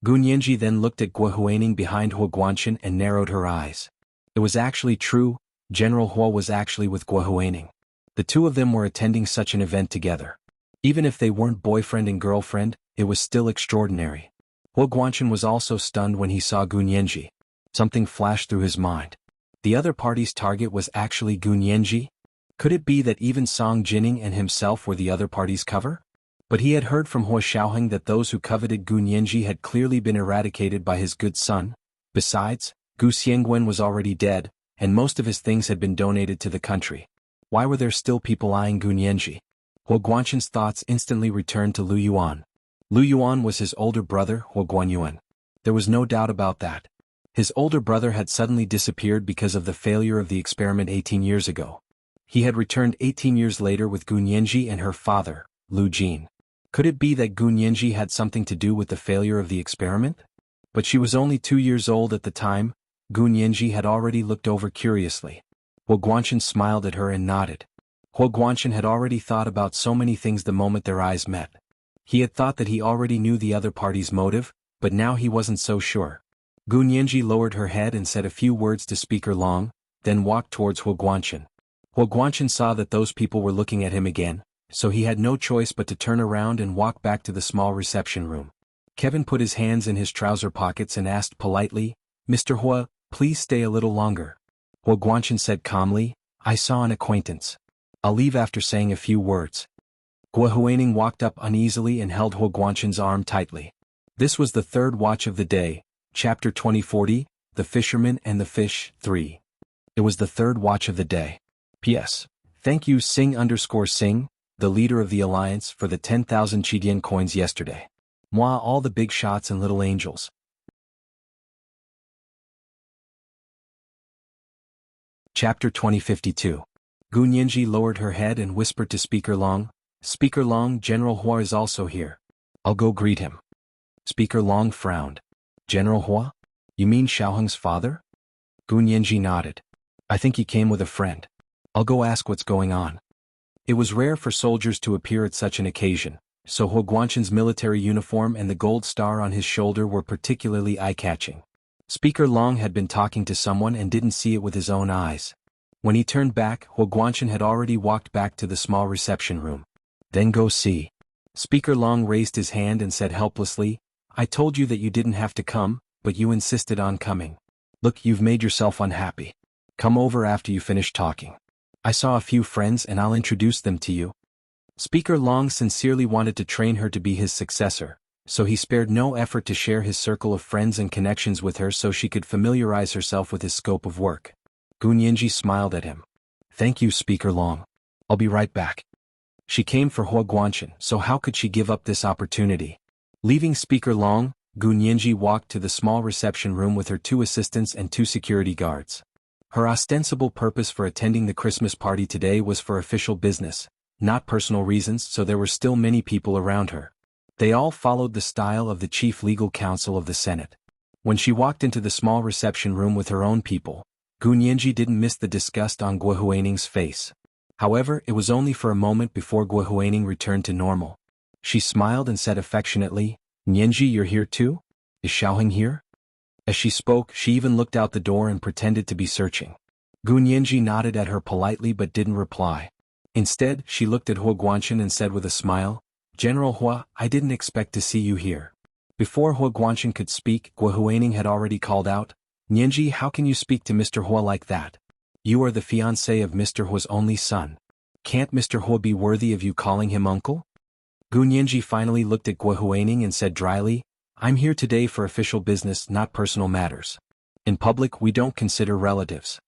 Gun Yanji then looked at Guo Huaining behind Huo Guanchen and narrowed her eyes. It was actually true, General Hua was actually with Guo Huaining. The two of them were attending such an event together. Even if they weren't boyfriend and girlfriend, it was still extraordinary. Huo Guanchen was also stunned when he saw Gun Yanji. Something flashed through his mind. The other party's target was actually Gun Yanji? Could it be that even Song Jining and himself were the other party's cover? But he had heard from Hua Xiaoheng that those who coveted Gun Yanji had clearly been eradicated by his good son. Besides, Gu Xiangwen was already dead, and most of his things had been donated to the country. Why were there still people eyeing Gun Yanji? Huo Guanchen's thoughts instantly returned to Lu Yuan. Lu Yuan was his older brother, Huo Guanyuan. There was no doubt about that. His older brother had suddenly disappeared because of the failure of the experiment 18 years ago. He had returned 18 years later with Gun Yanji and her father, Lu Jin. Could it be that Gun Yanji had something to do with the failure of the experiment? But she was only 2 years old at the time. Gun Yanji had already looked over curiously. Huo Guanchen smiled at her and nodded. Huo Guanchen had already thought about so many things the moment their eyes met. He had thought that he already knew the other party's motive, but now he wasn't so sure. Gun Yanji lowered her head and said a few words to Speaker Long, then walked towards Huo Guanchen. Huo Guanchen saw that those people were looking at him again, so he had no choice but to turn around and walk back to the small reception room. Kevin put his hands in his trouser pockets and asked politely, "Mr. Hua, please stay a little longer." Huo Guanchen said calmly, "I saw an acquaintance. I'll leave after saying a few words." Guo Huaining walked up uneasily and held Huo Guanchen's arm tightly. This was the third watch of the day, chapter 2040, The Fisherman and the Fish, 3. It was the third watch of the day. P.S. Thank you Sing_Sing, the leader of the Alliance, for the 10,000 Chidian coins yesterday. Moi all the big shots and little angels. Chapter 2052. Gu Nianji lowered her head and whispered to Speaker Long, Speaker Long, General Hua is also here. I'll go greet him. Speaker Long frowned. General Hua? You mean Xiaoheng's father? Gu Nianji nodded. I think he came with a friend. I'll go ask what's going on. It was rare for soldiers to appear at such an occasion, so Huo Guanshan's military uniform and the gold star on his shoulder were particularly eye-catching. Speaker Long had been talking to someone and didn't see it with his own eyes. When he turned back, Huo Guanshan had already walked back to the small reception room. Then go see. Speaker Long raised his hand and said helplessly, I told you that you didn't have to come, but you insisted on coming. Look, you've made yourself unhappy. Come over after you finish talking. I saw a few friends and I'll introduce them to you. Speaker Long sincerely wanted to train her to be his successor, so he spared no effort to share his circle of friends and connections with her so she could familiarize herself with his scope of work. Gu Nianji smiled at him. Thank you, Speaker Long. I'll be right back. She came for Huo Guanshan, so how could she give up this opportunity? Leaving Speaker Long, Gu Nianji walked to the small reception room with her 2 assistants and 2 security guards. Her ostensible purpose for attending the Christmas party today was for official business, not personal reasons, so there were still many people around her. They all followed the style of the Chief Legal Counsel of the Senate. When she walked into the small reception room with her own people, Gu Nianji didn't miss the disgust on Guo Huining's face. However, it was only for a moment before Guo Huining returned to normal. She smiled and said affectionately, Nianji, you're here too? Is Xiaoheng here? As she spoke, she even looked out the door and pretended to be searching. Gu Nianji nodded at her politely but didn't reply. Instead, she looked at Huo Guanshan and said with a smile, General Hua, I didn't expect to see you here. Before Huo Guanshan could speak, Guo Huining had already called out, Nianji, how can you speak to Mr. Hua like that? You are the fiancé of Mr. Hua's only son. Can't Mr. Hua be worthy of you calling him uncle? Gu Nianji finally looked at Guo Huining and said dryly, I'm here today for official business, not personal matters. In public, we don't consider relatives.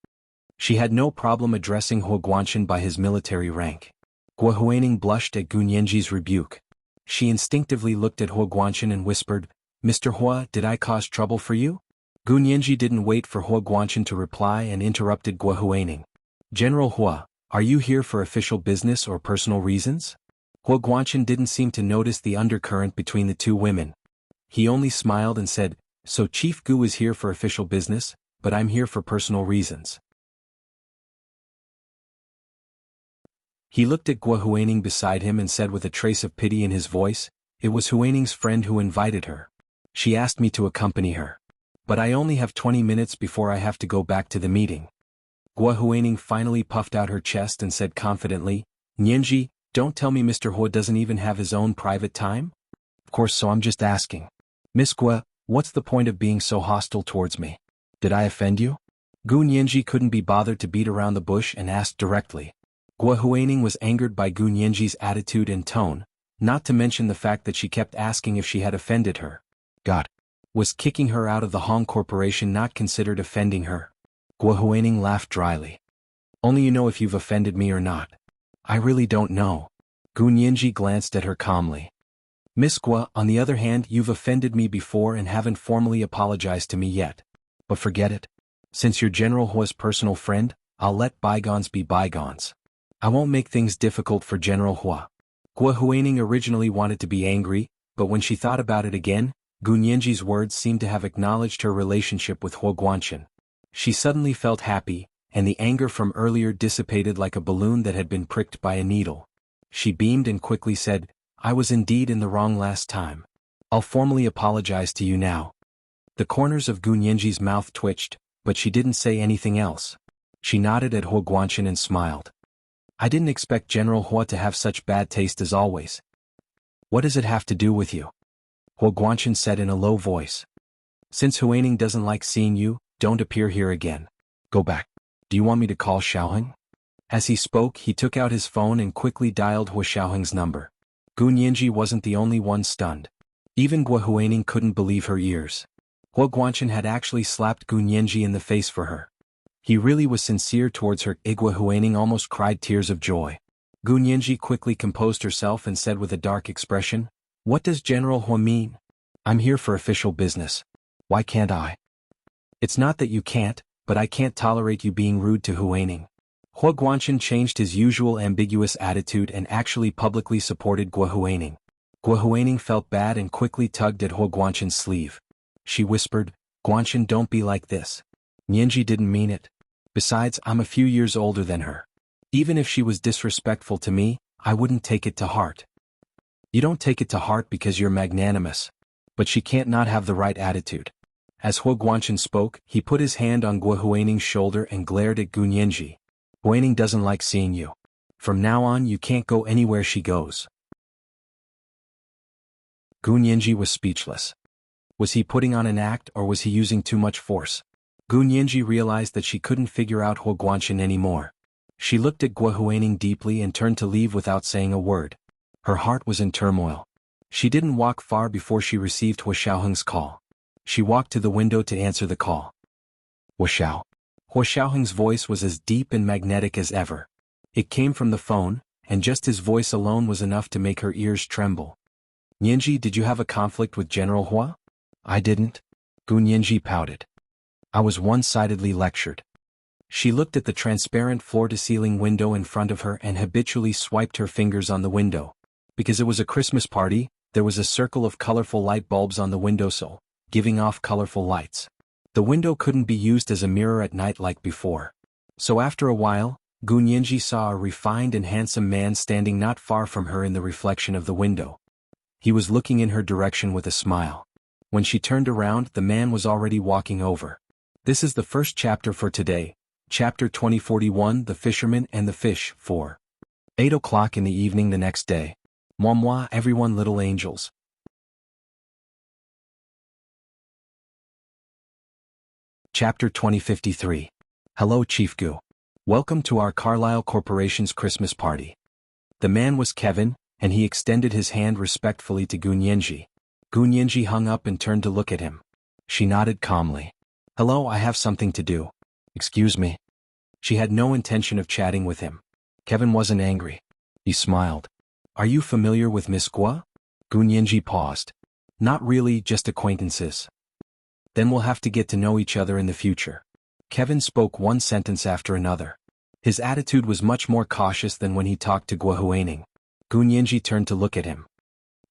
She had no problem addressing Huo Guanshan by his military rank. Guo Huining blushed at Gu Nianji's rebuke. She instinctively looked at Huo Guanshan and whispered, Mr. Hua, did I cause trouble for you? Gu Nianji didn't wait for Huo Guanshan to reply and interrupted Guo Huining. General Hua, are you here for official business or personal reasons? Huo Guanshan didn't seem to notice the undercurrent between the 2 women. He only smiled and said, So Chief Gu is here for official business, but I'm here for personal reasons. He looked at Guo Huining beside him and said with a trace of pity in his voice, It was Huining's friend who invited her. She asked me to accompany her. But I only have 20 minutes before I have to go back to the meeting. Guo Huining finally puffed out her chest and said confidently, Nianji, don't tell me Mr. Hua doesn't even have his own private time? Of course, so I'm just asking. Miss Guo, what's the point of being so hostile towards me? Did I offend you? Gu Nianji couldn't be bothered to beat around the bush and asked directly. Guo Huining was angered by Gu Nianji's attitude and tone, not to mention the fact that she kept asking if she had offended her. God. Was kicking her out of the Hong Corporation not considered offending her? Guo Huining laughed dryly. Only you know if you've offended me or not. I really don't know. Gu Nianji glanced at her calmly. Miss Guo, on the other hand, you've offended me before and haven't formally apologized to me yet. But forget it. Since you're General Hua's personal friend, I'll let bygones be bygones. I won't make things difficult for General Hua. Guo Huining originally wanted to be angry, but when she thought about it again, Gu Nianji's words seemed to have acknowledged her relationship with Huo Guanshan. She suddenly felt happy, and the anger from earlier dissipated like a balloon that had been pricked by a needle. She beamed and quickly said, I was indeed in the wrong last time. I'll formally apologize to you now. The corners of Gu Nianji's mouth twitched, but she didn't say anything else. She nodded at Huo Guanshan and smiled. I didn't expect General Hua to have such bad taste as always. What does it have to do with you? Huo Guanshan said in a low voice. Since Huining doesn't like seeing you, don't appear here again. Go back. Do you want me to call Xiaoheng? As he spoke, he took out his phone and quickly dialed Hua Xiaoheng's number. Gu Nianji wasn't the only one stunned. Even Guo Huaining couldn't believe her ears. Huo Guanchen had actually slapped Gu Nianji in the face for her. He really was sincere towards her. Guo Huaining almost cried tears of joy. Gu Nianji quickly composed herself and said with a dark expression, "What does General Huo mean? I'm here for official business. Why can't I?" "It's not that you can't, but I can't tolerate you being rude to Huaining." Huo Guanchen changed his usual ambiguous attitude and actually publicly supported Guo Huaining. Guo Huaining felt bad and quickly tugged at Huo Guanchen's sleeve. She whispered, "Guanchen, don't be like this. Nianji didn't mean it. Besides, I'm a few years older than her. Even if she was disrespectful to me, I wouldn't take it to heart." "You don't take it to heart because you're magnanimous. But she can't not have the right attitude." As Huo Guanchen spoke, he put his hand on Guo Huaining's shoulder and glared at Gu Nianji. "Huaining doesn't like seeing you. From now on you can't go anywhere she goes." Gu Nianji was speechless. Was he putting on an act or was he using too much force? Gu Nianji realized that she couldn't figure out Huo Guanchen anymore. She looked at Guo Huaining deeply and turned to leave without saying a word. Her heart was in turmoil. She didn't walk far before she received Huo Xiaoheng's call. She walked to the window to answer the call. "Huo Xiao." Huo Xiaoheng's voice was as deep and magnetic as ever. It came from the phone, and just his voice alone was enough to make her ears tremble. "Nianji, did you have a conflict with General Hua?" "I didn't." Gu Nianji pouted. "I was one-sidedly lectured." She looked at the transparent floor-to-ceiling window in front of her and habitually swiped her fingers on the window. Because it was a Christmas party, there was a circle of colorful light bulbs on the windowsill, giving off colorful lights. The window couldn't be used as a mirror at night like before. So after a while, Gu Nianji saw a refined and handsome man standing not far from her in the reflection of the window. He was looking in her direction with a smile. When she turned around, the man was already walking over. This is the first chapter for today, Chapter 2041, The Fisherman and the Fish, 4. 8 o'clock in the evening the next day. Moi, everyone, little angels. Chapter 2053. Hello, Chief Gu. Welcome to our Carlyle Corporation's Christmas party. The man was Kevin, and he extended his hand respectfully to Gu Nianji. Gu Nianji hung up and turned to look at him. She nodded calmly. "Hello, I have something to do." "Excuse me." She had no intention of chatting with him. Kevin wasn't angry. He smiled. "Are you familiar with Miss Guo?" Gu Nianji paused. "Not really, just acquaintances." "Then we'll have to get to know each other in the future." Kevin spoke one sentence after another. His attitude was much more cautious than when he talked to Guo Huaining. Gu Nianji turned to look at him.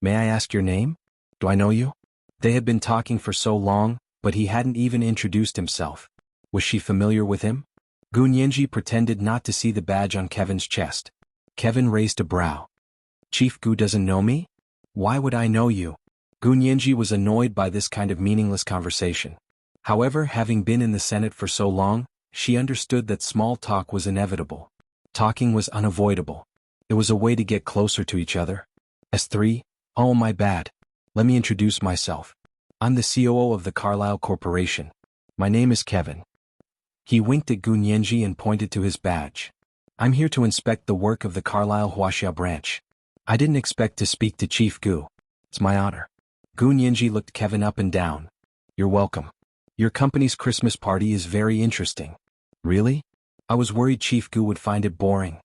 "May I ask your name? Do I know you?" They had been talking for so long, but he hadn't even introduced himself. Was she familiar with him? Gu Nianji pretended not to see the badge on Kevin's chest. Kevin raised a brow. "Chief Gu doesn't know me? Why would I know you?" Gu Nianji was annoyed by this kind of meaningless conversation. However, having been in the Senate for so long, she understood that small talk was inevitable. Talking was unavoidable. It was a way to get closer to each other. S3, oh my bad. Let me introduce myself. I'm the COO of the Carlyle Corporation. My name is Kevin. He winked at Gu Nianji and pointed to his badge. I'm here to inspect the work of the Carlyle Huaxia branch. I didn't expect to speak to Chief Gu. It's my honor. Gu Nianji looked Kevin up and down. You're welcome. Your company's Christmas party is very interesting. Really? I was worried Chief Gu would find it boring.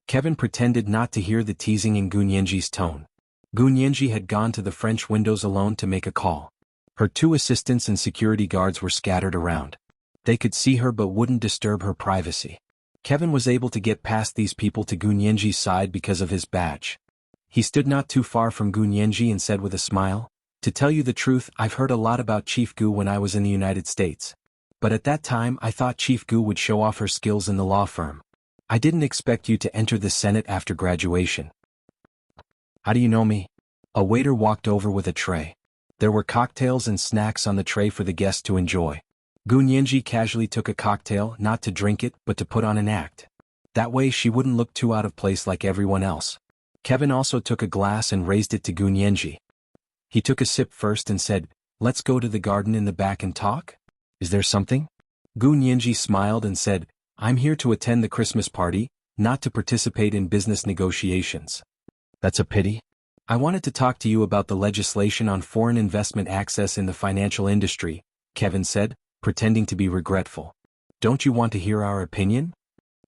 Kevin pretended not to hear the teasing in Gu Nianji's tone. Gu Nianji had gone to the French windows alone to make a call. Her two assistants and security guards were scattered around. They could see her but wouldn't disturb her privacy. Kevin was able to get past these people to Gu Nianji's side because of his badge. He stood not too far from Gu Nianji and said with a smile, To tell you the truth, I've heard a lot about Chief Gu when I was in the United States. But at that time I thought Chief Gu would show off her skills in the law firm. I didn't expect you to enter the Senate after graduation. How do you know me? A waiter walked over with a tray. There were cocktails and snacks on the tray for the guests to enjoy. Gu Nianji casually took a cocktail, not to drink it, but to put on an act. That way she wouldn't look too out of place like everyone else. Kevin also took a glass and raised it to Gu Nianji. He took a sip first and said, Let's go to the garden in the back and talk? Is there something? Gu Nianji smiled and said, I'm here to attend the Christmas party, not to participate in business negotiations. That's a pity. I wanted to talk to you about the legislation on foreign investment access in the financial industry, Kevin said, pretending to be regretful. Don't you want to hear our opinion?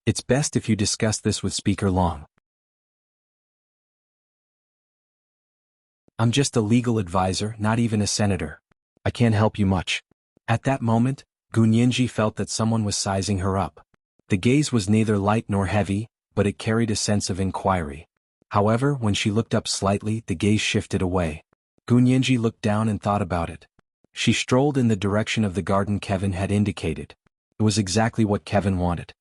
It's best if you discuss this with Speaker Long. I'm just a legal advisor, not even a senator. I can't help you much. At that moment, Gunyenji felt that someone was sizing her up. The gaze was neither light nor heavy, but it carried a sense of inquiry. However, when she looked up slightly, the gaze shifted away. Gunyenji looked down and thought about it. She strolled in the direction of the garden Kevin had indicated. It was exactly what Kevin wanted.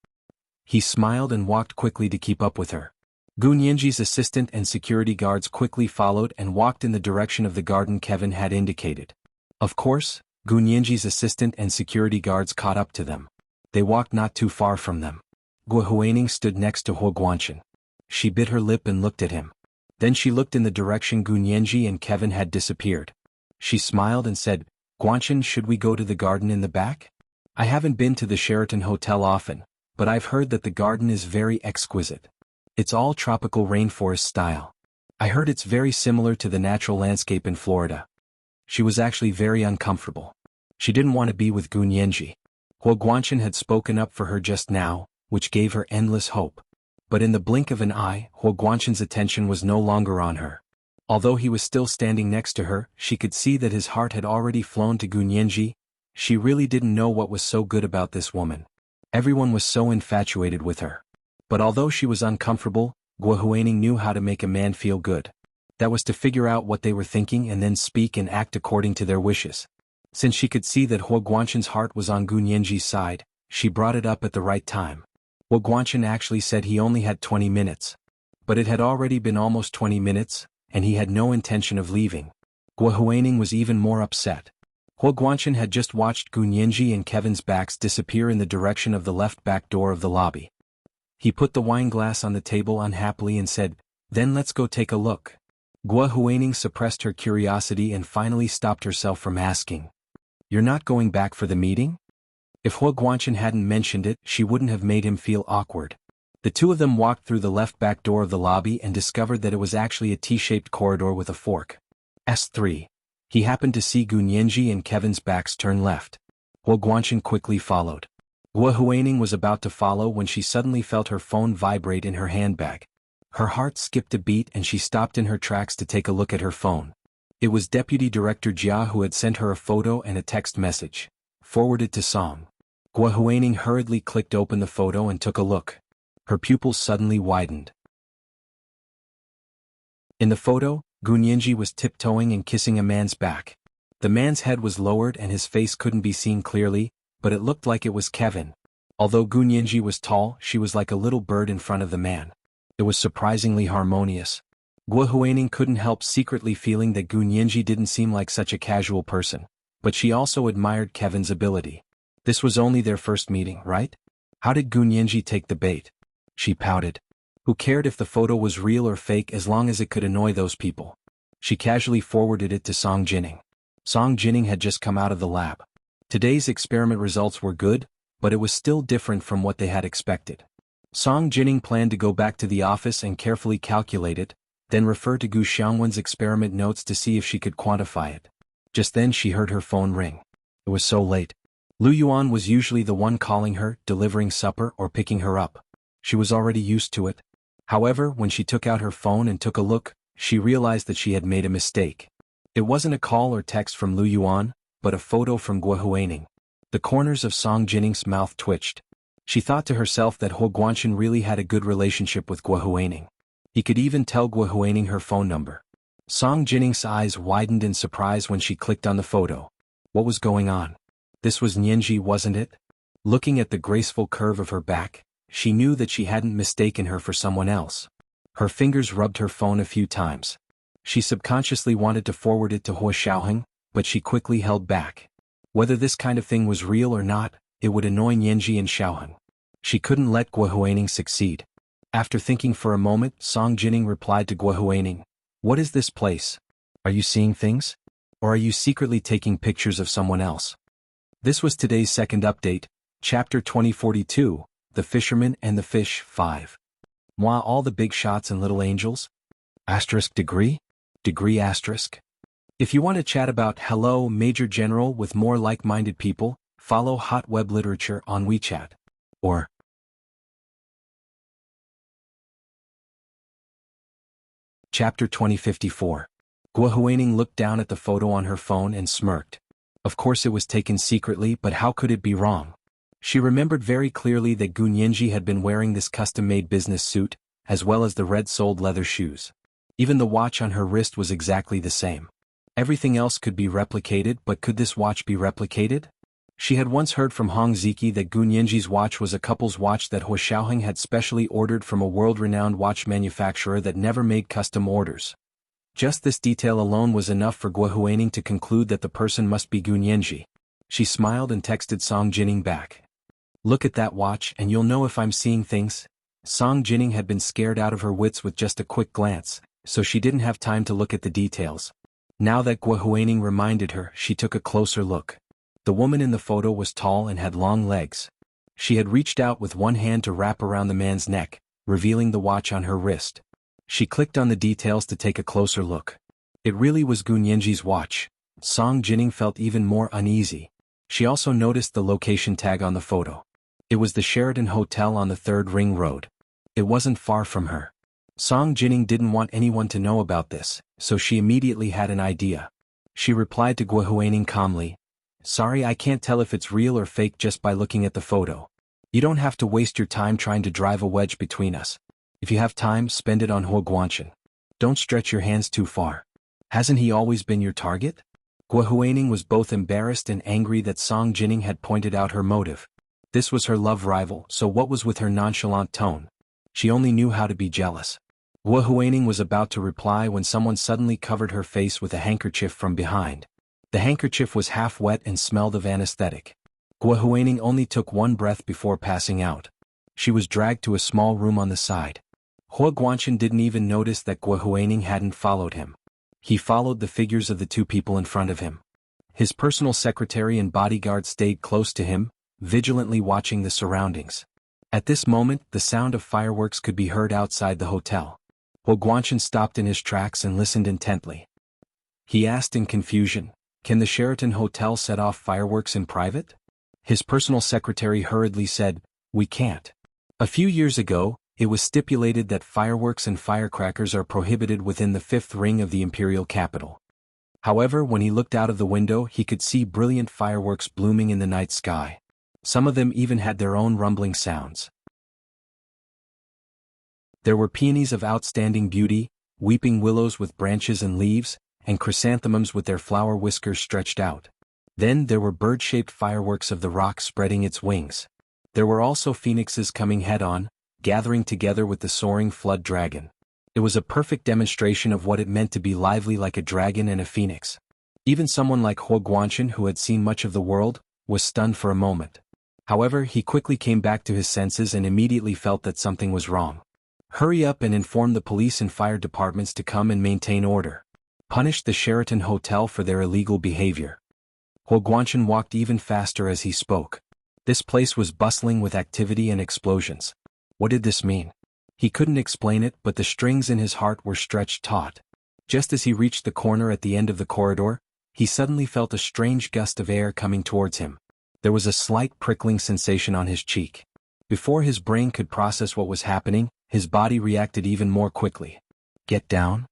He smiled and walked quickly to keep up with her. Gunyenji's assistant and security guards quickly followed and walked in the direction of the garden Kevin had indicated. Of course, Gunyenji's assistant and security guards caught up to them. They walked not too far from them. Guo Huaining stood next to Huo Guanchen. She bit her lip and looked at him. Then she looked in the direction Gunyenji and Kevin had disappeared. She smiled and said, "Guanchen, should we go to the garden in the back? I haven't been to the Sheraton Hotel often, but I've heard that the garden is very exquisite. It's all tropical rainforest style. I heard it's very similar to the natural landscape in Florida." She was actually very uncomfortable. She didn't want to be with Gunyenji. Huo Guanchen had spoken up for her just now, which gave her endless hope. But in the blink of an eye, Huo Guanchen's attention was no longer on her. Although he was still standing next to her, she could see that his heart had already flown to Gunyenji. She really didn't know what was so good about this woman. Everyone was so infatuated with her. But although she was uncomfortable, Guo Huaining knew how to make a man feel good. That was to figure out what they were thinking and then speak and act according to their wishes. Since she could see that Huo Guanchen's heart was on Gunyenji's side, she brought it up at the right time. Huo Guanchen actually said he only had 20 minutes. But it had already been almost 20 minutes, and he had no intention of leaving. Guo Huaining was even more upset. Huo Guanchen had just watched Gunyenji and Kevin's backs disappear in the direction of the left back door of the lobby. He put the wine glass on the table unhappily and said, "Then let's go take a look." Guo Huaining suppressed her curiosity and finally stopped herself from asking, "You're not going back for the meeting?" If Huo Guanchen hadn't mentioned it, she wouldn't have made him feel awkward. The two of them walked through the left back door of the lobby and discovered that it was actually a T-shaped corridor with a fork. S3. He happened to see Gunyenji and Kevin's backs turn left. Huo Guanchen quickly followed. Guo Huaining was about to follow when she suddenly felt her phone vibrate in her handbag. Her heart skipped a beat and she stopped in her tracks to take a look at her phone. It was Deputy Director Jia who had sent her a photo and a text message, forwarded to Song. Guo Huaining hurriedly clicked open the photo and took a look. Her pupils suddenly widened. In the photo, Gunyenji was tiptoeing and kissing a man's back. The man's head was lowered and his face couldn't be seen clearly, but it looked like it was Kevin. Although Gunyenji was tall, she was like a little bird in front of the man. It was surprisingly harmonious. Guo Huaining couldn't help secretly feeling that Gunyenji didn't seem like such a casual person, but she also admired Kevin's ability. This was only their first meeting, right? How did Gunyenji take the bait? She pouted. Who cared if the photo was real or fake as long as it could annoy those people? She casually forwarded it to Song Jining. Song Jining had just come out of the lab. Today's experiment results were good, but it was still different from what they had expected. Song Jining planned to go back to the office and carefully calculate it, then refer to Gu Xiangwen's experiment notes to see if she could quantify it. Just then she heard her phone ring. It was so late. Lu Yuan was usually the one calling her, delivering supper or picking her up. She was already used to it. However, when she took out her phone and took a look, she realized that she had made a mistake. It wasn't a call or text from Lu Yuan, but a photo from Guo Huaining. The corners of Song Jining's mouth twitched. She thought to herself that Huo Guanchen really had a good relationship with Guo Huaining. He could even tell Guo Huaining her phone number. Song Jining's eyes widened in surprise when she clicked on the photo. What was going on? This was Nianji, wasn't it? Looking at the graceful curve of her back, she knew that she hadn't mistaken her for someone else. Her fingers rubbed her phone a few times. She subconsciously wanted to forward it to Huo Xiaoheng, but she quickly held back. Whether this kind of thing was real or not, it would annoy Nianji and Xiaoheng. She couldn't let Guo Huaining succeed. After thinking for a moment, Song Jining replied to Guo Huaining, "What is this place? Are you seeing things? Or are you secretly taking pictures of someone else?" This was today's second update, Chapter 2042, The Fisherman and the Fish 5. Moi all the big shots and little angels? Asterisk degree? degree asterisk. If you want to chat about Hello Major General with more like-minded people, follow Hot Web Literature on WeChat. Or Chapter 2054. Guo Huaining looked down at the photo on her phone and smirked. Of course it was taken secretly, but how could it be wrong? She remembered very clearly that Gu Nianji had been wearing this custom-made business suit, as well as the red-soled leather shoes. Even the watch on her wrist was exactly the same. Everything else could be replicated, but could this watch be replicated? She had once heard from Hong Ziki that Gu Nianji's watch was a couple's watch that He Xiaoheng had specially ordered from a world-renowned watch manufacturer that never made custom orders. Just this detail alone was enough for Guo Huaining to conclude that the person must be Gu Nianji. She smiled and texted Song Jining back. Look at that watch and you'll know if I'm seeing things. Song Jining had been scared out of her wits with just a quick glance, so she didn't have time to look at the details. Now that Guo Huaining reminded her, she took a closer look. The woman in the photo was tall and had long legs. She had reached out with one hand to wrap around the man's neck, revealing the watch on her wrist. She clicked on the details to take a closer look. It really was Gu Nianji's watch. Song Jining felt even more uneasy. She also noticed the location tag on the photo. It was the Sheraton Hotel on the 3rd Ring Road. It wasn't far from her. Song Jining didn't want anyone to know about this, so she immediately had an idea. She replied to Guo Huaining calmly, "Sorry, I can't tell if it's real or fake just by looking at the photo. You don't have to waste your time trying to drive a wedge between us. If you have time, spend it on Huo Guanchen. Don't stretch your hands too far. Hasn't he always been your target?" Guo Huaining was both embarrassed and angry that Song Jining had pointed out her motive. This was her love rival, so what was with her nonchalant tone? She only knew how to be jealous. Guo Huaining was about to reply when someone suddenly covered her face with a handkerchief from behind. The handkerchief was half wet and smelled of anesthetic. Guo Huaining only took one breath before passing out. She was dragged to a small room on the side. Huo Guanchen didn't even notice that Guo Huaining hadn't followed him. He followed the figures of the two people in front of him. His personal secretary and bodyguard stayed close to him, vigilantly watching the surroundings. At this moment, the sound of fireworks could be heard outside the hotel. Huo Guanchen stopped in his tracks and listened intently. He asked in confusion, "Can the Sheraton Hotel set off fireworks in private?" His personal secretary hurriedly said, "We can't. A few years ago, it was stipulated that fireworks and firecrackers are prohibited within the 5th ring of the imperial capital." However, when he looked out of the window, he could see brilliant fireworks blooming in the night sky. Some of them even had their own rumbling sounds. There were peonies of outstanding beauty, weeping willows with branches and leaves, and chrysanthemums with their flower whiskers stretched out. Then there were bird-shaped fireworks of the rock spreading its wings. There were also phoenixes coming head-on, gathering together with the soaring flood dragon. It was a perfect demonstration of what it meant to be lively like a dragon and a phoenix. Even someone like Huo Guanchen, who had seen much of the world, was stunned for a moment. However, he quickly came back to his senses and immediately felt that something was wrong. "Hurry up and inform the police and fire departments to come and maintain order. Punish the Sheraton Hotel for their illegal behavior." Huo Guanchen walked even faster as he spoke. This place was bustling with activity and explosions. What did this mean? He couldn't explain it, but the strings in his heart were stretched taut. Just as he reached the corner at the end of the corridor, he suddenly felt a strange gust of air coming towards him. There was a slight prickling sensation on his cheek. Before his brain could process what was happening, his body reacted even more quickly. "Get down."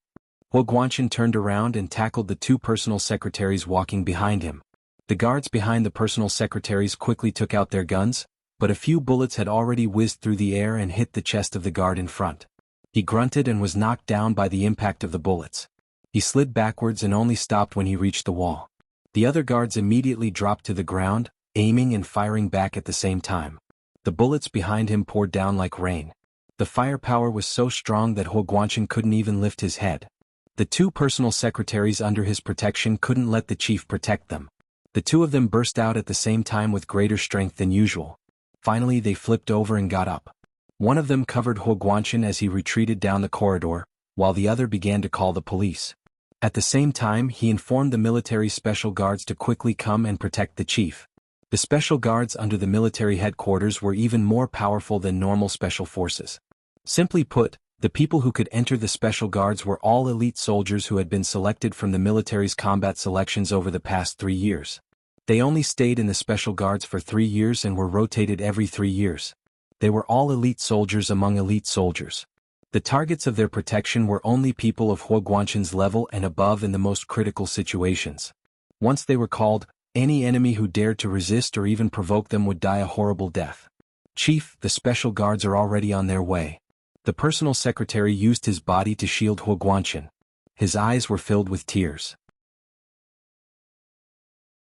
Huo Guanchen turned around and tackled the two personal secretaries walking behind him. The guards behind the personal secretaries quickly took out their guns, but a few bullets had already whizzed through the air and hit the chest of the guard in front. He grunted and was knocked down by the impact of the bullets. He slid backwards and only stopped when he reached the wall. The other guards immediately dropped to the ground, aiming and firing back at the same time. The bullets behind him poured down like rain. The firepower was so strong that Huo Guanchen couldn't even lift his head. The two personal secretaries under his protection couldn't let the chief protect them. The two of them burst out at the same time with greater strength than usual. Finally they flipped over and got up. One of them covered Huo Guanchen as he retreated down the corridor, while the other began to call the police. At the same time, he informed the military special guards to quickly come and protect the chief. The special guards under the military headquarters were even more powerful than normal special forces. Simply put, The people who could enter the special guards were all elite soldiers who had been selected from the military's combat selections over the past 3 years. They only stayed in the special guards for 3 years and were rotated every 3 years. They were all elite soldiers among elite soldiers. The targets of their protection were only people of Huo Guanshan's level and above in the most critical situations. Once they were called, any enemy who dared to resist or even provoke them would die a horrible death. Chief, the special guards are already on their way. The personal secretary used his body to shield Huo Guanshan. His eyes were filled with tears.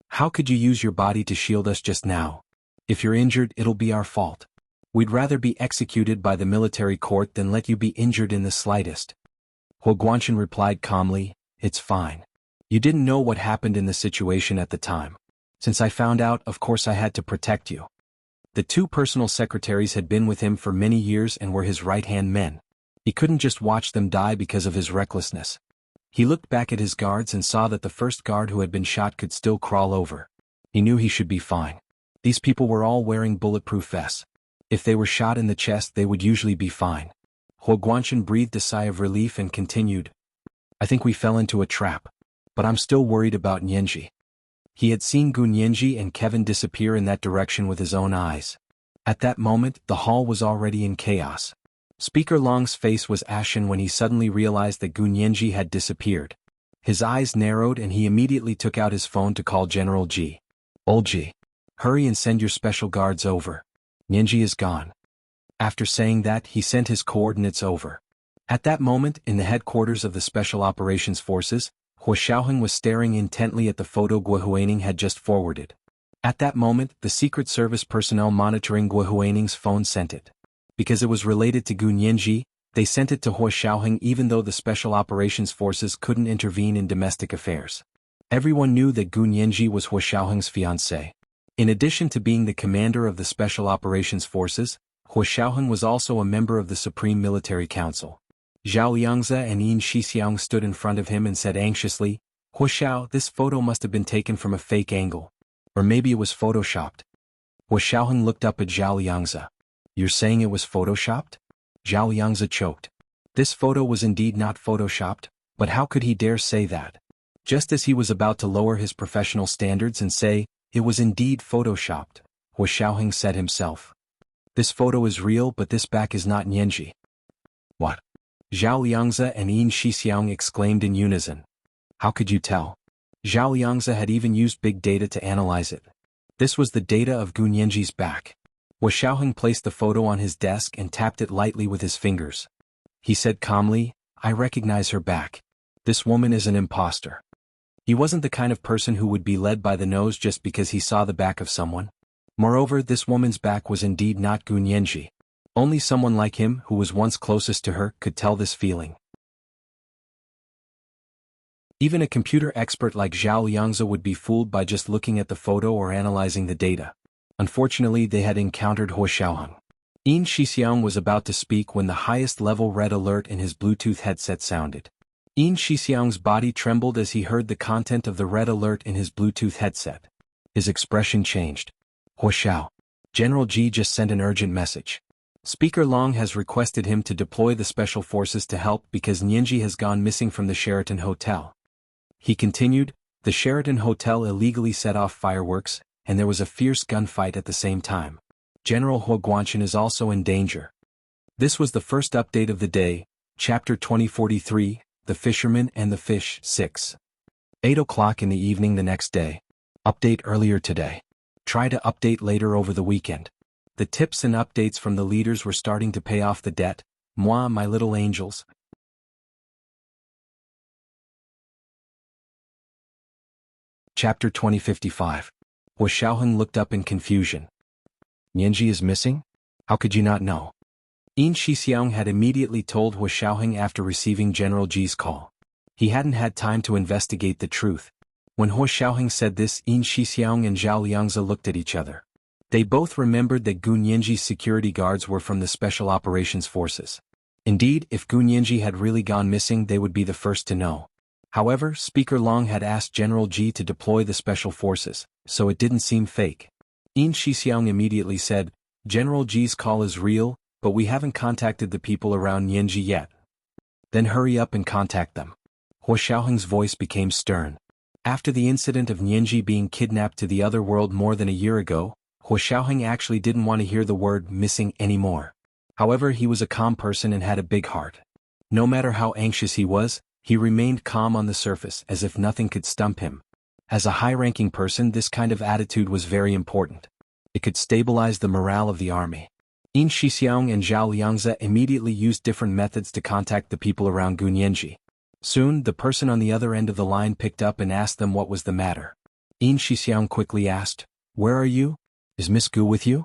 How could you use your body to shield us just now? If you're injured, it'll be our fault. We'd rather be executed by the military court than let you be injured in the slightest. Huo Guanshan replied calmly, "It's fine. You didn't know what happened in the situation at the time. Since I found out, of course I had to protect you." The 2 personal secretaries had been with him for many years and were his right-hand men. He couldn't just watch them die because of his recklessness. He looked back at his guards and saw that the first guard who had been shot could still crawl over. He knew he should be fine. These people were all wearing bulletproof vests. If they were shot in the chest, they would usually be fine. Huo Guanshan breathed a sigh of relief and continued, "I think we fell into a trap. But I'm still worried about Nianji." He had seen Gu Nianji and Kevin disappear in that direction with his own eyes. At that moment, the hall was already in chaos. Speaker Long's face was ashen when he suddenly realized that Gu Nianji had disappeared. His eyes narrowed and he immediately took out his phone to call General Ji. "Old Ji, hurry and send your special guards over. Nianji is gone." After saying that, he sent his coordinates over. At that moment, in the headquarters of the Special Operations Forces, Huo Xiaoheng was staring intently at the photo Guo Huining had just forwarded. At that moment, the Secret Service personnel monitoring Guo Huining's phone sent it. Because it was related to Gu Nianji, they sent it to Huo Xiaoheng even though the Special Operations Forces couldn't intervene in domestic affairs. Everyone knew that Gu Nianji was Huo Xiaoheng's fiancée. In addition to being the commander of the Special Operations Forces, Huo Xiaoheng was also a member of the Supreme Military Council. Zhao Liangzi and Yin Shixiang stood in front of him and said anxiously, "Huo Xiao, this photo must have been taken from a fake angle. Or maybe it was photoshopped." Huo Xiaoheng looked up at Zhao Liangzi. "You're saying it was photoshopped?" Zhao Liangzi choked. This photo was indeed not photoshopped, but how could he dare say that? Just as he was about to lower his professional standards and say, "It was indeed photoshopped," Huo Xiaoheng said himself, "This photo is real, but this back is not Nianji." "What?" Zhao Liangzi and Yin Shixiang exclaimed in unison. "How could you tell?" Zhao Liangzi had even used big data to analyze it. This was the data of Gu Nianji's back. Huo Xiaoheng placed the photo on his desk and tapped it lightly with his fingers. He said calmly, "I recognize her back. This woman is an imposter." He wasn't the kind of person who would be led by the nose just because he saw the back of someone. Moreover, this woman's back was indeed not Gu Nianji. Only someone like him, who was once closest to her, could tell this feeling. Even a computer expert like Zhao Liangzi would be fooled by just looking at the photo or analyzing the data. Unfortunately, they had encountered Huo Xiaoheng. Yin Shixiang was about to speak when the highest level red alert in his Bluetooth headset sounded. Yin Shixiang's body trembled as he heard the content of the red alert in his Bluetooth headset. His expression changed. "Huo Xiao, General Ji just sent an urgent message. Speaker Long has requested him to deploy the special forces to help because Nianji has gone missing from the Sheraton Hotel." He continued, "The Sheraton Hotel illegally set off fireworks, and there was a fierce gunfight at the same time. General Huo Guanshan is also in danger." This was the first update of the day, Chapter 2043, The Fisherman and the Fish, 6. 8 o'clock in the evening the next day. Update earlier today. Try to update later over the weekend. The tips and updates from the leaders were starting to pay off the debt. Moi, my little angels. Chapter 2055. Huo Xiaoheng looked up in confusion. "Nianji is missing? How could you not know?" Yin Shixiang had immediately told Huo Xiaoheng after receiving General Ji's call. He hadn't had time to investigate the truth. When Huo Xiaoheng said this, Yin Shixiang and Zhao Liangzi looked at each other. They both remembered that Gu Nianji's security guards were from the Special Operations Forces. Indeed, if Gu Nianji had really gone missing, they would be the first to know. However, Speaker Long had asked General Ji to deploy the special forces, so it didn't seem fake. Yin Shixiang immediately said, "General Ji's call is real, but we haven't contacted the people around Nianji yet. Then hurry up and contact them. Hua Xiaoheng's voice became stern. After the incident of Nianji being kidnapped to the other world more than a year ago, Hua Xiaoheng actually didn't want to hear the word missing anymore. However, he was a calm person and had a big heart. No matter how anxious he was, he remained calm on the surface as if nothing could stump him. As a high-ranking person, this kind of attitude was very important. It could stabilize the morale of the army. Yin Shixiang and Zhao Liangze immediately used different methods to contact the people around Gunyanji. Soon, the person on the other end of the line picked up and asked them what was the matter. Yin Shixiang quickly asked, "Where are you? Is Miss Gu with you?"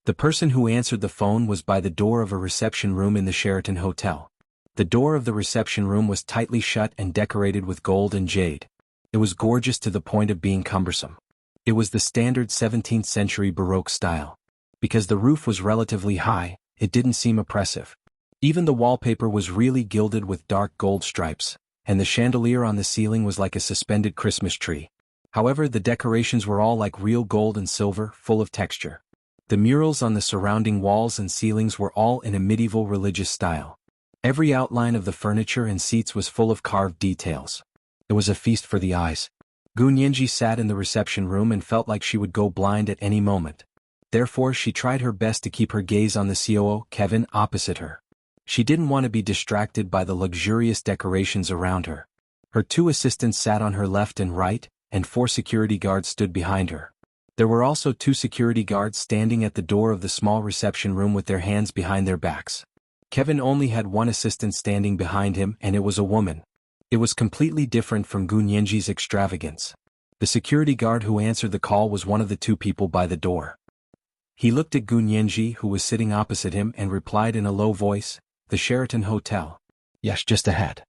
The person who answered the phone was by the door of a reception room in the Sheraton Hotel. The door of the reception room was tightly shut and decorated with gold and jade. It was gorgeous to the point of being cumbersome. It was the standard 17th century Baroque style. Because the roof was relatively high, it didn't seem oppressive. Even the wallpaper was really gilded with dark gold stripes, and the chandelier on the ceiling was like a suspended Christmas tree. However, the decorations were all like real gold and silver, full of texture. The murals on the surrounding walls and ceilings were all in a medieval religious style. Every outline of the furniture and seats was full of carved details. It was a feast for the eyes. Gunyanji sat in the reception room and felt like she would go blind at any moment. Therefore, she tried her best to keep her gaze on the COO, Kevin, opposite her. She didn't want to be distracted by the luxurious decorations around her. Her two assistants sat on her left and right, and 4 security guards stood behind her. There were also 2 security guards standing at the door of the small reception room with their hands behind their backs. Kevin only had 1 assistant standing behind him, and it was a woman. It was completely different from Gunyanji's extravagance. The security guard who answered the call was one of the 2 people by the door. He looked at Gunyanji, who was sitting opposite him, and replied in a low voice, "The Sheraton Hotel." "Yes, just ahead."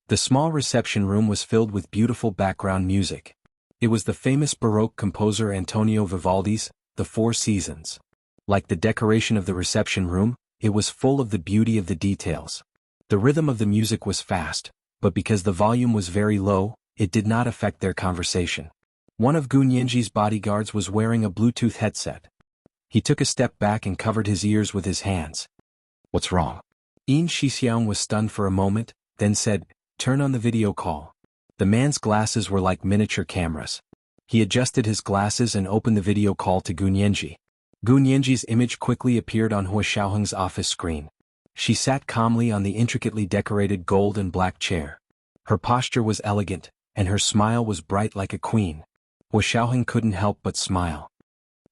The small reception room was filled with beautiful background music. It was the famous Baroque composer Antonio Vivaldi's The Four Seasons. Like the decoration of the reception room, it was full of the beauty of the details. The rhythm of the music was fast, but because the volume was very low, it did not affect their conversation. One of Gunyanji's bodyguards was wearing a Bluetooth headset. He took a step back and covered his ears with his hands. "What's wrong?" Yin Shixiang was stunned for a moment, then said, "Turn on the video call." The man's glasses were like miniature cameras. He adjusted his glasses and opened the video call to Gunyanji. Gunyanji's image quickly appeared on Hua Xiaoheng's office screen. She sat calmly on the intricately decorated gold and black chair. Her posture was elegant, and her smile was bright like a queen. Hua Xiaoheng couldn't help but smile.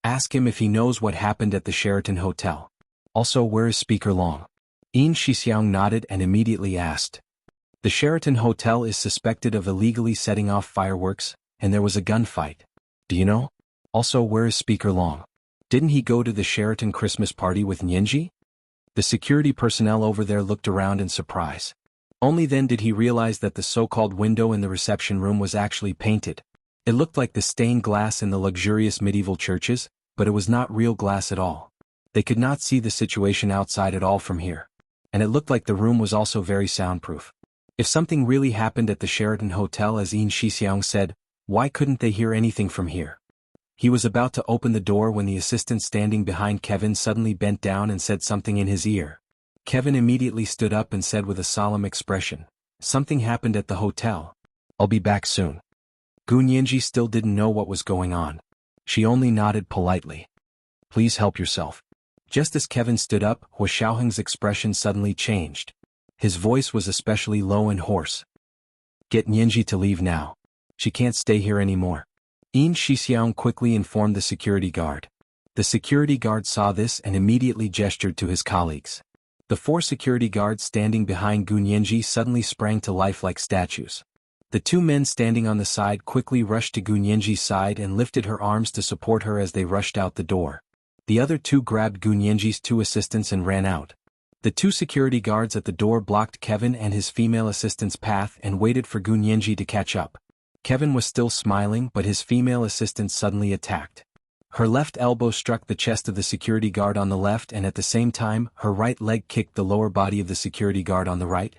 "Ask him if he knows what happened at the Sheraton Hotel. Also, where is Speaker Long?" Yin Shixiang nodded and immediately asked. "The Sheraton Hotel is suspected of illegally setting off fireworks, and there was a gunfight. Do you know? Also, where is Speaker Long? Didn't he go to the Sheraton Christmas party with Nianji?" The security personnel over there looked around in surprise. Only then did he realize that the so-called window in the reception room was actually painted. It looked like the stained glass in the luxurious medieval churches, but it was not real glass at all. They could not see the situation outside at all from here. And it looked like the room was also very soundproof. If something really happened at the Sheraton Hotel, as Yin Shixiang said, why couldn't they hear anything from here? He was about to open the door when the assistant standing behind Kevin suddenly bent down and said something in his ear. Kevin immediately stood up and said with a solemn expression, "Something happened at the hotel. I'll be back soon." Gunyanji still didn't know what was going on. She only nodded politely. "Please help yourself." Just as Kevin stood up, Hua Xiaoheng's expression suddenly changed. His voice was especially low and hoarse. "Get Nianji to leave now. She can't stay here anymore." Yin Shixiang quickly informed the security guard. The security guard saw this and immediately gestured to his colleagues. The 4 security guards standing behind Gunyanji suddenly sprang to life like statues. The 2 men standing on the side quickly rushed to Gunyanji's side and lifted her arms to support her as they rushed out the door. The other 2 grabbed Gunyanji's 2 assistants and ran out. The 2 security guards at the door blocked Kevin and his female assistant's path and waited for Gunyanji to catch up. Kevin was still smiling, but his female assistant suddenly attacked. Her left elbow struck the chest of the security guard on the left, and at the same time, her right leg kicked the lower body of the security guard on the right.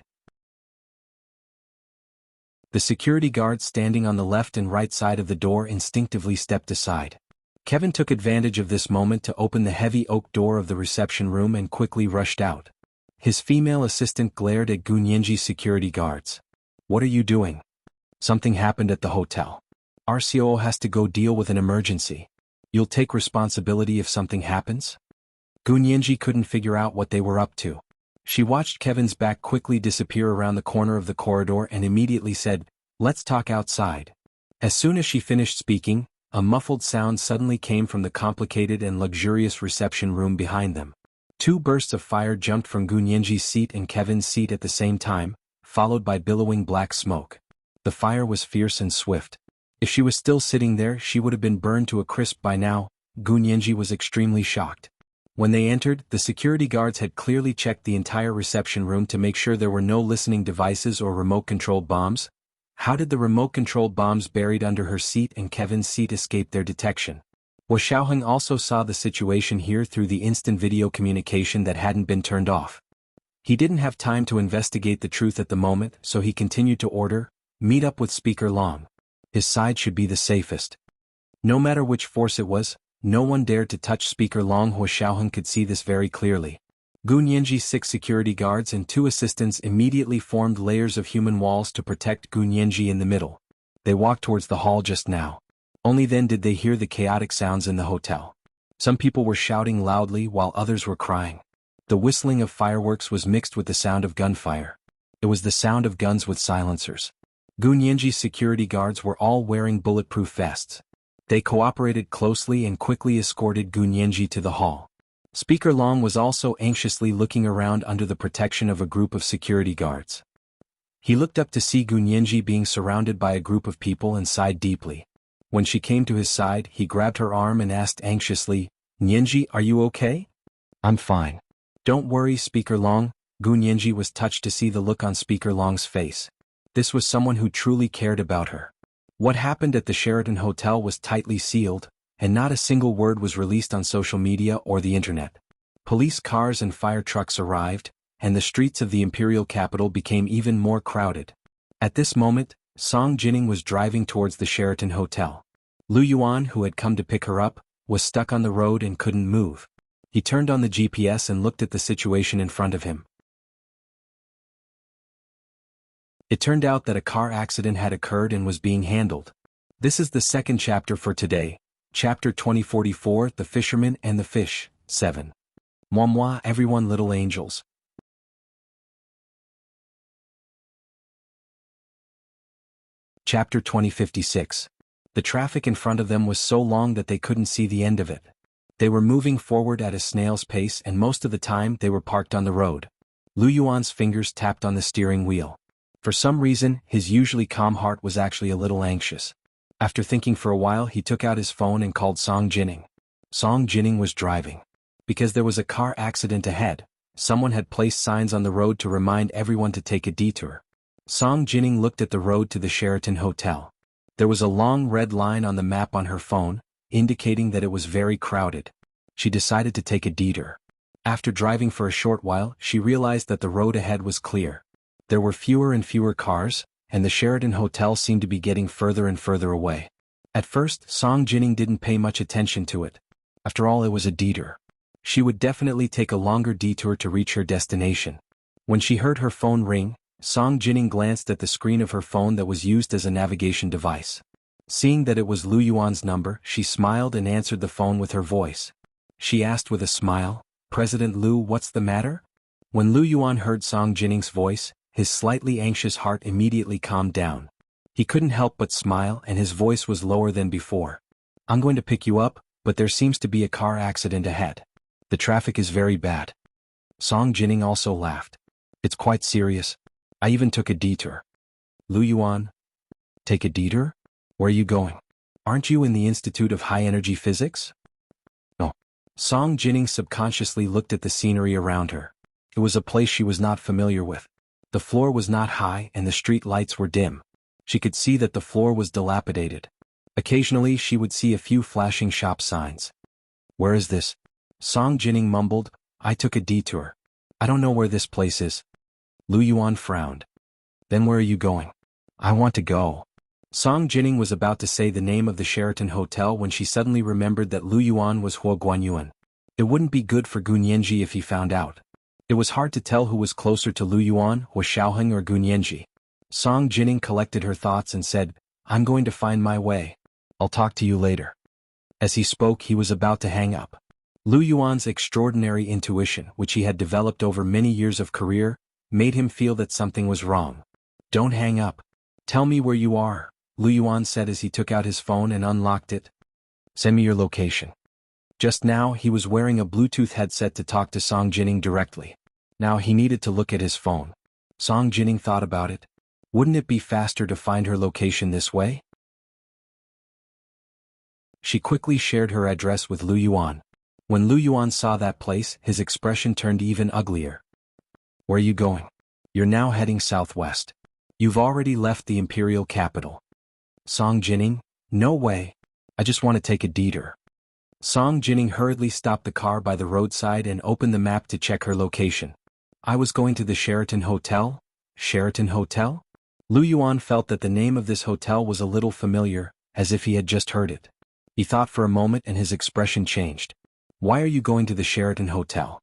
The security guards standing on the left and right side of the door instinctively stepped aside. Kevin took advantage of this moment to open the heavy oak door of the reception room and quickly rushed out. His female assistant glared at Gunyenji's security guards. "What are you doing?" "Something happened at the hotel. RCO has to go deal with an emergency. You'll take responsibility if something happens?" Gunyenji couldn't figure out what they were up to. She watched Kevin's back quickly disappear around the corner of the corridor and immediately said, "Let's talk outside." As soon as she finished speaking, a muffled sound suddenly came from the complicated and luxurious reception room behind them. Two bursts of fire jumped from Gunyenji's seat and Kevin's seat at the same time, followed by billowing black smoke. The fire was fierce and swift. If she was still sitting there, she would have been burned to a crisp by now. Gunyenji was extremely shocked. When they entered, the security guards had clearly checked the entire reception room to make sure there were no listening devices or remote-controlled bombs. How did the remote-controlled bombs buried under her seat and Kevin's seat escape their detection? Xiaoheng also saw the situation here through the instant video communication that hadn't been turned off. He didn't have time to investigate the truth at the moment, so he continued to order, "Meet up with Speaker Long. His side should be the safest." No matter which force it was, no one dared to touch Speaker Long. Xiaoheng could see this very clearly. Gunyenji's 6 security guards and 2 assistants immediately formed layers of human walls to protect Gunyenji in the middle. They walked towards the hall just now. Only then did they hear the chaotic sounds in the hotel. Some people were shouting loudly while others were crying. The whistling of fireworks was mixed with the sound of gunfire. It was the sound of guns with silencers. Gunyenji's security guards were all wearing bulletproof vests. They cooperated closely and quickly escorted Gunyenji to the hall. Speaker Long was also anxiously looking around under the protection of a group of security guards. He looked up to see Gunyenji being surrounded by a group of people and sighed deeply. When she came to his side, he grabbed her arm and asked anxiously, "Nyenji, are you okay?" "I'm fine." "Don't worry, Speaker Long." Gunyenji was touched to see the look on Speaker Long's face. This was someone who truly cared about her. What happened at the Sheraton Hotel was tightly sealed, and not a single word was released on social media or the internet. Police cars and fire trucks arrived, and the streets of the imperial capital became even more crowded. At this moment, Song Jining was driving towards the Sheraton Hotel. Lu Yuan, who had come to pick her up, was stuck on the road and couldn't move. He turned on the GPS and looked at the situation in front of him. It turned out that a car accident had occurred and was being handled. This is the second chapter for today, Chapter 2044, The Fisherman and the Fish, 7. Moi moi everyone little angels. Chapter 2056. The traffic in front of them was so long that they couldn't see the end of it. They were moving forward at a snail's pace and most of the time they were parked on the road. Lu Yuan's fingers tapped on the steering wheel. For some reason, his usually calm heart was actually a little anxious. After thinking for a while, he took out his phone and called Song Jining. Song Jining was driving. Because there was a car accident ahead, someone had placed signs on the road to remind everyone to take a detour. Song Jining looked at the road to the Sheraton Hotel. There was a long red line on the map on her phone, indicating that it was very crowded. She decided to take a detour. After driving for a short while, she realized that the road ahead was clear. There were fewer and fewer cars, and the Sheraton Hotel seemed to be getting further and further away. At first, Song Jining didn't pay much attention to it. After all, it was a detour. She would definitely take a longer detour to reach her destination. When she heard her phone ring, Song Jining glanced at the screen of her phone that was used as a navigation device. Seeing that it was Lu Yuan's number, she smiled and answered the phone with her voice. She asked with a smile, "President Lu, what's the matter?" When Lu Yuan heard Song Jining's voice, his slightly anxious heart immediately calmed down. He couldn't help but smile and his voice was lower than before. "I'm going to pick you up, but there seems to be a car accident ahead. The traffic is very bad." Song Jining also laughed. "It's quite serious. I even took a detour." Lu Yuan. "Take a detour? Where are you going? Aren't you in the Institute of High Energy Physics?" "No." Song Jining subconsciously looked at the scenery around her. It was a place she was not familiar with. The floor was not high and the street lights were dim. She could see that the floor was dilapidated. Occasionally she would see a few flashing shop signs. "Where is this?" Song Jining mumbled, "I took a detour. I don't know where this place is." Lu Yuan frowned. "Then where are you going?" "I want to go." Song Jining was about to say the name of the Sheraton Hotel when she suddenly remembered that Lu Yuan was Huo Guanyuan. It wouldn't be good for Gunyanji if he found out. It was hard to tell who was closer to Lu Yuan, Huo Xiaoheng or Gunyanji. Song Jining collected her thoughts and said, "I'm going to find my way. I'll talk to you later." As he spoke, he was about to hang up. Lu Yuan's extraordinary intuition, which he had developed over many years of career, made him feel that something was wrong. "Don't hang up. Tell me where you are," Lu Yuan said as he took out his phone and unlocked it. "Send me your location." Just now he was wearing a Bluetooth headset to talk to Song Jining directly. Now he needed to look at his phone. Song Jining thought about it. Wouldn't it be faster to find her location this way? She quickly shared her address with Lu Yuan. When Lu Yuan saw that place, his expression turned even uglier. "Where are you going?" "You're now heading southwest. You've already left the imperial capital." Song Jining, "No way. I just want to take a detour." Song Jining hurriedly stopped the car by the roadside and opened the map to check her location. "I was going to the Sheraton Hotel?" "Sheraton Hotel?" Lu Yuan felt that the name of this hotel was a little familiar, as if he had just heard it. He thought for a moment and his expression changed. "Why are you going to the Sheraton Hotel?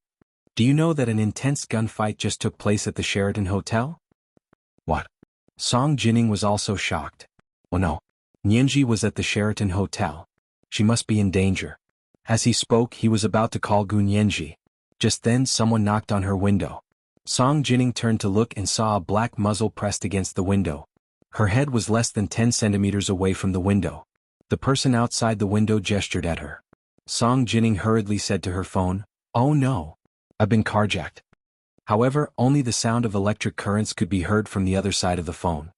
Do you know that an intense gunfight just took place at the Sheraton Hotel?" "What?" Song Jining was also shocked. "Oh no. Nianji was at the Sheraton Hotel. She must be in danger." As he spoke, he was about to call Gunyanji. Just then someone knocked on her window. Song Jining turned to look and saw a black muzzle pressed against the window. Her head was less than 10 centimeters away from the window. The person outside the window gestured at her. Song Jining hurriedly said to her phone, "Oh no. I've been carjacked." However, only the sound of electric currents could be heard from the other side of the phone.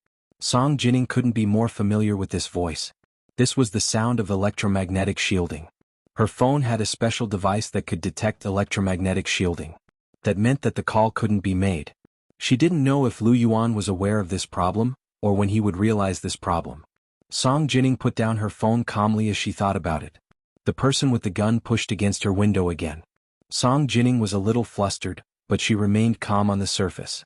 Song Jining couldn't be more familiar with this voice. This was the sound of electromagnetic shielding. Her phone had a special device that could detect electromagnetic shielding. That meant that the call couldn't be made. She didn't know if Lu Yuan was aware of this problem, or when he would realize this problem. Song Jining put down her phone calmly as she thought about it. The person with the gun pushed against her window again. Song Jining was a little flustered, but she remained calm on the surface.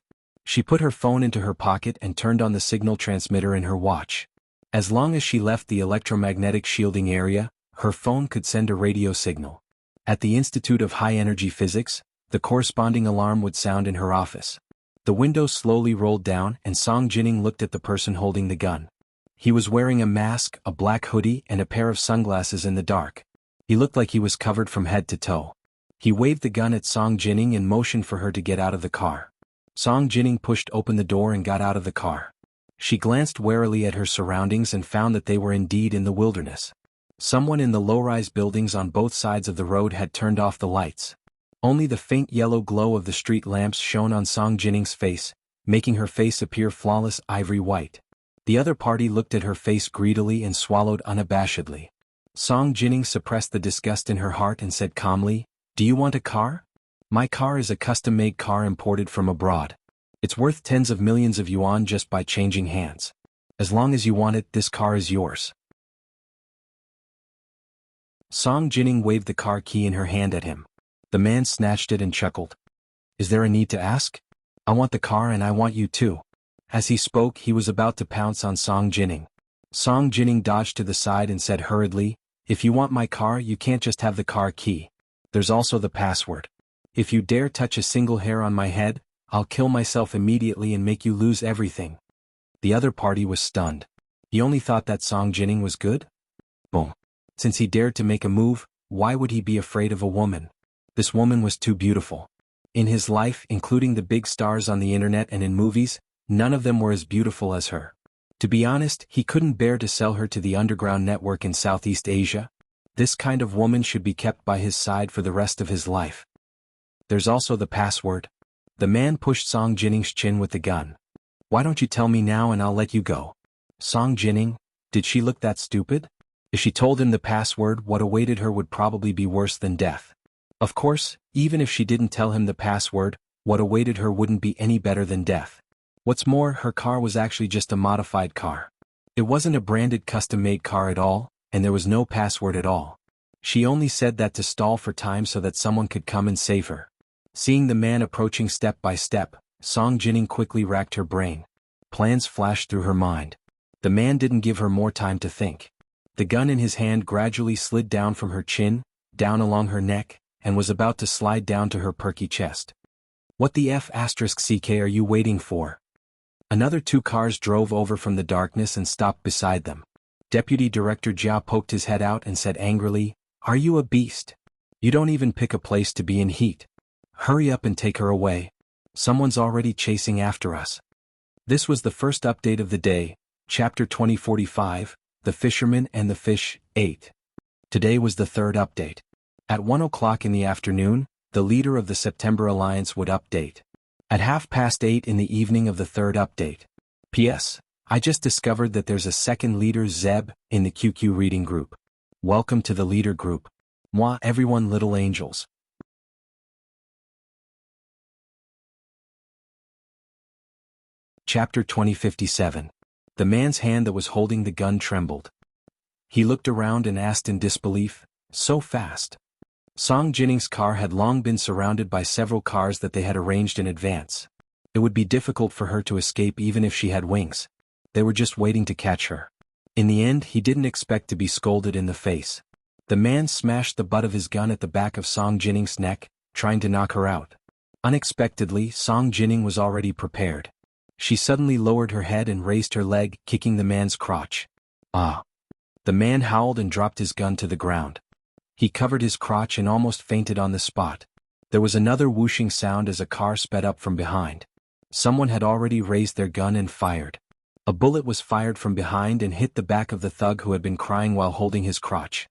She put her phone into her pocket and turned on the signal transmitter in her watch. As long as she left the electromagnetic shielding area, her phone could send a radio signal. At the Institute of High Energy Physics, the corresponding alarm would sound in her office. The window slowly rolled down and Song Jining looked at the person holding the gun. He was wearing a mask, a black hoodie and a pair of sunglasses in the dark. He looked like he was covered from head to toe. He waved the gun at Song Jining and motioned for her to get out of the car. Song Jining pushed open the door and got out of the car. She glanced warily at her surroundings and found that they were indeed in the wilderness. Someone in the low-rise buildings on both sides of the road had turned off the lights. Only the faint yellow glow of the street lamps shone on Song Jining's face, making her face appear flawless ivory white. The other party looked at her face greedily and swallowed unabashedly. Song Jining suppressed the disgust in her heart and said calmly, "Do you want a car? My car is a custom-made car imported from abroad. It's worth tens of millions of yuan just by changing hands. As long as you want it, this car is yours." Song Jining waved the car key in her hand at him. The man snatched it and chuckled. "Is there a need to ask? I want the car and I want you too." As he spoke, he was about to pounce on Song Jining. Song Jining dodged to the side and said hurriedly, "If you want my car, you can't just have the car key. There's also the password. If you dare touch a single hair on my head, I'll kill myself immediately and make you lose everything." The other party was stunned. He only thought that Song Jining was good? Boom. Since he dared to make a move, why would he be afraid of a woman? This woman was too beautiful. In his life, including the big stars on the internet and in movies, none of them were as beautiful as her. To be honest, he couldn't bear to sell her to the underground network in Southeast Asia. This kind of woman should be kept by his side for the rest of his life. There's also the password. The man pushed Song Jining's chin with the gun. "Why don't you tell me now and I'll let you go?" Song Jining, did she look that stupid? If she told him the password, what awaited her would probably be worse than death. Of course, even if she didn't tell him the password, what awaited her wouldn't be any better than death. What's more, her car was actually just a modified car. It wasn't a branded custom-made car at all, and there was no password at all. She only said that to stall for time so that someone could come and save her. Seeing the man approaching step by step, Song Jining quickly racked her brain. Plans flashed through her mind. The man didn't give her more time to think. The gun in his hand gradually slid down from her chin, down along her neck, and was about to slide down to her perky chest. "What the F***ck are you waiting for?" Another 2 cars drove over from the darkness and stopped beside them. Deputy Director Jia poked his head out and said angrily, "Are you a beast? You don't even pick a place to be in heat. Hurry up and take her away. Someone's already chasing after us." This was the first update of the day, Chapter 2045, The Fisherman and the Fish, 8. Today was the third update. At 1 o'clock in the afternoon, the leader of the September Alliance would update. At 8:30 in the evening of the third update. P.S. I just discovered that there's a second leader Zeb in the QQ reading group. Welcome to the leader group. Moi everyone little angels. Chapter 2057. The man's hand that was holding the gun trembled. He looked around and asked in disbelief, "So fast?" Song Jinning's car had long been surrounded by several cars that they had arranged in advance. It would be difficult for her to escape even if she had wings. They were just waiting to catch her. In the end, he didn't expect to be scolded in the face. The man smashed the butt of his gun at the back of Song Jinning's neck, trying to knock her out. Unexpectedly, Song Jinning was already prepared. She suddenly lowered her head and raised her leg, kicking the man's crotch. "Ah!" The man howled and dropped his gun to the ground. He covered his crotch and almost fainted on the spot. There was another whooshing sound as a car sped up from behind. Someone had already raised their gun and fired. A bullet was fired from behind and hit the back of the thug who had been crying while holding his crotch.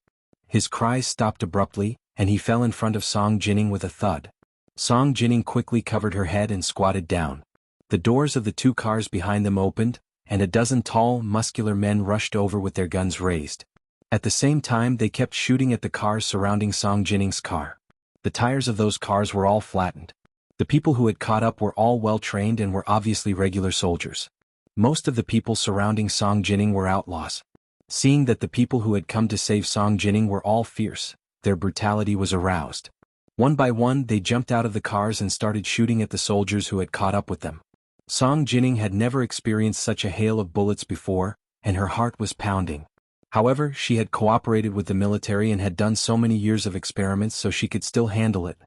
His cries stopped abruptly, and he fell in front of Song Jinning with a thud. Song Jinning quickly covered her head and squatted down. The doors of the 2 cars behind them opened, and a dozen tall, muscular men rushed over with their guns raised. At the same time they kept shooting at the cars surrounding Song Jinning's car. The tires of those cars were all flattened. The people who had caught up were all well-trained and were obviously regular soldiers. Most of the people surrounding Song Jinning were outlaws. Seeing that the people who had come to save Song Jinning were all fierce, their brutality was aroused. One by one they jumped out of the cars and started shooting at the soldiers who had caught up with them. Song Jinning had never experienced such a hail of bullets before, and her heart was pounding. However, she had cooperated with the military and had done so many years of experiments so she could still handle it.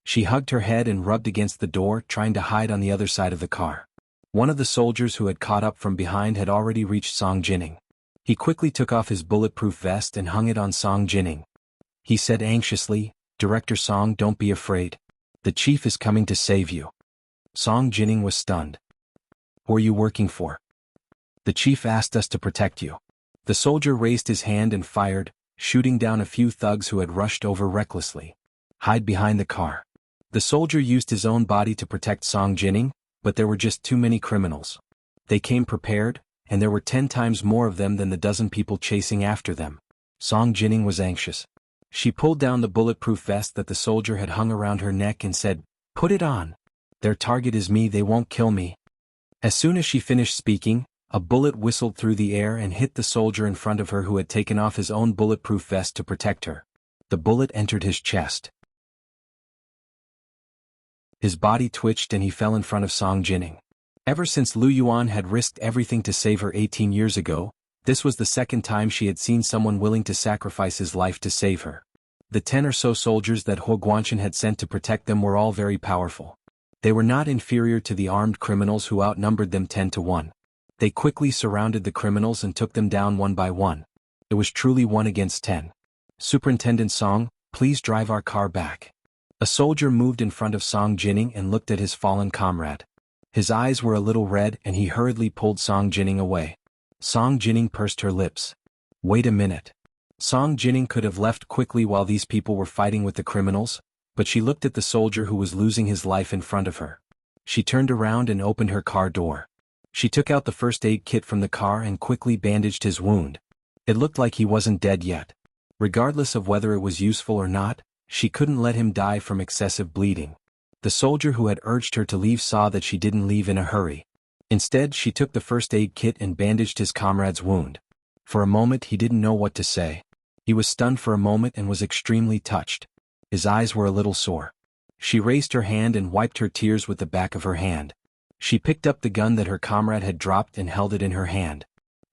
She hugged her head and rubbed against the door, trying to hide on the other side of the car. One of the soldiers who had caught up from behind had already reached Song Jinning. He quickly took off his bulletproof vest and hung it on Song Jinning. He said anxiously, "Director Song, don't be afraid. The chief is coming to save you." Song Jinning was stunned. "Who are you working for?" "The chief asked us to protect you." The soldier raised his hand and fired, shooting down a few thugs who had rushed over recklessly. "Hide behind the car." The soldier used his own body to protect Song Jinning, but there were just too many criminals. They came prepared, and there were 10 times more of them than the dozen people chasing after them. Song Jinning was anxious. She pulled down the bulletproof vest that the soldier had hung around her neck and said, "Put it on. Their target is me, they won't kill me." As soon as she finished speaking, a bullet whistled through the air and hit the soldier in front of her who had taken off his own bulletproof vest to protect her. The bullet entered his chest. His body twitched and he fell in front of Song Jinning. Ever since Lu Yuan had risked everything to save her 18 years ago, this was the second time she had seen someone willing to sacrifice his life to save her. The 10 or so soldiers that Huo Guanchen had sent to protect them were all very powerful. They were not inferior to the armed criminals who outnumbered them 10 to 1. They quickly surrounded the criminals and took them down one by one. It was truly 1 against 10. "Superintendent Song, please drive our car back." A soldier moved in front of Song Jinning and looked at his fallen comrade. His eyes were a little red and he hurriedly pulled Song Jinning away. Song Jinning pursed her lips. "Wait a minute." Song Jinning could have left quickly while these people were fighting with the criminals, but she looked at the soldier who was losing his life in front of her. She turned around and opened her car door. She took out the first aid kit from the car and quickly bandaged his wound. It looked like he wasn't dead yet. Regardless of whether it was useful or not, she couldn't let him die from excessive bleeding. The soldier who had urged her to leave saw that she didn't leave in a hurry. Instead, she took the first aid kit and bandaged his comrade's wound. For a moment he didn't know what to say. He was stunned for a moment and was extremely touched. His eyes were a little sore. She raised her hand and wiped her tears with the back of her hand. She picked up the gun that her comrade had dropped and held it in her hand.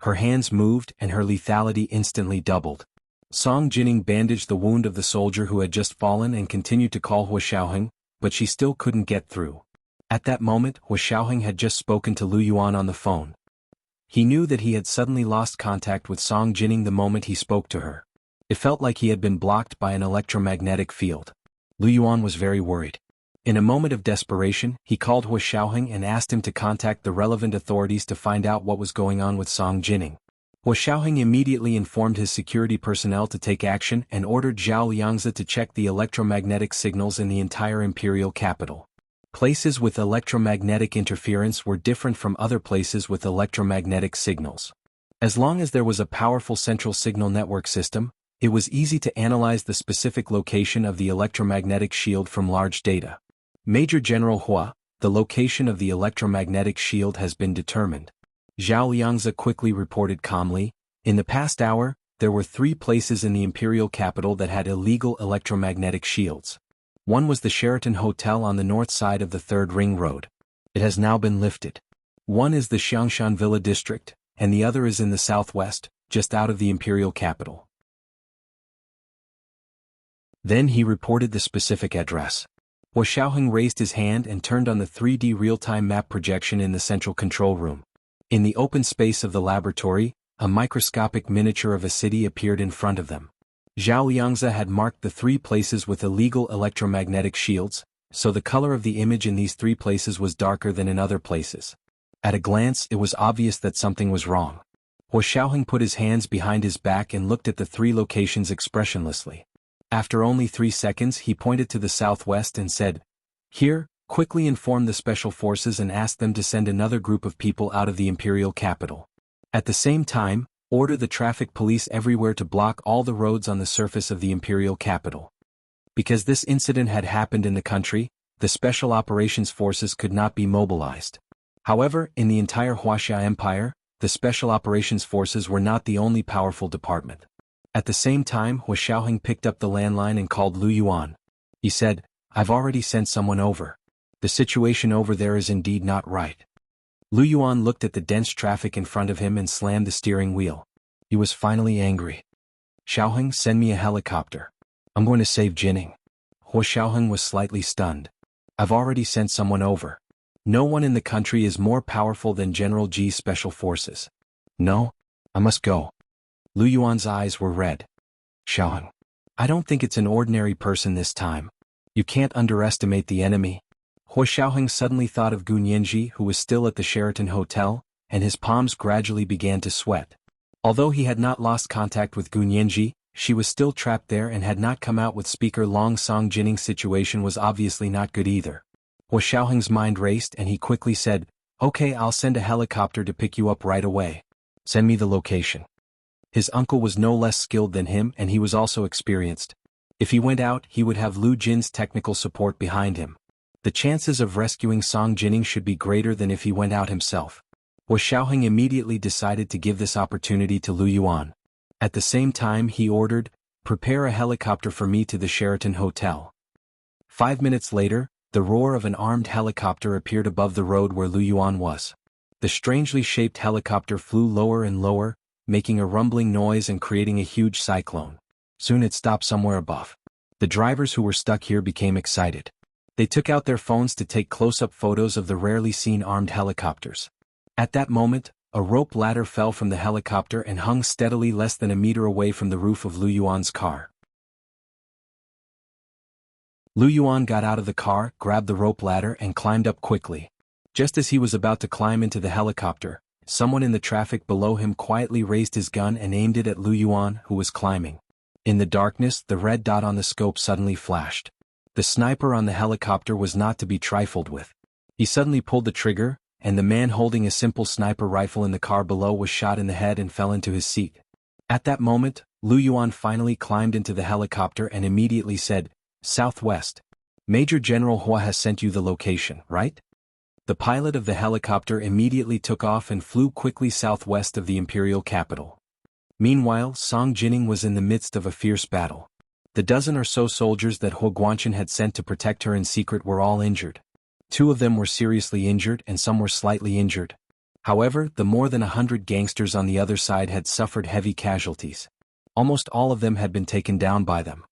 Her hands moved and her lethality instantly doubled. Song Jining bandaged the wound of the soldier who had just fallen and continued to call Hua Xiaoheng, but she still couldn't get through. At that moment, Hua Xiaoheng had just spoken to Lu Yuan on the phone. He knew that he had suddenly lost contact with Song Jining the moment he spoke to her. It felt like he had been blocked by an electromagnetic field. Lu Yuan was very worried. In a moment of desperation, he called Hua Xiaoheng and asked him to contact the relevant authorities to find out what was going on with Song Jining. Hua Xiaoheng immediately informed his security personnel to take action and ordered Zhao Liangzi to check the electromagnetic signals in the entire imperial capital. Places with electromagnetic interference were different from other places with electromagnetic signals. As long as there was a powerful central signal network system, it was easy to analyze the specific location of the electromagnetic shield from large data. Major General Hua, the location of the electromagnetic shield has been determined. Zhao Liangzi quickly reported calmly. In the past hour, there were 3 places in the imperial capital that had illegal electromagnetic shields. One was the Sheraton Hotel on the north side of the 3rd Ring Road. It has now been lifted. One is the Xiangshan Villa district, and the other is in the southwest, just out of the imperial capital. Then he reported the specific address. Hua Xiaoheng raised his hand and turned on the 3D real-time map projection in the central control room. In the open space of the laboratory, a microscopic miniature of a city appeared in front of them. Zhao Liangzi had marked the 3 places with illegal electromagnetic shields, so the color of the image in these 3 places was darker than in other places. At a glance, it was obvious that something was wrong. Hua Xiaoheng put his hands behind his back and looked at the 3 locations expressionlessly. After only 3 seconds, he pointed to the southwest and said, "Here, quickly inform the special forces and ask them to send another group of people out of the imperial capital. At the same time, order the traffic police everywhere to block all the roads on the surface of the imperial capital." Because this incident had happened in the country, the special operations forces could not be mobilized. However, in the entire Huaxia Empire, the special operations forces were not the only powerful department. At the same time, Hua Xiaoheng picked up the landline and called Lu Yuan. He said, "I've already sent someone over. The situation over there is indeed not right." Lu Yuan looked at the dense traffic in front of him and slammed the steering wheel. He was finally angry. "Xiaoheng, send me a helicopter. I'm going to save Jining." Hua Xiaoheng was slightly stunned. "I've already sent someone over. No one in the country is more powerful than General Ji's special forces. No, I must go." Lu Yuan's eyes were red. "Xiaoheng, I don't think it's an ordinary person this time. You can't underestimate the enemy." Hua Xiaoheng suddenly thought of Gu Nianji, who was still at the Sheraton Hotel, and his palms gradually began to sweat. Although he had not lost contact with Gu Nianji, she was still trapped there and had not come out with Speaker Long. Song Jining's situation was obviously not good either. Hua Xiaoheng's mind raced and he quickly said, "Okay, I'll send a helicopter to pick you up right away. Send me the location." His uncle was no less skilled than him and he was also experienced. If he went out, he would have Lu Jin's technical support behind him. The chances of rescuing Song Jining should be greater than if he went out himself. Hua Xiaoheng immediately decided to give this opportunity to Lu Yuan. At the same time he ordered, "Prepare a helicopter for me to the Sheraton Hotel." 5 minutes later, the roar of an armed helicopter appeared above the road where Lu Yuan was. The strangely shaped helicopter flew lower and lower, making a rumbling noise and creating a huge cyclone. Soon it stopped somewhere above. The drivers who were stuck here became excited. They took out their phones to take close-up photos of the rarely seen armed helicopters. At that moment, a rope ladder fell from the helicopter and hung steadily less than a meter away from the roof of Lu Yuan's car. Lu Yuan got out of the car, grabbed the rope ladder and climbed up quickly. Just as he was about to climb into the helicopter, someone in the traffic below him quietly raised his gun and aimed it at Lu Yuan, who was climbing. In the darkness, the red dot on the scope suddenly flashed. The sniper on the helicopter was not to be trifled with. He suddenly pulled the trigger, and the man holding a simple sniper rifle in the car below was shot in the head and fell into his seat. At that moment, Lu Yuan finally climbed into the helicopter and immediately said, "Southwest. Major General Hua has sent you the location, right?" The pilot of the helicopter immediately took off and flew quickly southwest of the imperial capital. Meanwhile, Song Jining was in the midst of a fierce battle. The dozen or so soldiers that Hua Guanchen had sent to protect her in secret were all injured. 2 of them were seriously injured and some were slightly injured. However, the more than 100 gangsters on the other side had suffered heavy casualties. Almost all of them had been taken down by them.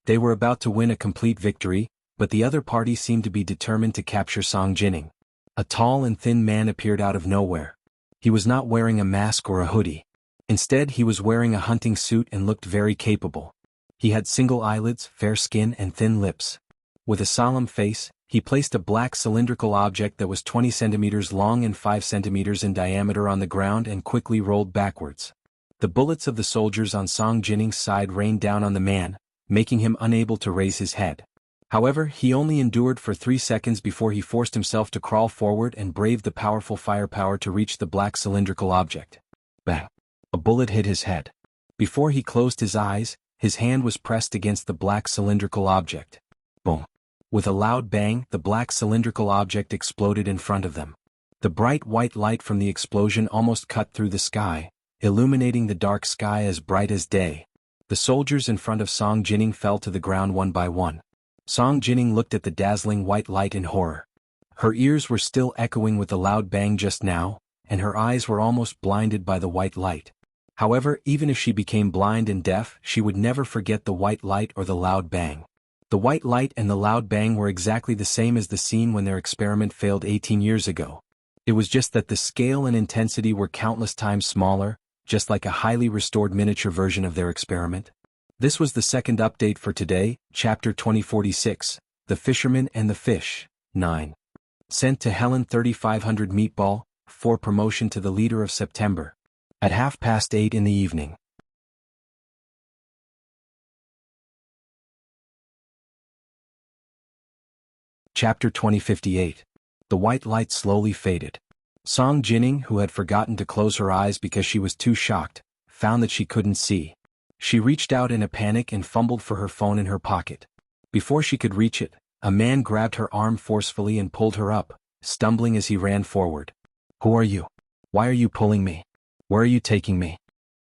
They were about to win a complete victory, but the other party seemed to be determined to capture Song Jining. A tall and thin man appeared out of nowhere. He was not wearing a mask or a hoodie. Instead, he was wearing a hunting suit and looked very capable. He had single eyelids, fair skin and thin lips. With a solemn face, he placed a black cylindrical object that was 20 centimeters long and 5 centimeters in diameter on the ground and quickly rolled backwards. The bullets of the soldiers on Song Jining's side rained down on the man, making him unable to raise his head. However, he only endured for 3 seconds before he forced himself to crawl forward and braved the powerful firepower to reach the black cylindrical object. Bang! A bullet hit his head. Before he closed his eyes, his hand was pressed against the black cylindrical object. Boom! With a loud bang, the black cylindrical object exploded in front of them. The bright white light from the explosion almost cut through the sky, illuminating the dark sky as bright as day. The soldiers in front of Song Jining fell to the ground one by one. Song Jining looked at the dazzling white light in horror. Her ears were still echoing with the loud bang just now, and her eyes were almost blinded by the white light. However, even if she became blind and deaf, she would never forget the white light or the loud bang. The white light and the loud bang were exactly the same as the scene when their experiment failed 18 years ago. It was just that the scale and intensity were countless times smaller, just like a highly restored miniature version of their experiment. This was the second update for today, Chapter 2046, The Fisherman and the Fish, 9. Sent to Helen 3500 Meatball, for promotion to the leader of September. At 8:30 in the evening. Chapter 2058. The white light slowly faded. Song Jining, who had forgotten to close her eyes because she was too shocked, found that she couldn't see. She reached out in a panic and fumbled for her phone in her pocket. Before she could reach it, a man grabbed her arm forcefully and pulled her up, stumbling as he ran forward. "Who are you? Why are you pulling me? Where are you taking me?"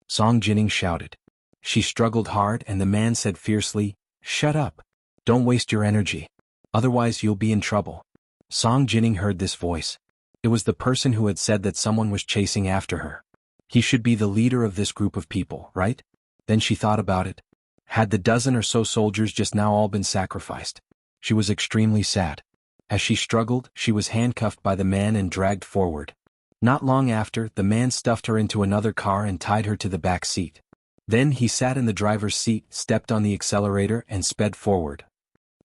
Song Jining shouted. She struggled hard and the man said fiercely, "Shut up. Don't waste your energy. Otherwise you'll be in trouble." Song Jining heard this voice. It was the person who had said that someone was chasing after her. He should be the leader of this group of people, right? Then she thought about it. Had the dozen or so soldiers just now all been sacrificed? She was extremely sad. As she struggled, she was handcuffed by the man and dragged forward. Not long after, the man stuffed her into another car and tied her to the back seat. Then he sat in the driver's seat, stepped on the accelerator and sped forward.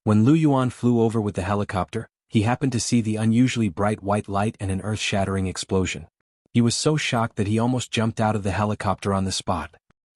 When Lu Yuan flew over with the helicopter, he happened to see the unusually bright white light and an earth-shattering explosion. He was so shocked that he almost jumped out of the helicopter on the spot.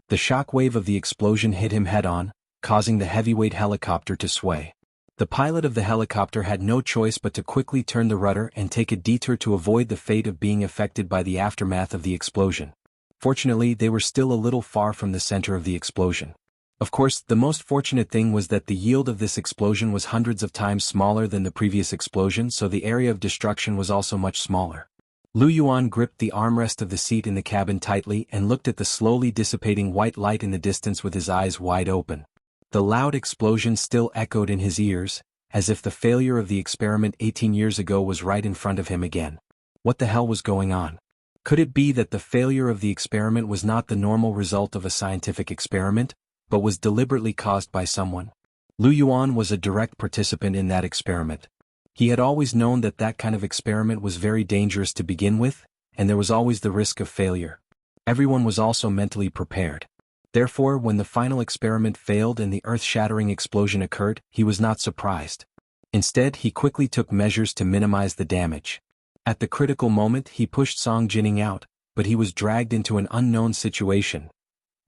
The shock wave of the explosion hit him head-on, causing the heavyweight helicopter to sway. The pilot of the helicopter had no choice but to quickly turn the rudder and take a detour to avoid the fate of being affected by the aftermath of the explosion. Fortunately, they were still a little far from the center of the explosion. Of course, the most fortunate thing was that the yield of this explosion was hundreds of times smaller than the previous explosion, so the area of destruction was also much smaller. Lu Yuan gripped the armrest of the seat in the cabin tightly and looked at the slowly dissipating white light in the distance with his eyes wide open. The loud explosion still echoed in his ears, as if the failure of the experiment 18 years ago was right in front of him again. What the hell was going on? Could it be that the failure of the experiment was not the normal result of a scientific experiment, but was deliberately caused by someone? Lu Yuan was a direct participant in that experiment. He had always known that that kind of experiment was very dangerous to begin with, and there was always the risk of failure. Everyone was also mentally prepared. Therefore, when the final experiment failed and the earth-shattering explosion occurred, he was not surprised. Instead, he quickly took measures to minimize the damage. At the critical moment, he pushed Song Jining out, but he was dragged into an unknown situation.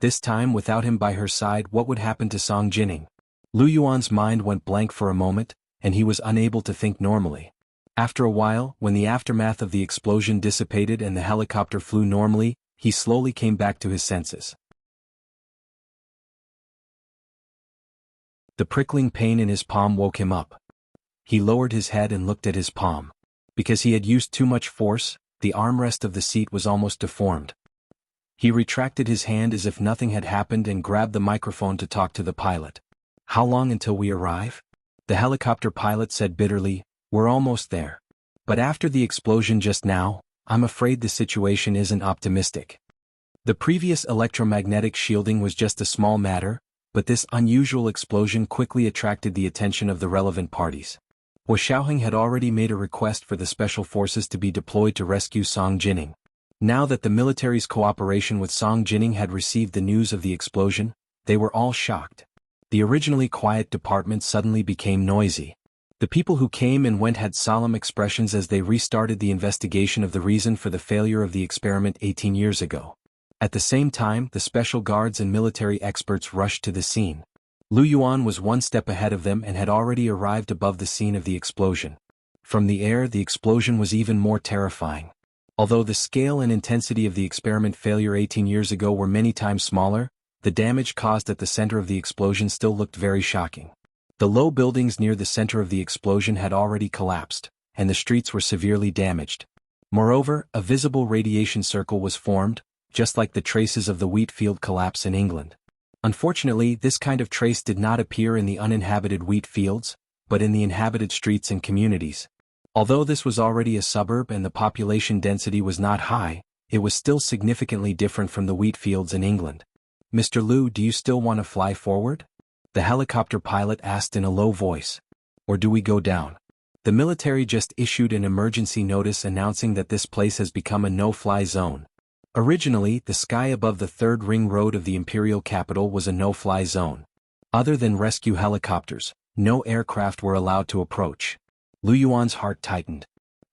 This time, without him by her side, what would happen to Song Jining? Lu Yuan's mind went blank for a moment, and he was unable to think normally. After a while, when the aftermath of the explosion dissipated and the helicopter flew normally, he slowly came back to his senses. The prickling pain in his palm woke him up. He lowered his head and looked at his palm. Because he had used too much force, the armrest of the seat was almost deformed. He retracted his hand as if nothing had happened and grabbed the microphone to talk to the pilot. "How long until we arrive?" The helicopter pilot said bitterly, "We're almost there. But after the explosion just now, I'm afraid the situation isn't optimistic. The previous electromagnetic shielding was just a small matter, but this unusual explosion quickly attracted the attention of the relevant parties. Xiaoheng had already made a request for the special forces to be deployed to rescue Song Jining. Now that the military's cooperation with Song Jining had received the news of the explosion, they were all shocked. The originally quiet department suddenly became noisy. The people who came and went had solemn expressions as they restarted the investigation of the reason for the failure of the experiment 18 years ago. At the same time, the special guards and military experts rushed to the scene. Lu Yuan was one step ahead of them and had already arrived above the scene of the explosion. From the air, the explosion was even more terrifying. Although the scale and intensity of the experiment failure 18 years ago were many times smaller, the damage caused at the center of the explosion still looked very shocking. The low buildings near the center of the explosion had already collapsed, and the streets were severely damaged. Moreover, a visible radiation circle was formed, just like the traces of the wheat field collapse in England. Unfortunately, this kind of trace did not appear in the uninhabited wheat fields, but in the inhabited streets and communities. Although this was already a suburb and the population density was not high, it was still significantly different from the wheat fields in England. "Mr. Liu, do you still want to fly forward?" the helicopter pilot asked in a low voice. "Or do we go down?" The military just issued an emergency notice announcing that this place has become a no-fly zone. Originally, the sky above the third ring road of the imperial capital was a no-fly zone. Other than rescue helicopters, no aircraft were allowed to approach. Lu Yuan's heart tightened.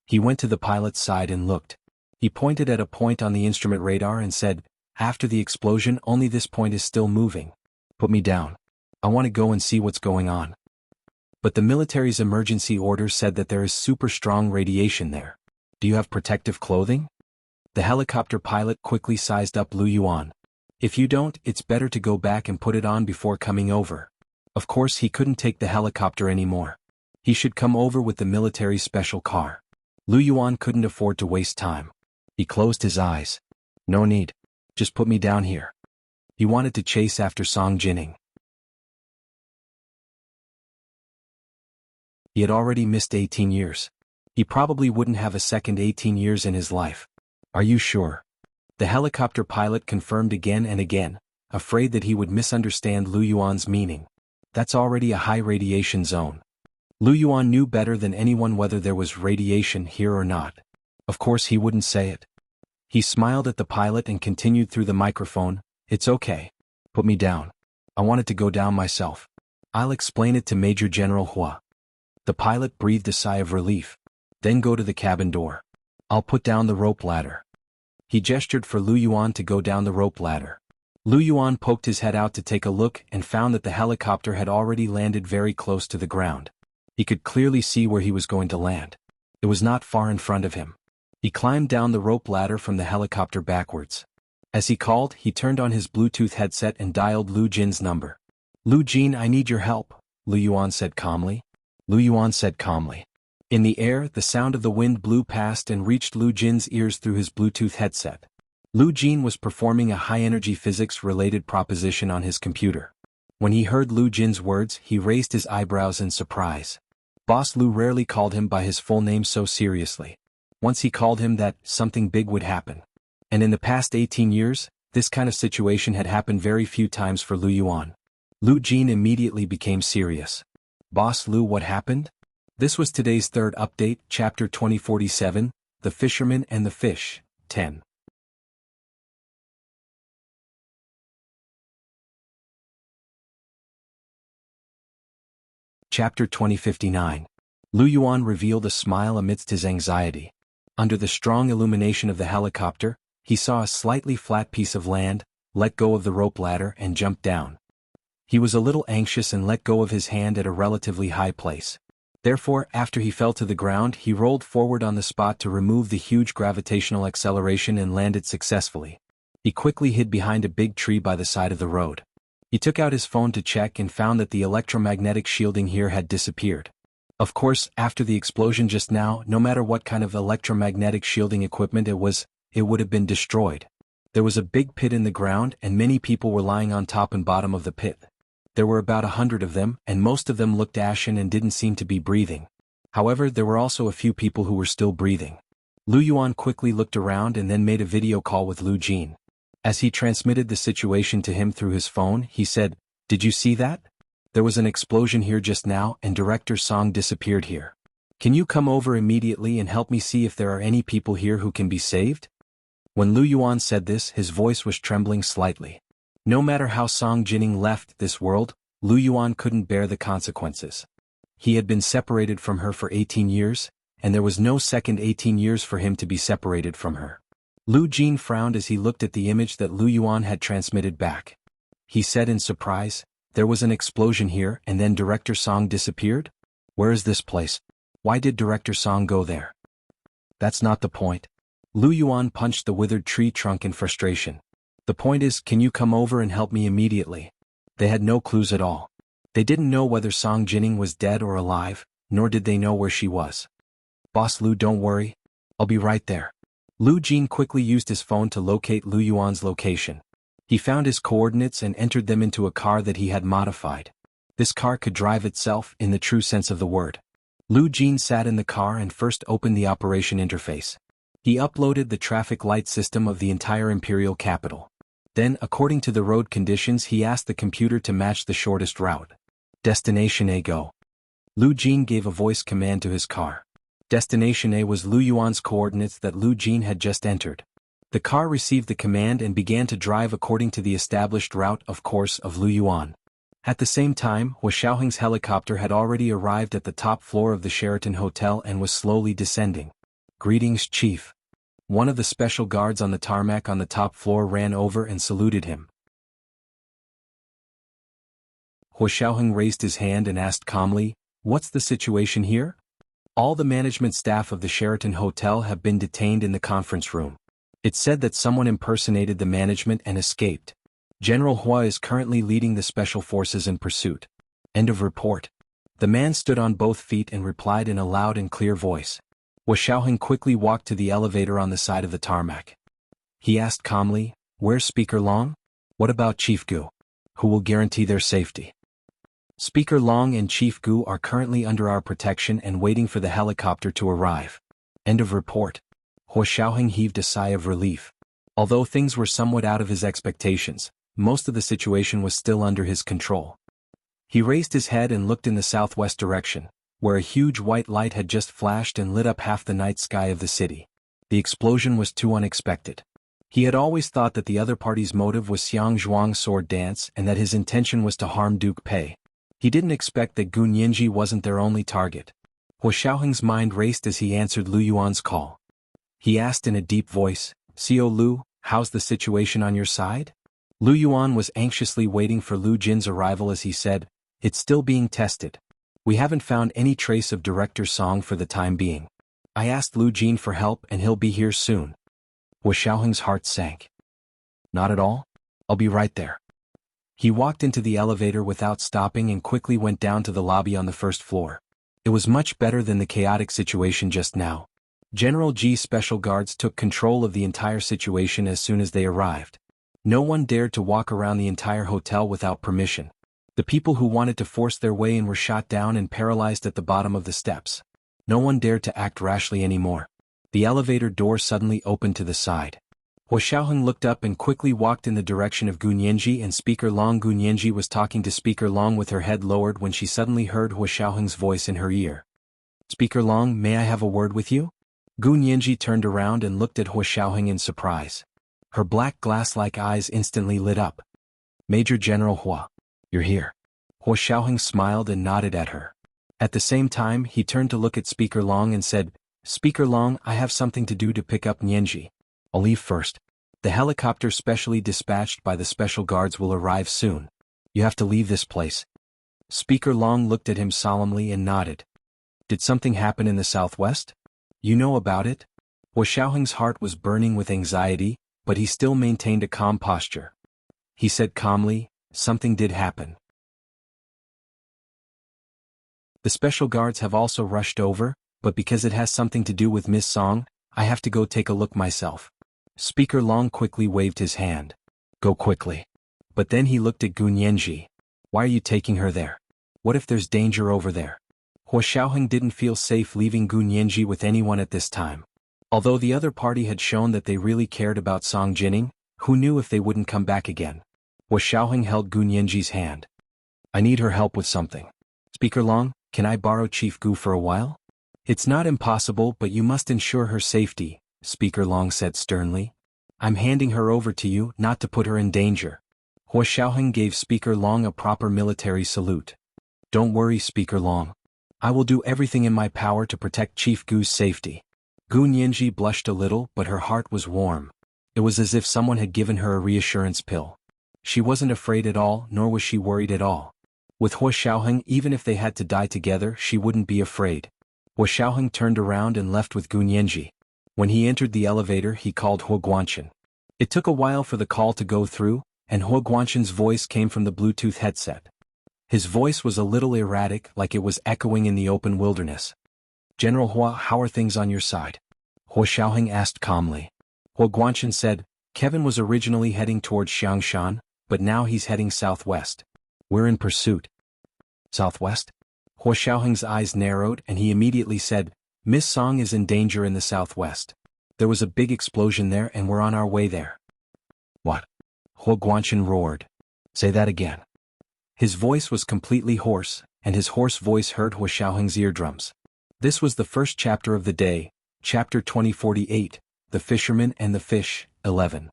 He went to the pilot's side and looked. He pointed at a point on the instrument radar and said, "After the explosion, only this point is still moving. Put me down. I want to go and see what's going on." But the military's emergency order said that there is super strong radiation there. "Do you have protective clothing?" The helicopter pilot quickly sized up Lu Yuan. "If you don't, it's better to go back and put it on before coming over." Of course, he couldn't take the helicopter anymore. He should come over with the military special car. Lu Yuan couldn't afford to waste time. He closed his eyes. "No need. Just put me down here." He wanted to chase after Song Jining. He had already missed 18 years. He probably wouldn't have a second 18 years in his life. "Are you sure?" The helicopter pilot confirmed again and again, afraid that he would misunderstand Lu Yuan's meaning. "That's already a high radiation zone." Lu Yuan knew better than anyone whether there was radiation here or not. Of course he wouldn't say it. He smiled at the pilot and continued through the microphone, "It's okay. Put me down. I wanted to go down myself. I'll explain it to Major General Hua." The pilot breathed a sigh of relief. "Then go to the cabin door. I'll put down the rope ladder." He gestured for Lu Yuan to go down the rope ladder. Lu Yuan poked his head out to take a look and found that the helicopter had already landed very close to the ground. He could clearly see where he was going to land. It was not far in front of him. He climbed down the rope ladder from the helicopter backwards. As he called, he turned on his Bluetooth headset and dialed Lu Jin's number. "Lu Jin, I need your help," Lu Yuan said calmly. Lu Yuan said calmly. In the air, the sound of the wind blew past and reached Lu Jin's ears through his Bluetooth headset. Lu Jin was performing a high-energy physics-related proposition on his computer. When he heard Lu Jin's words, he raised his eyebrows in surprise. Boss Lu rarely called him by his full name so seriously. Once he called him that, something big would happen. And in the past 18 years, this kind of situation had happened very few times for Lu Yuan. Lu Jin immediately became serious. "Boss Lu, what happened?" This was today's third update, Chapter 2047, The Fisherman and the Fish, 10. Chapter 2059. Lu Yuan revealed a smile amidst his anxiety. Under the strong illumination of the helicopter, he saw a slightly flat piece of land, let go of the rope ladder and jumped down. He was a little anxious and let go of his hand at a relatively high place. Therefore, after he fell to the ground, he rolled forward on the spot to remove the huge gravitational acceleration and landed successfully. He quickly hid behind a big tree by the side of the road. He took out his phone to check and found that the electromagnetic shielding here had disappeared. Of course, after the explosion just now, no matter what kind of electromagnetic shielding equipment it would have been destroyed. There was a big pit in the ground and many people were lying on top and bottom of the pit. There were about 100 of them, and most of them looked ashen and didn't seem to be breathing. However, there were also a few people who were still breathing. Lu Yuan quickly looked around and then made a video call with Lu Jin. As he transmitted the situation to him through his phone, he said, "Did you see that? There was an explosion here just now and Director Song disappeared here. Can you come over immediately and help me see if there are any people here who can be saved?" When Lu Yuan said this, his voice was trembling slightly. No matter how Song Jining left this world, Lu Yuan couldn't bear the consequences. He had been separated from her for 18 years, and there was no second 18 years for him to be separated from her. Lu Jin frowned as he looked at the image that Lu Yuan had transmitted back. He said in surprise, "There was an explosion here and then Director Song disappeared? Where is this place? Why did Director Song go there?" "That's not the point." Lu Yuan punched the withered tree trunk in frustration. "The point is, can you come over and help me immediately?" They had no clues at all. They didn't know whether Song Jining was dead or alive, nor did they know where she was. "Boss Lu, don't worry. I'll be right there." Lu Jin quickly used his phone to locate Lu Yuan's location. He found his coordinates and entered them into a car that he had modified. This car could drive itself in the true sense of the word. Lu Jin sat in the car and first opened the operation interface. He uploaded the traffic light system of the entire imperial capital. Then, according to the road conditions, he asked the computer to match the shortest route. "Destination A, go." Lu Jin gave a voice command to his car. Destination A was Lu Yuan's coordinates that Lu Jin had just entered. The car received the command and began to drive according to the established route of course of Lu Yuan. At the same time, Hua Xiaoheng's helicopter had already arrived at the top floor of the Sheraton Hotel and was slowly descending. "Greetings, Chief." One of the special guards on the tarmac on the top floor ran over and saluted him. Hua Xiaoheng raised his hand and asked calmly, "What's the situation here?" "All the management staff of the Sheraton Hotel have been detained in the conference room. It's said that someone impersonated the management and escaped. General Hua is currently leading the special forces in pursuit." End of report. The man stood on both feet and replied in a loud and clear voice. Hua Xiaoheng quickly walked to the elevator on the side of the tarmac. He asked calmly, "Where's Speaker Long? What about Chief Gu? Who will guarantee their safety?" "Speaker Long and Chief Gu are currently under our protection and waiting for the helicopter to arrive." End of report. Hua Xiaoheng heaved a sigh of relief. Although things were somewhat out of his expectations, most of the situation was still under his control. He raised his head and looked in the southwest direction, where a huge white light had just flashed and lit up half the night sky of the city. The explosion was too unexpected. He had always thought that the other party's motive was Xiang Zhuang's sword dance and that his intention was to harm Duke Pei. He didn't expect that Gun Yinji wasn't their only target. Hua Xiaoheng's mind raced as he answered Lu Yuan's call. He asked in a deep voice, "Xiao Lu, how's the situation on your side?" Lu Yuan was anxiously waiting for Lu Jin's arrival as he said, "It's still being tested. We haven't found any trace of Director Song for the time being. I asked Lu Jin for help and he'll be here soon." Hua Xiaoheng's heart sank. "Not at all? I'll be right there." He walked into the elevator without stopping and quickly went down to the lobby on the first floor. It was much better than the chaotic situation just now. General G's special guards took control of the entire situation as soon as they arrived. No one dared to walk around the entire hotel without permission. The people who wanted to force their way in were shot down and paralyzed at the bottom of the steps. No one dared to act rashly anymore. The elevator door suddenly opened to the side. Hua Xiaoheng looked up and quickly walked in the direction of Gun Yanji and Speaker Long. Gun Yanji was talking to Speaker Long with her head lowered when she suddenly heard Hua Xiaoheng's voice in her ear. "Speaker Long, may I have a word with you?" Gun Yanji turned around and looked at Hua Xiaoheng in surprise. Her black glass-like eyes instantly lit up. "Major General Hua, you're here." Hua Xiaoheng smiled and nodded at her. At the same time, he turned to look at Speaker Long and said, "Speaker Long, I have something to do to pick up Nianji. I'll leave first. The helicopter specially dispatched by the special guards will arrive soon. You have to leave this place." Speaker Long looked at him solemnly and nodded. "Did something happen in the southwest? You know about it?" Hua Xiaoheng's heart was burning with anxiety, but he still maintained a calm posture. He said calmly, "Something did happen. The special guards have also rushed over, but because it has something to do with Miss Song, I have to go take a look myself." Speaker Long quickly waved his hand. "Go quickly." But then he looked at Gun Yanji. "Why are you taking her there? What if there's danger over there?" Hua Xiaoheng didn't feel safe leaving Gun Yanji with anyone at this time. Although the other party had shown that they really cared about Song Jining, who knew if they wouldn't come back again? Hua Xiaoheng held Gu Nianji's hand. I need her help with something. Speaker Long, can I borrow Chief Gu for a while? It's not impossible, but you must ensure her safety, Speaker Long said sternly. I'm handing her over to you, not to put her in danger. Hua Xiaoheng gave Speaker Long a proper military salute. Don't worry, Speaker Long. I will do everything in my power to protect Chief Gu's safety. Gu Nianji blushed a little, but her heart was warm. It was as if someone had given her a reassurance pill. She wasn't afraid at all, nor was she worried at all. With Hua Xiaoheng, even if they had to die together, she wouldn't be afraid. Hua Xiaoheng turned around and left with Gu Nianji. When he entered the elevator, he called Hua Guanchen. It took a while for the call to go through, and Hua Guanchen's voice came from the Bluetooth headset. His voice was a little erratic, like it was echoing in the open wilderness. General Hua, how are things on your side? Hua Xiaoheng asked calmly. Hua Guanchen said, Kevin was originally heading towards Xiangshan, but now he's heading southwest. We're in pursuit. Southwest? Hua Xiaoheng's eyes narrowed and he immediately said, Miss Song is in danger in the southwest. There was a big explosion there and we're on our way there. What? Hua Guanchen roared. Say that again. His voice was completely hoarse, and his hoarse voice hurt Hua Xiaoheng's eardrums. This was the first chapter of the day, chapter 2048, The Fisherman and the Fish, 11.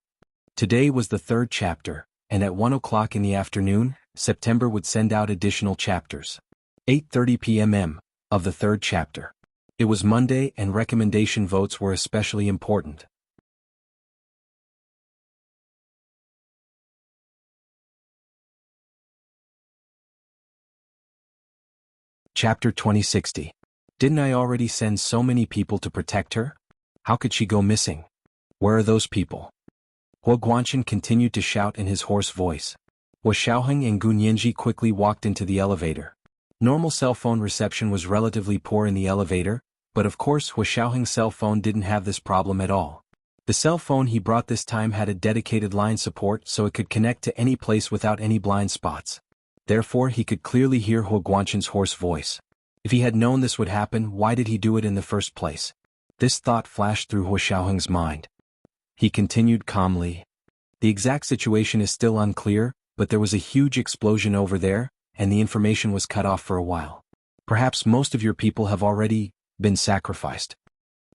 Today was the third chapter, and at 1 o'clock in the afternoon, September would send out additional chapters. 8:30 p.m. of the third chapter. It was Monday and recommendation votes were especially important. Chapter 2060. Didn't I already send so many people to protect her? How could she go missing? Where are those people? Hua Guanchen continued to shout in his hoarse voice. Hua Xiaoheng and Gu Nianji quickly walked into the elevator. Normal cell phone reception was relatively poor in the elevator, but of course Hua Xiaoheng's cell phone didn't have this problem at all. The cell phone he brought this time had a dedicated line support so it could connect to any place without any blind spots. Therefore he could clearly hear Hua Guanchen's hoarse voice. If he had known this would happen, why did he do it in the first place? This thought flashed through Hua Xiaoheng's mind. He continued calmly. The exact situation is still unclear, but there was a huge explosion over there, and the information was cut off for a while. Perhaps most of your people have already been sacrificed.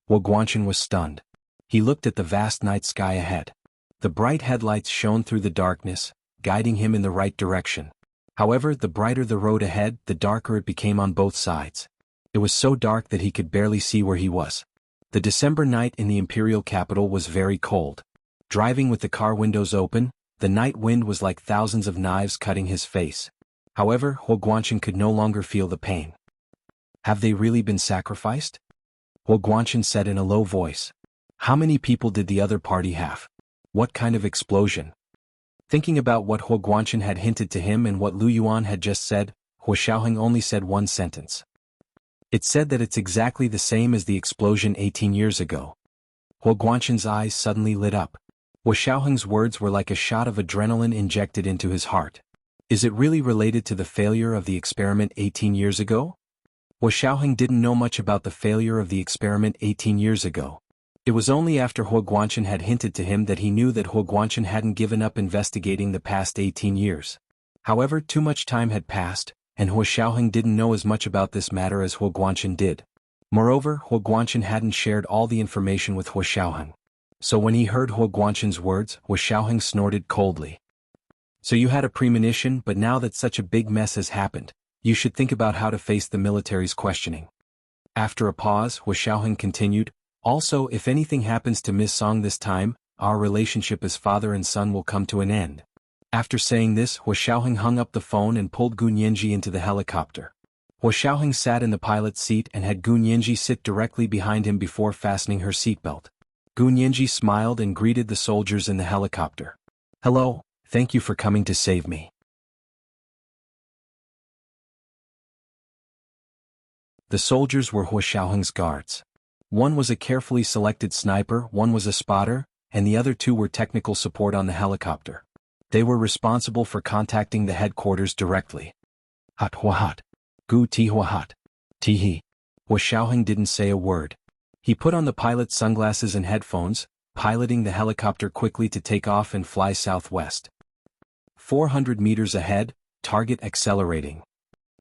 Hua Guanchen was stunned. He looked at the vast night sky ahead. The bright headlights shone through the darkness, guiding him in the right direction. However, the brighter the road ahead, the darker it became on both sides. It was so dark that he could barely see where he was. The December night in the imperial capital was very cold. Driving with the car windows open, the night wind was like thousands of knives cutting his face. However, Hua Guanchen could no longer feel the pain. Have they really been sacrificed? Hua Guanchen said in a low voice. How many people did the other party have? What kind of explosion? Thinking about what Hua Guanchen had hinted to him and what Lu Yuan had just said, Hua Xiaoheng only said one sentence. It said that it's exactly the same as the explosion 18 years ago. Hua Guanchen's eyes suddenly lit up. Hua Xiaoheng's words were like a shot of adrenaline injected into his heart. Is it really related to the failure of the experiment 18 years ago? Hua Xiaoheng didn't know much about the failure of the experiment 18 years ago. It was only after Hua Guanchen had hinted to him that he knew that Hua Guanchen hadn't given up investigating the past 18 years. However, too much time had passed, and Hua Xiaoheng didn't know as much about this matter as Hua Guanchen did. Moreover, Hua Guanchen hadn't shared all the information with Hua Xiaoheng. So when he heard Hua Guanchen's words, Hua Xiaoheng snorted coldly. So you had a premonition, but now that such a big mess has happened, you should think about how to face the military's questioning. After a pause, Hua Xiaoheng continued, also, if anything happens to Miss Song this time, our relationship as father and son will come to an end. After saying this, Hua Xiaoheng hung up the phone and pulled Gu Nianji into the helicopter. Hua Xiaoheng sat in the pilot's seat and had Gu Nianji sit directly behind him before fastening her seatbelt. Gu Nianji smiled and greeted the soldiers in the helicopter. Hello, thank you for coming to save me. The soldiers were Hua Xiaoheng's guards. One was a carefully selected sniper, one was a spotter, and the other two were technical support on the helicopter. They were responsible for contacting the headquarters directly. Hot Hua Hot. Gu Ti Hua Hot. Ti He. Hua Xiaoheng didn't say a word. He put on the pilot's sunglasses and headphones, piloting the helicopter quickly to take off and fly southwest. 400 meters ahead, target accelerating.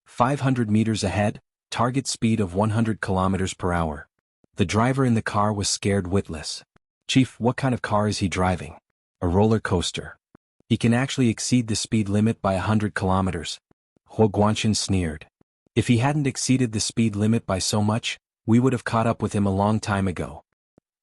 500 meters ahead, target speed of 100 kilometers per hour. The driver in the car was scared witless. "Chief, what kind of car is he driving?" "A roller coaster. He can actually exceed the speed limit by 100 kilometers. Huo Guanxin sneered. "If he hadn't exceeded the speed limit by so much, we would have caught up with him a long time ago.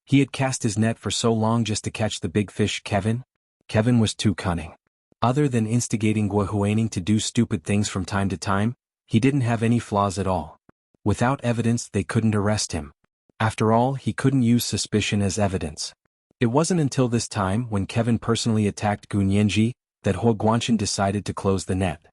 He had cast his net for so long just to catch the big fish, Kevin." Kevin was too cunning. Other than instigating Guo Huaining to do stupid things from time to time, he didn't have any flaws at all. Without evidence they couldn't arrest him. After all, he couldn't use suspicion as evidence. It wasn't until this time, when Kevin personally attacked Gun Yanji, that Huo Guanxin decided to close the net.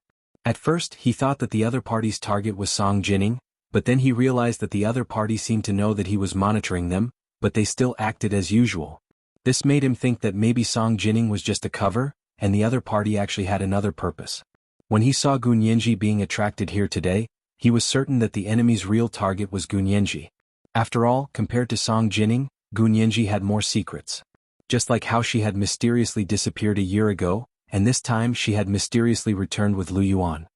At first, he thought that the other party's target was Song Jining, but then he realized that the other party seemed to know that he was monitoring them, but they still acted as usual. This made him think that maybe Song Jining was just a cover, and the other party actually had another purpose. When he saw Gun Yanji being attracted here today, he was certain that the enemy's real target was Gun Yanji. After all, compared to Song Jining, Gun Yanji had more secrets. Just like how she had mysteriously disappeared a year ago, and this time she had mysteriously returned with Lu Yuan.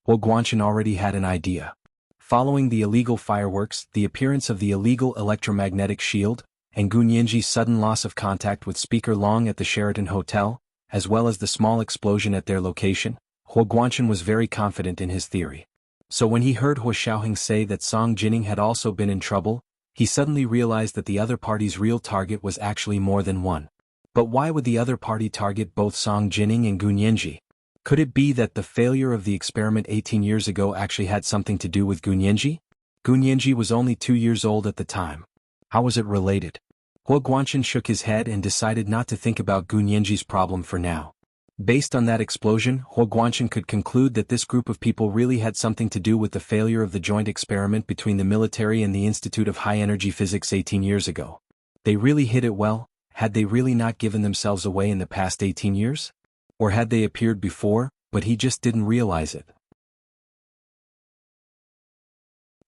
Huo Guanxin already had an idea. Following the illegal fireworks, the appearance of the illegal electromagnetic shield, and Gun Yanji's sudden loss of contact with Speaker Long at the Sheraton Hotel, as well as the small explosion at their location, Huo Guanxin was very confident in his theory. So when he heard Huo Xiaoheng say that Song Jining had also been in trouble, he suddenly realized that the other party's real target was actually more than one. But why would the other party target both Song Jining and Gun Yanji? Could it be that the failure of the experiment 18 years ago actually had something to do with Gun Yanji? Gun Yanji was only 2 years old at the time. How was it related? Huo Guanxin shook his head and decided not to think about Gun Yanji's problem for now. Based on that explosion, Huo Guanxin could conclude that this group of people really had something to do with the failure of the joint experiment between the military and the Institute of High Energy Physics 18 years ago. They really hid it well. Had they really not given themselves away in the past 18 years? Or had they appeared before, but he just didn't realize it?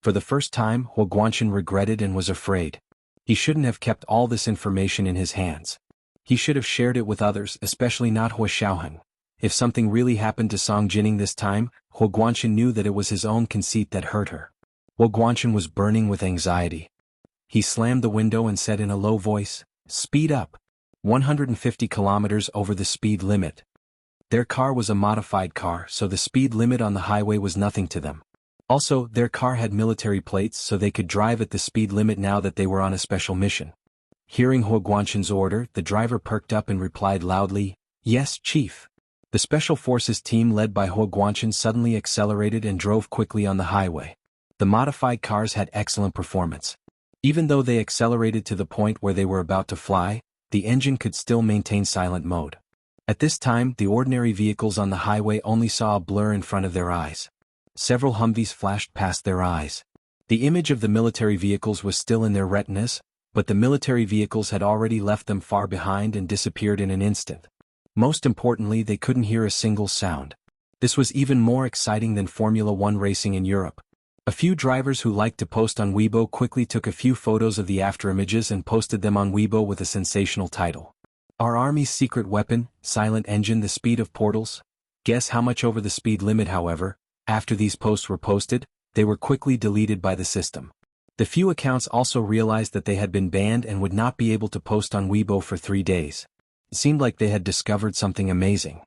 For the first time, Huo Guanxin regretted and was afraid. He shouldn't have kept all this information in his hands. He should have shared it with others, especially not Huo Xiaoheng. If something really happened to Song Jining this time, Huo Guanxin knew that it was his own conceit that hurt her. Huo Guanxin was burning with anxiety. He slammed the window and said in a low voice, "Speed up. 150 kilometers over the speed limit." Their car was a modified car, so the speed limit on the highway was nothing to them. Also, their car had military plates, so they could drive at the speed limit now that they were on a special mission. Hearing Huo Guanxin's order, the driver perked up and replied loudly, "Yes, Chief." The Special Forces team led by Huo Guanxin suddenly accelerated and drove quickly on the highway. The modified cars had excellent performance. Even though they accelerated to the point where they were about to fly, the engine could still maintain silent mode. At this time, the ordinary vehicles on the highway only saw a blur in front of their eyes. Several Humvees flashed past their eyes. The image of the military vehicles was still in their retinas, but the military vehicles had already left them far behind and disappeared in an instant. Most importantly, they couldn't hear a single sound. This was even more exciting than Formula One racing in Europe. A few drivers who liked to post on Weibo quickly took a few photos of the afterimages and posted them on Weibo with a sensational title. "Our Army's secret weapon, silent engine, the speed of portals." Guess how much over the speed limit, however. After these posts were posted, they were quickly deleted by the system. The few accounts also realized that they had been banned and would not be able to post on Weibo for 3 days. It seemed like they had discovered something amazing.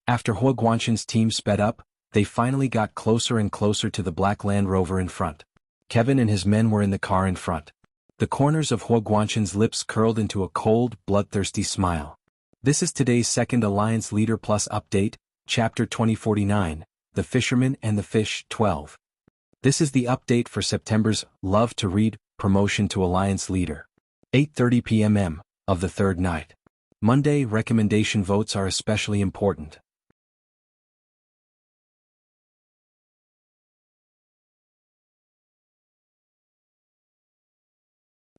After Huo Guanxin's team sped up, they finally got closer and closer to the black Land Rover in front. Kevin and his men were in the car in front. The corners of Huo Guanxin's lips curled into a cold, bloodthirsty smile. This is today's second Alliance Leader Plus update, Chapter 2049, The Fisherman and the Fish, 12. This is the update for September's Love to Read promotion to Alliance Leader. 8:30 p.m. of the third night. Monday recommendation votes are especially important.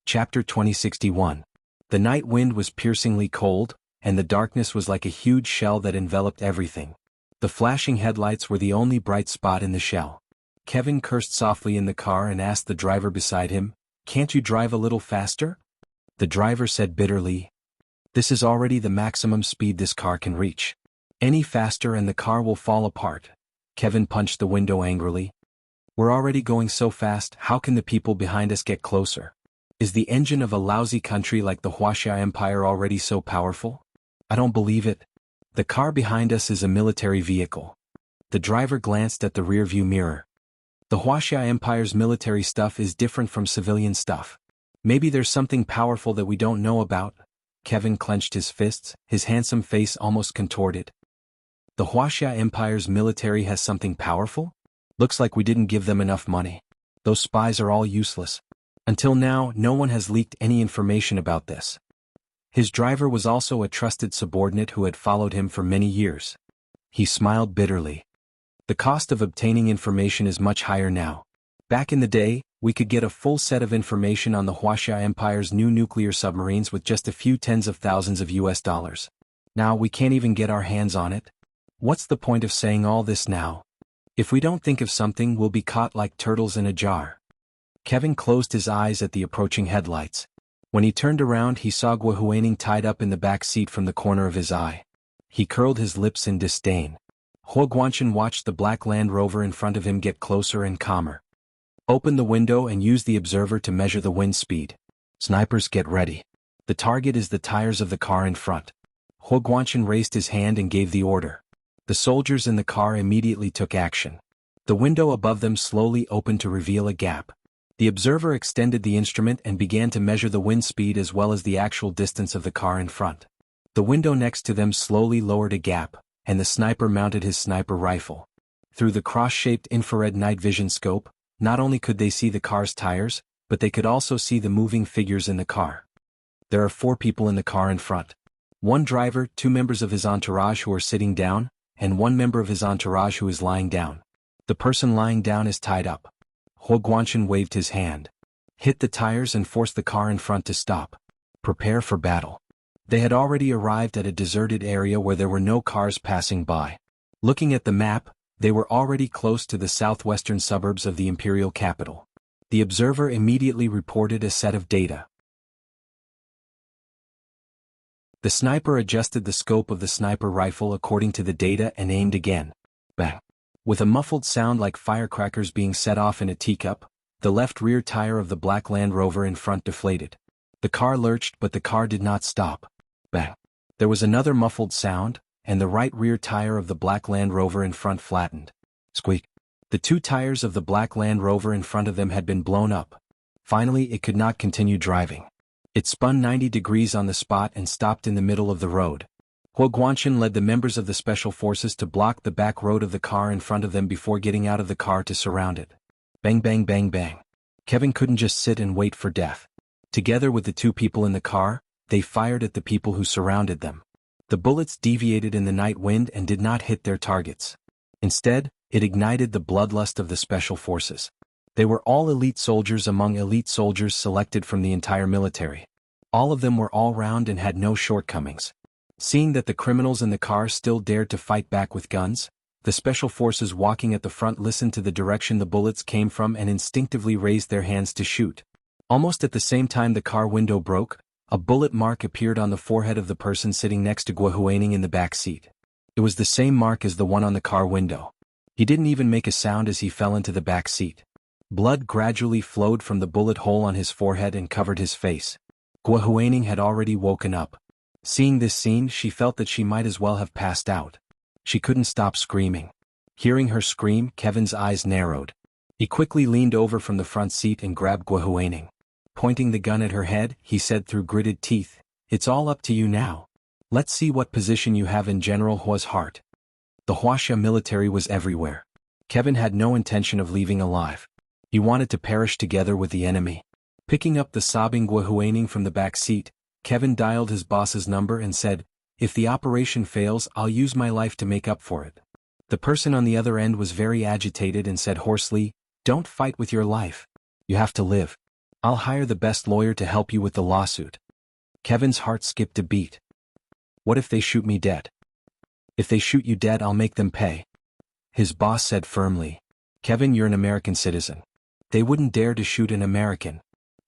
Chapter 2061. The night wind was piercingly cold, and the darkness was like a huge shell that enveloped everything. The flashing headlights were the only bright spot in the shell. Kevin cursed softly in the car and asked the driver beside him, Can't you drive a little faster? The driver said bitterly. This is already the maximum speed this car can reach. Any faster and the car will fall apart. Kevin punched the window angrily. We're already going so fast, how can the people behind us get closer? Is the engine of a lousy country like the Wuxia Empire already so powerful? I don't believe it. The car behind us is a military vehicle. The driver glanced at the rearview mirror. The Wuxia Empire's military stuff is different from civilian stuff. Maybe there's something powerful that we don't know about. Kevin clenched his fists, his handsome face almost contorted. The Wuxia Empire's military has something powerful? Looks like we didn't give them enough money. Those spies are all useless. Until now, no one has leaked any information about this. His driver was also a trusted subordinate who had followed him for many years. He smiled bitterly. The cost of obtaining information is much higher now. Back in the day, we could get a full set of information on the Wuxia Empire's new nuclear submarines with just a few tens of thousands of US. Now we can't even get our hands on it. What's the point of saying all this now? If we don't think of something, we'll be caught like turtles in a jar. Kevin closed his eyes at the approaching headlights. When he turned around, he saw Guo Huaining tied up in the back seat from the corner of his eye. He curled his lips in disdain. Huo Guanchen watched the black Land Rover in front of him get closer and calmer. Open the window and use the observer to measure the wind speed. Snipers, get ready. The target is the tires of the car in front. Huo Guanchen raised his hand and gave the order. The soldiers in the car immediately took action. The window above them slowly opened to reveal a gap. The observer extended the instrument and began to measure the wind speed as well as the actual distance of the car in front. The window next to them slowly lowered a gap, and the sniper mounted his sniper rifle. Through the cross-shaped infrared night vision scope, not only could they see the car's tires, but they could also see the moving figures in the car. There are 4 people in the car in front. 1 driver, 2 members of his entourage who are sitting down, and 1 member of his entourage who is lying down. The person lying down is tied up. Huo Guanchen waved his hand. Hit the tires and force the car in front to stop. Prepare for battle. They had already arrived at a deserted area where there were no cars passing by. Looking at the map, they were already close to the southwestern suburbs of the imperial capital. The observer immediately reported a set of data. The sniper adjusted the scope of the sniper rifle according to the data and aimed again. Bang! With a muffled sound like firecrackers being set off in a teacup, the left rear tire of the black Land Rover in front deflated. The car lurched, but the car did not stop. Bang! There was another muffled sound, and the right rear tire of the black Land Rover in front flattened. Squeak! The 2 tires of the black Land Rover in front of them had been blown up. Finally, it could not continue driving. It spun 90 degrees on the spot and stopped in the middle of the road. Huo Guanchen led the members of the special forces to block the back road of the car in front of them before getting out of the car to surround it. Bang bang bang bang. Kevin couldn't just sit and wait for death. Together with the 2 people in the car, they fired at the people who surrounded them. The bullets deviated in the night wind and did not hit their targets. Instead, it ignited the bloodlust of the special forces. They were all elite soldiers among elite soldiers selected from the entire military. All of them were all-round and had no shortcomings. Seeing that the criminals in the car still dared to fight back with guns, the special forces walking at the front listened to the direction the bullets came from and instinctively raised their hands to shoot. Almost at the same time the car window broke, a bullet mark appeared on the forehead of the person sitting next to Guo Huaining in the back seat. It was the same mark as the one on the car window. He didn't even make a sound as he fell into the back seat. Blood gradually flowed from the bullet hole on his forehead and covered his face. Guo Huaining had already woken up. Seeing this scene, she felt that she might as well have passed out. She couldn't stop screaming. Hearing her scream, Kevin's eyes narrowed. He quickly leaned over from the front seat and grabbed Guo Huaining. Pointing the gun at her head, he said through gritted teeth, "It's all up to you now. Let's see what position you have in General Hua's heart." The Wuxia military was everywhere. Kevin had no intention of leaving alive. He wanted to perish together with the enemy. Picking up the sobbing Guo Huaining from the back seat, Kevin dialed his boss's number and said, "If the operation fails, I'll use my life to make up for it." The person on the other end was very agitated and said hoarsely, "Don't fight with your life. You have to live. I'll hire the best lawyer to help you with the lawsuit." Kevin's heart skipped a beat. "What if they shoot me dead?" "If they shoot you dead, I'll make them pay," his boss said firmly. "Kevin, you're an American citizen. They wouldn't dare to shoot an American."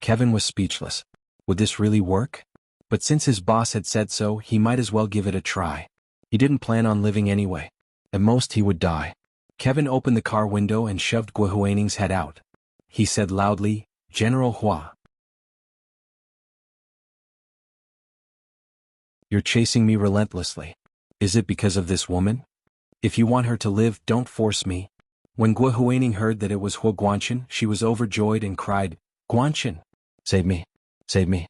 Kevin was speechless. Would this really work? But since his boss had said so, he might as well give it a try. He didn't plan on living anyway. At most he would die. Kevin opened the car window and shoved Guo Huining's head out. He said loudly, "General Hua. You're chasing me relentlessly. Is it because of this woman? If you want her to live, don't force me." When Guo Huining heard that it was Huo Guanchen, she was overjoyed and cried, "Guanchen! Save me! Save me!"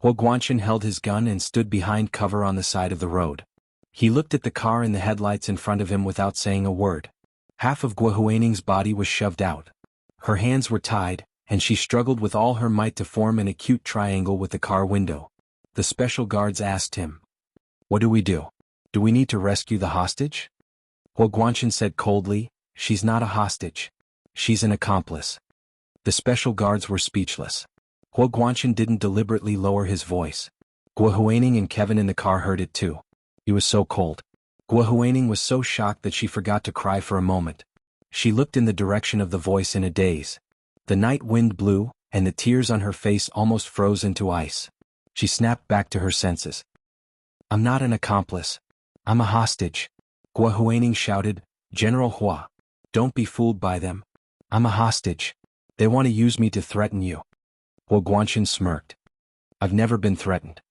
Huo Guanchen held his gun and stood behind cover on the side of the road. He looked at the car and the headlights in front of him without saying a word. Half of Guo Huining's body was shoved out. Her hands were tied, and she struggled with all her might to form an acute triangle with the car window. The special guards asked him, "What do we do? Do we need to rescue the hostage?" Huo Guanchen said coldly, "She's not a hostage. She's an accomplice." The special guards were speechless. Huo Guanchen didn't deliberately lower his voice. Guo Huining and Kevin in the car heard it too. He was so cold. Guo Huining was so shocked that she forgot to cry for a moment. She looked in the direction of the voice in a daze. The night wind blew, and the tears on her face almost froze into ice. She snapped back to her senses. "I'm not an accomplice. I'm a hostage." Guo Huining shouted, "General Hua. Don't be fooled by them. I'm a hostage. They want to use me to threaten you." Huo Guanchen smirked. "I've never been threatened."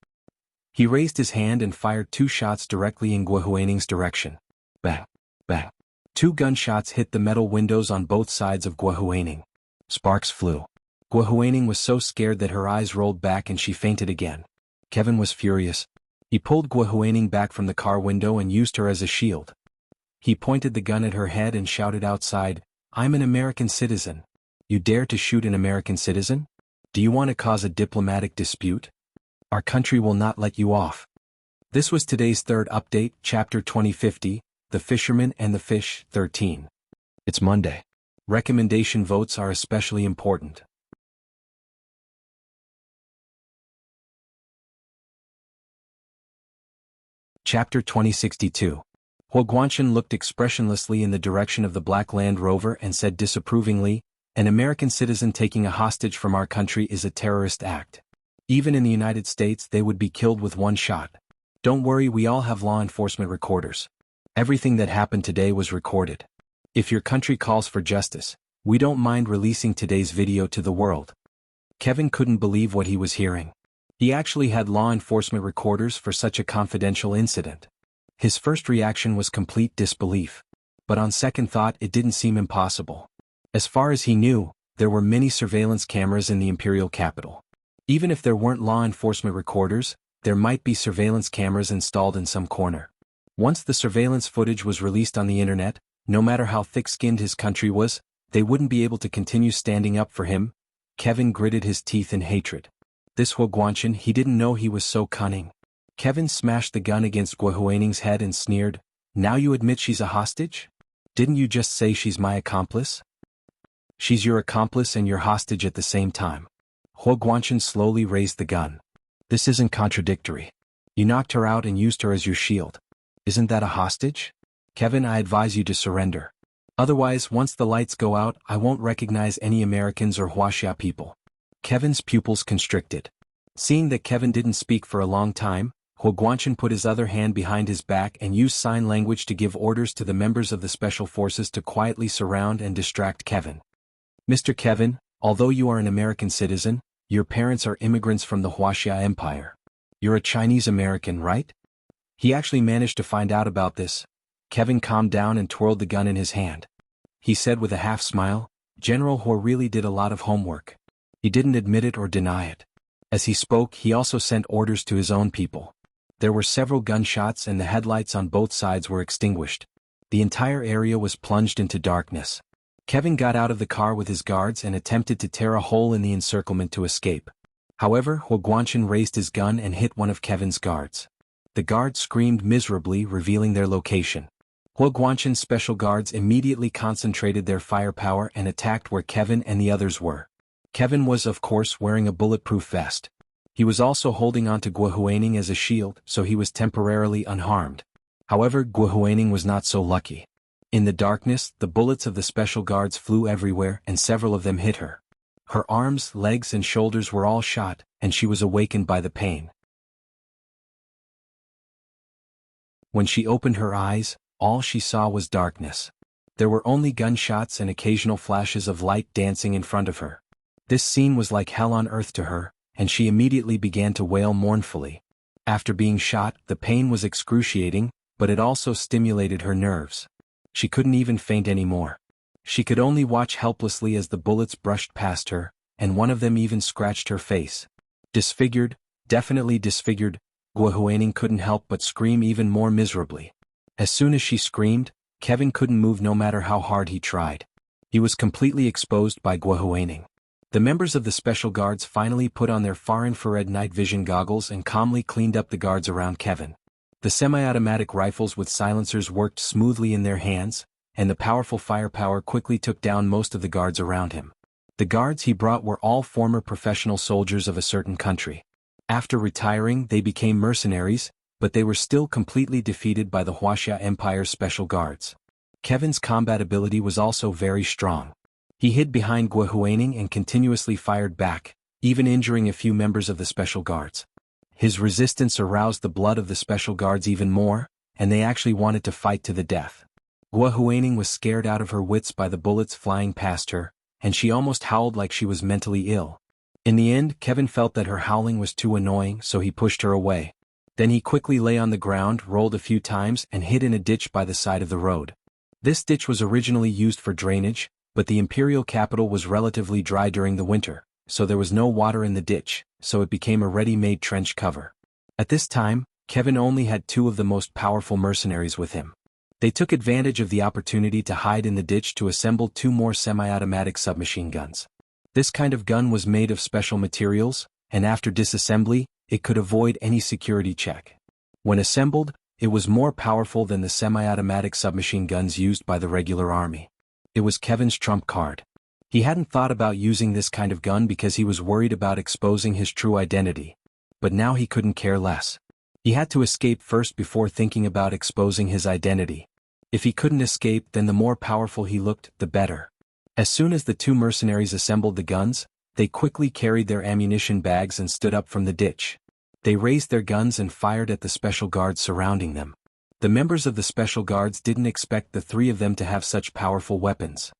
He raised his hand and fired 2 shots directly in Guo Huining's direction. Bang! Bang! 2 gunshots hit the metal windows on both sides of Guo Huining. Sparks flew. Guo Huining was so scared that her eyes rolled back and she fainted again. Kevin was furious. He pulled Guo Huining back from the car window and used her as a shield. He pointed the gun at her head and shouted outside, "I'm an American citizen. You dare to shoot an American citizen? Do you want to cause a diplomatic dispute? Our country will not let you off." This was today's third update, Chapter 2050, The Fisherman and the Fish, 13. It's Monday. Recommendation votes are especially important. Chapter 2062. Huo Guanchen looked expressionlessly in the direction of the black Land Rover and said disapprovingly, "An American citizen taking a hostage from our country is a terrorist act. Even in the United States they would be killed with 1 shot. Don't worry, we all have law enforcement recorders. Everything that happened today was recorded. If your country calls for justice, we don't mind releasing today's video to the world." Kevin couldn't believe what he was hearing. He actually had law enforcement recorders for such a confidential incident. His first reaction was complete disbelief. But on second thought it didn't seem impossible. As far as he knew, there were many surveillance cameras in the imperial capital. Even if there weren't law enforcement recorders, there might be surveillance cameras installed in some corner. Once the surveillance footage was released on the internet, no matter how thick-skinned his country was, they wouldn't be able to continue standing up for him. Kevin gritted his teeth in hatred. This Huo Guanchen, he didn't know he was so cunning. Kevin smashed the gun against Guo Huining's head and sneered, "Now you admit she's a hostage? Didn't you just say she's my accomplice?" "She's your accomplice and your hostage at the same time." Huo Guanchen slowly raised the gun. "This isn't contradictory. You knocked her out and used her as your shield. Isn't that a hostage? Kevin, I advise you to surrender. Otherwise, once the lights go out, I won't recognize any Americans or Wuxia people." Kevin's pupils constricted. Seeing that Kevin didn't speak for a long time, Huo Guanchen put his other hand behind his back and used sign language to give orders to the members of the special forces to quietly surround and distract Kevin. "Mr. Kevin, although you are an American citizen, your parents are immigrants from the Wuxia Empire. You're a Chinese American, right?" He actually managed to find out about this. Kevin calmed down and twirled the gun in his hand. He said with a half smile, "General Huo really did a lot of homework." He didn't admit it or deny it. As he spoke, he also sent orders to his own people. There were several gunshots and the headlights on both sides were extinguished. The entire area was plunged into darkness. Kevin got out of the car with his guards and attempted to tear a hole in the encirclement to escape. However, Huo Guanchen raised his gun and hit one of Kevin's guards. The guards screamed miserably, revealing their location. Huo Guanchen's special guards immediately concentrated their firepower and attacked where Kevin and the others were. Kevin was, of course, wearing a bulletproof vest. He was also holding onto Guo Huining as a shield, so he was temporarily unharmed. However, Guo Huining was not so lucky. In the darkness, the bullets of the special guards flew everywhere and several of them hit her. Her arms, legs and shoulders were all shot, and she was awakened by the pain. When she opened her eyes, all she saw was darkness. There were only gunshots and occasional flashes of light dancing in front of her. This scene was like hell on earth to her, and she immediately began to wail mournfully. After being shot, the pain was excruciating, but it also stimulated her nerves. She couldn't even faint anymore. She could only watch helplessly as the bullets brushed past her, and one of them even scratched her face. Disfigured, definitely disfigured, Gua Huaining couldn't help but scream even more miserably. As soon as she screamed, Kevin couldn't move no matter how hard he tried. He was completely exposed by Gua Huaining. The members of the special guards finally put on their far-infrared night vision goggles and calmly cleaned up the guards around Kevin. The semi-automatic rifles with silencers worked smoothly in their hands, and the powerful firepower quickly took down most of the guards around him. The guards he brought were all former professional soldiers of a certain country. After retiring, they became mercenaries, but they were still completely defeated by the Wuxia Empire's special guards. Kevin's combat ability was also very strong. He hid behind Gua Huaining and continuously fired back, even injuring a few members of the special guards. His resistance aroused the blood of the special guards even more, and they actually wanted to fight to the death. Gua Huaining was scared out of her wits by the bullets flying past her, and she almost howled like she was mentally ill. In the end, Kevin felt that her howling was too annoying, so he pushed her away. Then he quickly lay on the ground, rolled a few times, and hid in a ditch by the side of the road. This ditch was originally used for drainage, but the imperial capital was relatively dry during the winter, so there was no water in the ditch, so it became a ready-made trench cover. At this time, Kevin only had two of the most powerful mercenaries with him. They took advantage of the opportunity to hide in the ditch to assemble two more semi-automatic submachine guns. This kind of gun was made of special materials, and after disassembly, it could avoid any security check. When assembled, it was more powerful than the semi-automatic submachine guns used by the regular army. It was Kevin's trump card. He hadn't thought about using this kind of gun because he was worried about exposing his true identity. But now he couldn't care less. He had to escape first before thinking about exposing his identity. If he couldn't escape, then the more powerful he looked, the better. As soon as the two mercenaries assembled the guns, they quickly carried their ammunition bags and stood up from the ditch. They raised their guns and fired at the special guards surrounding them. The members of the special guards didn't expect the three of them to have such powerful weapons.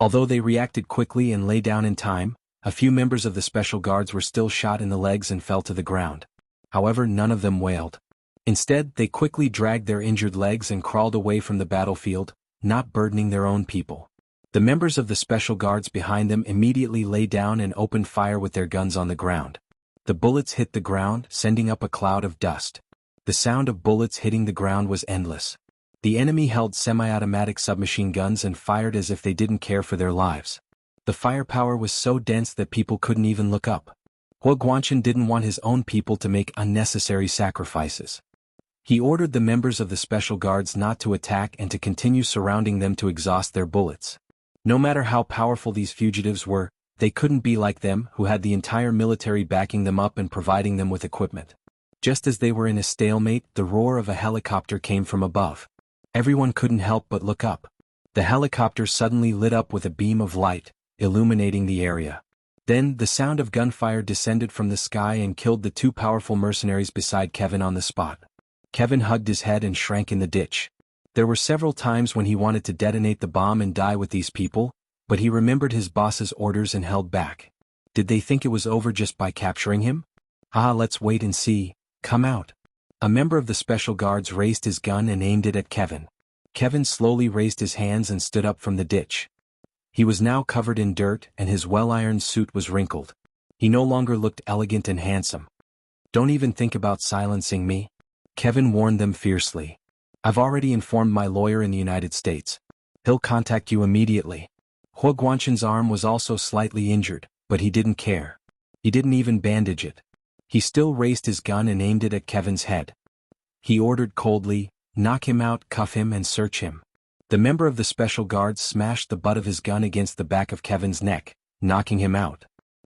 Although they reacted quickly and lay down in time, a few members of the special guards were still shot in the legs and fell to the ground. However, none of them wailed. Instead, they quickly dragged their injured legs and crawled away from the battlefield, not burdening their own people. The members of the special guards behind them immediately lay down and opened fire with their guns on the ground. The bullets hit the ground, sending up a cloud of dust. The sound of bullets hitting the ground was endless. The enemy held semi-automatic submachine guns and fired as if they didn't care for their lives. The firepower was so dense that people couldn't even look up. Hua Guanchen didn't want his own people to make unnecessary sacrifices. He ordered the members of the special guards not to attack and to continue surrounding them to exhaust their bullets. No matter how powerful these fugitives were, they couldn't be like them, who had the entire military backing them up and providing them with equipment. Just as they were in a stalemate, the roar of a helicopter came from above. Everyone couldn't help but look up. The helicopter suddenly lit up with a beam of light, illuminating the area. Then, the sound of gunfire descended from the sky and killed the two powerful mercenaries beside Kevin on the spot. Kevin hugged his head and shrank in the ditch. There were several times when he wanted to detonate the bomb and die with these people, but he remembered his boss's orders and held back. Did they think it was over just by capturing him? Let's wait and see. Come out. A member of the special guards raised his gun and aimed it at Kevin. Kevin slowly raised his hands and stood up from the ditch. He was now covered in dirt and his well-ironed suit was wrinkled. He no longer looked elegant and handsome. Don't even think about silencing me, Kevin warned them fiercely. I've already informed my lawyer in the United States. He'll contact you immediately. Hua Guanchen's arm was also slightly injured, but he didn't care. He didn't even bandage it. He still raised his gun and aimed it at Kevin's head. He ordered coldly, knock him out, cuff him and search him. The member of the special guards smashed the butt of his gun against the back of Kevin's neck, knocking him out.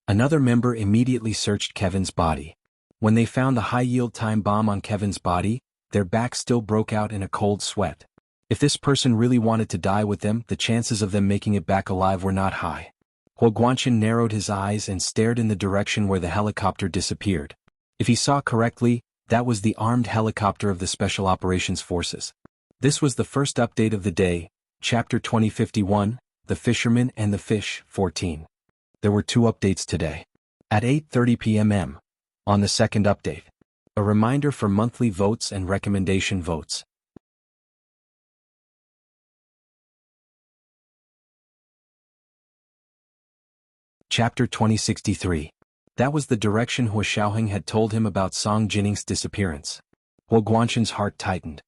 Another member immediately searched Kevin's body. When they found the high-yield time bomb on Kevin's body, their backs still broke out in a cold sweat. If this person really wanted to die with them, the chances of them making it back alive were not high. Huo Guanchen narrowed his eyes and stared in the direction where the helicopter disappeared. If he saw correctly, that was the armed helicopter of the Special Operations Forces. This was the first update of the day, Chapter 2051, The Fisherman and the Fish, 14. There were 2 updates today. At 8:30 p.m. on the second update. A reminder for monthly votes and recommendation votes. Chapter 2063. That was the direction Huo Xiaoheng had told him about Song Jinning's disappearance. Huo Guanchen's heart tightened.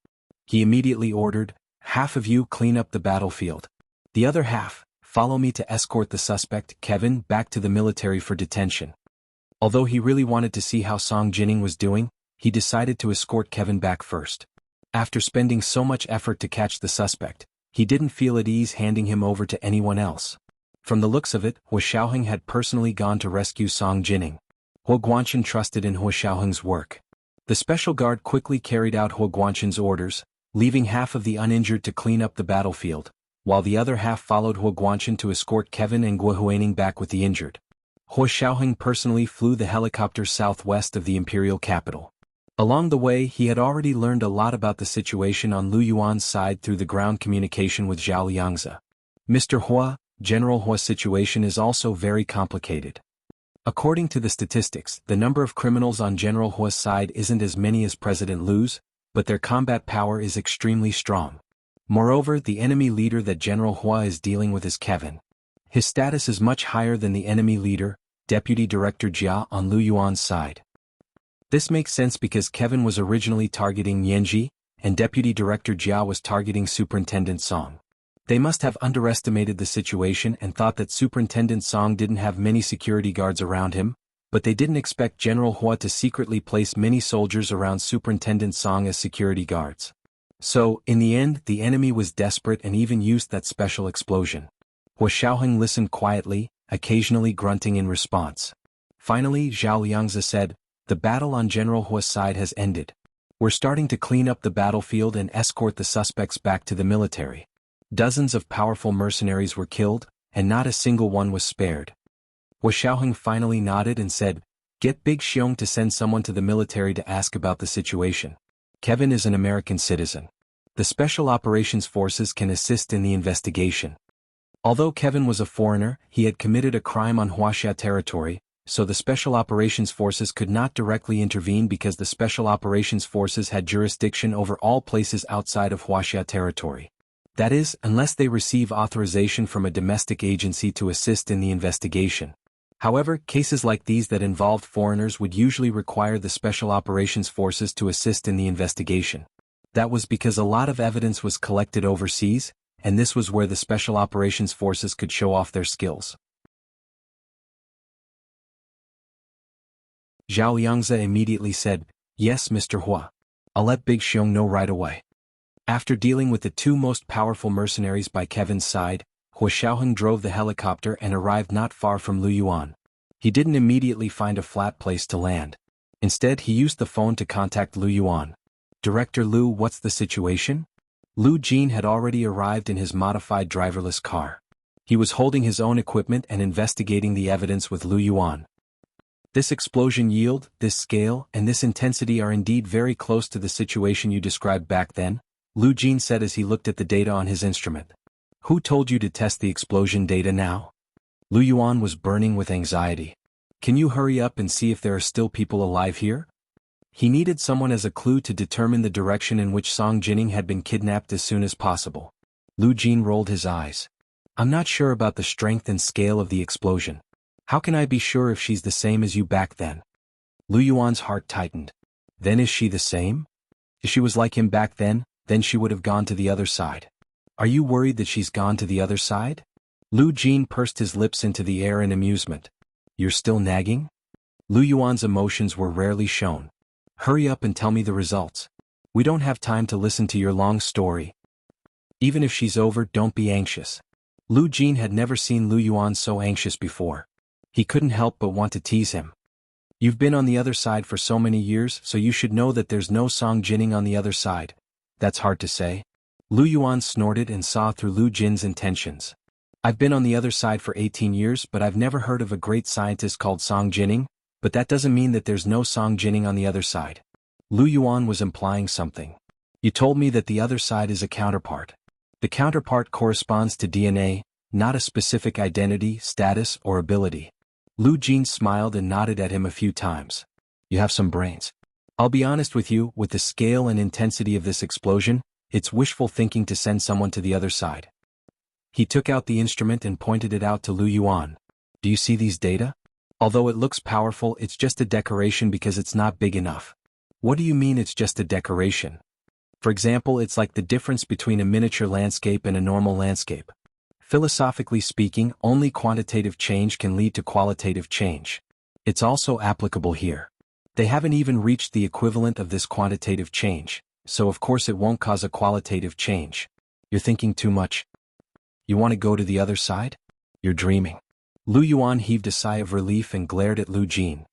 He immediately ordered, "Half of you clean up the battlefield. The other half, follow me to escort the suspect, Kevin, back to the military for detention." Although he really wanted to see how Song Jinning was doing, he decided to escort Kevin back first. After spending so much effort to catch the suspect, he didn't feel at ease handing him over to anyone else. From the looks of it, Huo Xiaoheng had personally gone to rescue Song Jinning. Huo Guanchen trusted in Huo Xiaoheng's work. The special guard quickly carried out Huo Guanchen's orders, leaving half of the uninjured to clean up the battlefield, while the other half followed Huo Guanchen to escort Kevin and Guo Huaining back with the injured. Huo Xiaoheng personally flew the helicopter southwest of the imperial capital. Along the way, he had already learned a lot about the situation on Lu Yuan's side through the ground communication with Zhao Liangzi. Mr. Hua, General Hua's situation is also very complicated. According to the statistics, the number of criminals on General Hua's side isn't as many as President Lu's, but their combat power is extremely strong. Moreover, the enemy leader that General Hua is dealing with is Kevin. His status is much higher than the enemy leader, Deputy Director Jia, on Lu Yuan's side. This makes sense because Kevin was originally targeting Nianji, and Deputy Director Jia was targeting Superintendent Song. They must have underestimated the situation and thought that Superintendent Song didn't have many security guards around him, but they didn't expect General Hua to secretly place many soldiers around Superintendent Song as security guards. So, in the end, the enemy was desperate and even used that special explosion. Huo Xiaoheng listened quietly, occasionally grunting in response. Finally, Zhao Liangzi said, "The battle on General Hua's side has ended. We're starting to clean up the battlefield and escort the suspects back to the military. Dozens of powerful mercenaries were killed, and not a single one was spared." Huo Xiaoheng finally nodded and said, "Get Big Xiong to send someone to the military to ask about the situation. Kevin is an American citizen. The Special Operations Forces can assist in the investigation." Although Kevin was a foreigner, he had committed a crime on Huaxia territory, so the Special Operations Forces could not directly intervene because the Special Operations Forces had jurisdiction over all places outside of Huaxia territory. That is, unless they receive authorization from a domestic agency to assist in the investigation. However, cases like these that involved foreigners would usually require the Special Operations Forces to assist in the investigation. That was because a lot of evidence was collected overseas, and this was where the Special Operations Forces could show off their skills. Zhao Liangzi immediately said, "Yes, Mr. Hua. I'll let Big Xiong know right away." After dealing with the 2 most powerful mercenaries by Kevin's side, Huo Xiaoheng drove the helicopter and arrived not far from Lu Yuan. He didn't immediately find a flat place to land. Instead, he used the phone to contact Lu Yuan. "Director Lu, what's the situation?" Lu Jin had already arrived in his modified driverless car. He was holding his own equipment and investigating the evidence with Lu Yuan. "This explosion yield, this scale, and this intensity are indeed very close to the situation you described back then," Lu Jin said as he looked at the data on his instrument. "Who told you to test the explosion data now?" Lu Yuan was burning with anxiety. "Can you hurry up and see if there are still people alive here?" He needed someone as a clue to determine the direction in which Song Jinning had been kidnapped as soon as possible. Lu Jin rolled his eyes. "I'm not sure about the strength and scale of the explosion. How can I be sure if she's the same as you back then?" Lu Yuan's heart tightened. "Then is she the same? If she was like him back then she would have gone to the other side. Are you worried that she's gone to the other side?" Lu Jin pursed his lips into the air in amusement. "You're still nagging?" Lu Yuan's emotions were rarely shown. "Hurry up and tell me the results. We don't have time to listen to your long story. Even if she's over, don't be anxious." Lu Jin had never seen Lu Yuan so anxious before. He couldn't help but want to tease him. "You've been on the other side for so many years, so you should know that there's no Song Jinning on the other side." "That's hard to say. Lu Yuan snorted and saw through Lu Jin's intentions. I've been on the other side for 18 years, but I've never heard of a great scientist called Song Jining, but that doesn't mean that there's no Song Jining on the other side. Lu Yuan was implying something. You told me that the other side is a counterpart. The counterpart corresponds to DNA, not a specific identity, status, or ability. Lu Jin smiled and nodded at him a few times. You have some brains. I'll be honest with you, with the scale and intensity of this explosion, it's wishful thinking to send someone to the other side. He took out the instrument and pointed it out to Lu Yuan. Do you see these data? Although it looks powerful, it's just a decoration because it's not big enough. What do you mean it's just a decoration? For example, it's like the difference between a miniature landscape and a normal landscape. Philosophically speaking, only quantitative change can lead to qualitative change. It's also applicable here. They haven't even reached the equivalent of this quantitative change, so of course it won't cause a qualitative change. You're thinking too much. You want to go to the other side? You're dreaming. Lu Yuan heaved a sigh of relief and glared at Lu Jin.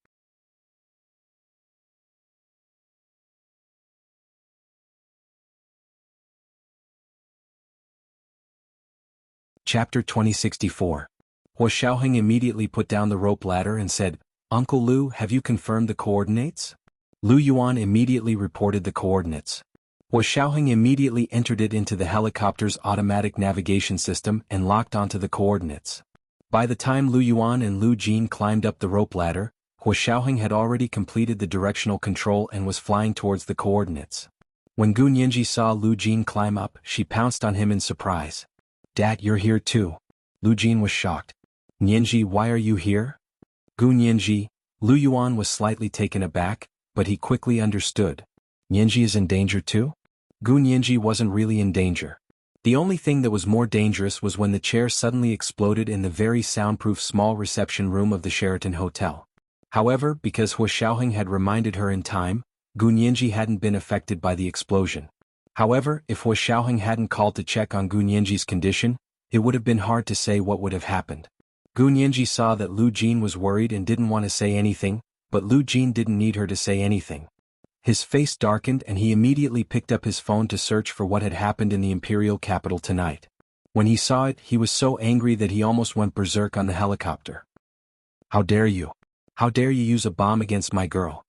Chapter 2064. Hua Xiaoheng immediately put down the rope ladder and said, Uncle Lu, have you confirmed the coordinates? Lu Yuan immediately reported the coordinates. Hua Xiaoheng immediately entered it into the helicopter's automatic navigation system and locked onto the coordinates. By the time Lu Yuan and Lu Jin climbed up the rope ladder, Hua Xiaoheng had already completed the directional control and was flying towards the coordinates. When Gu Nianji saw Lu Jin climb up, she pounced on him in surprise. Dad, you're here too. Lu Jin was shocked. Nianji, why are you here? Gu Nianji. Lu Yuan was slightly taken aback, but he quickly understood. Nianji is in danger too? Gu Nianji wasn't really in danger. The only thing that was more dangerous was when the chair suddenly exploded in the very soundproof small reception room of the Sheraton Hotel. However, because Hua Xiaoheng had reminded her in time, Gu Nianji hadn't been affected by the explosion. However, if Hua Xiaoheng hadn't called to check on Gu Nianji's condition, it would have been hard to say what would have happened. Gu Nianji saw that Lu Jin was worried and didn't want to say anything, but Lu Jin didn't need her to say anything. His face darkened and he immediately picked up his phone to search for what had happened in the imperial capital tonight. When he saw it, he was so angry that he almost went berserk on the helicopter. How dare you? How dare you use a bomb against my girl?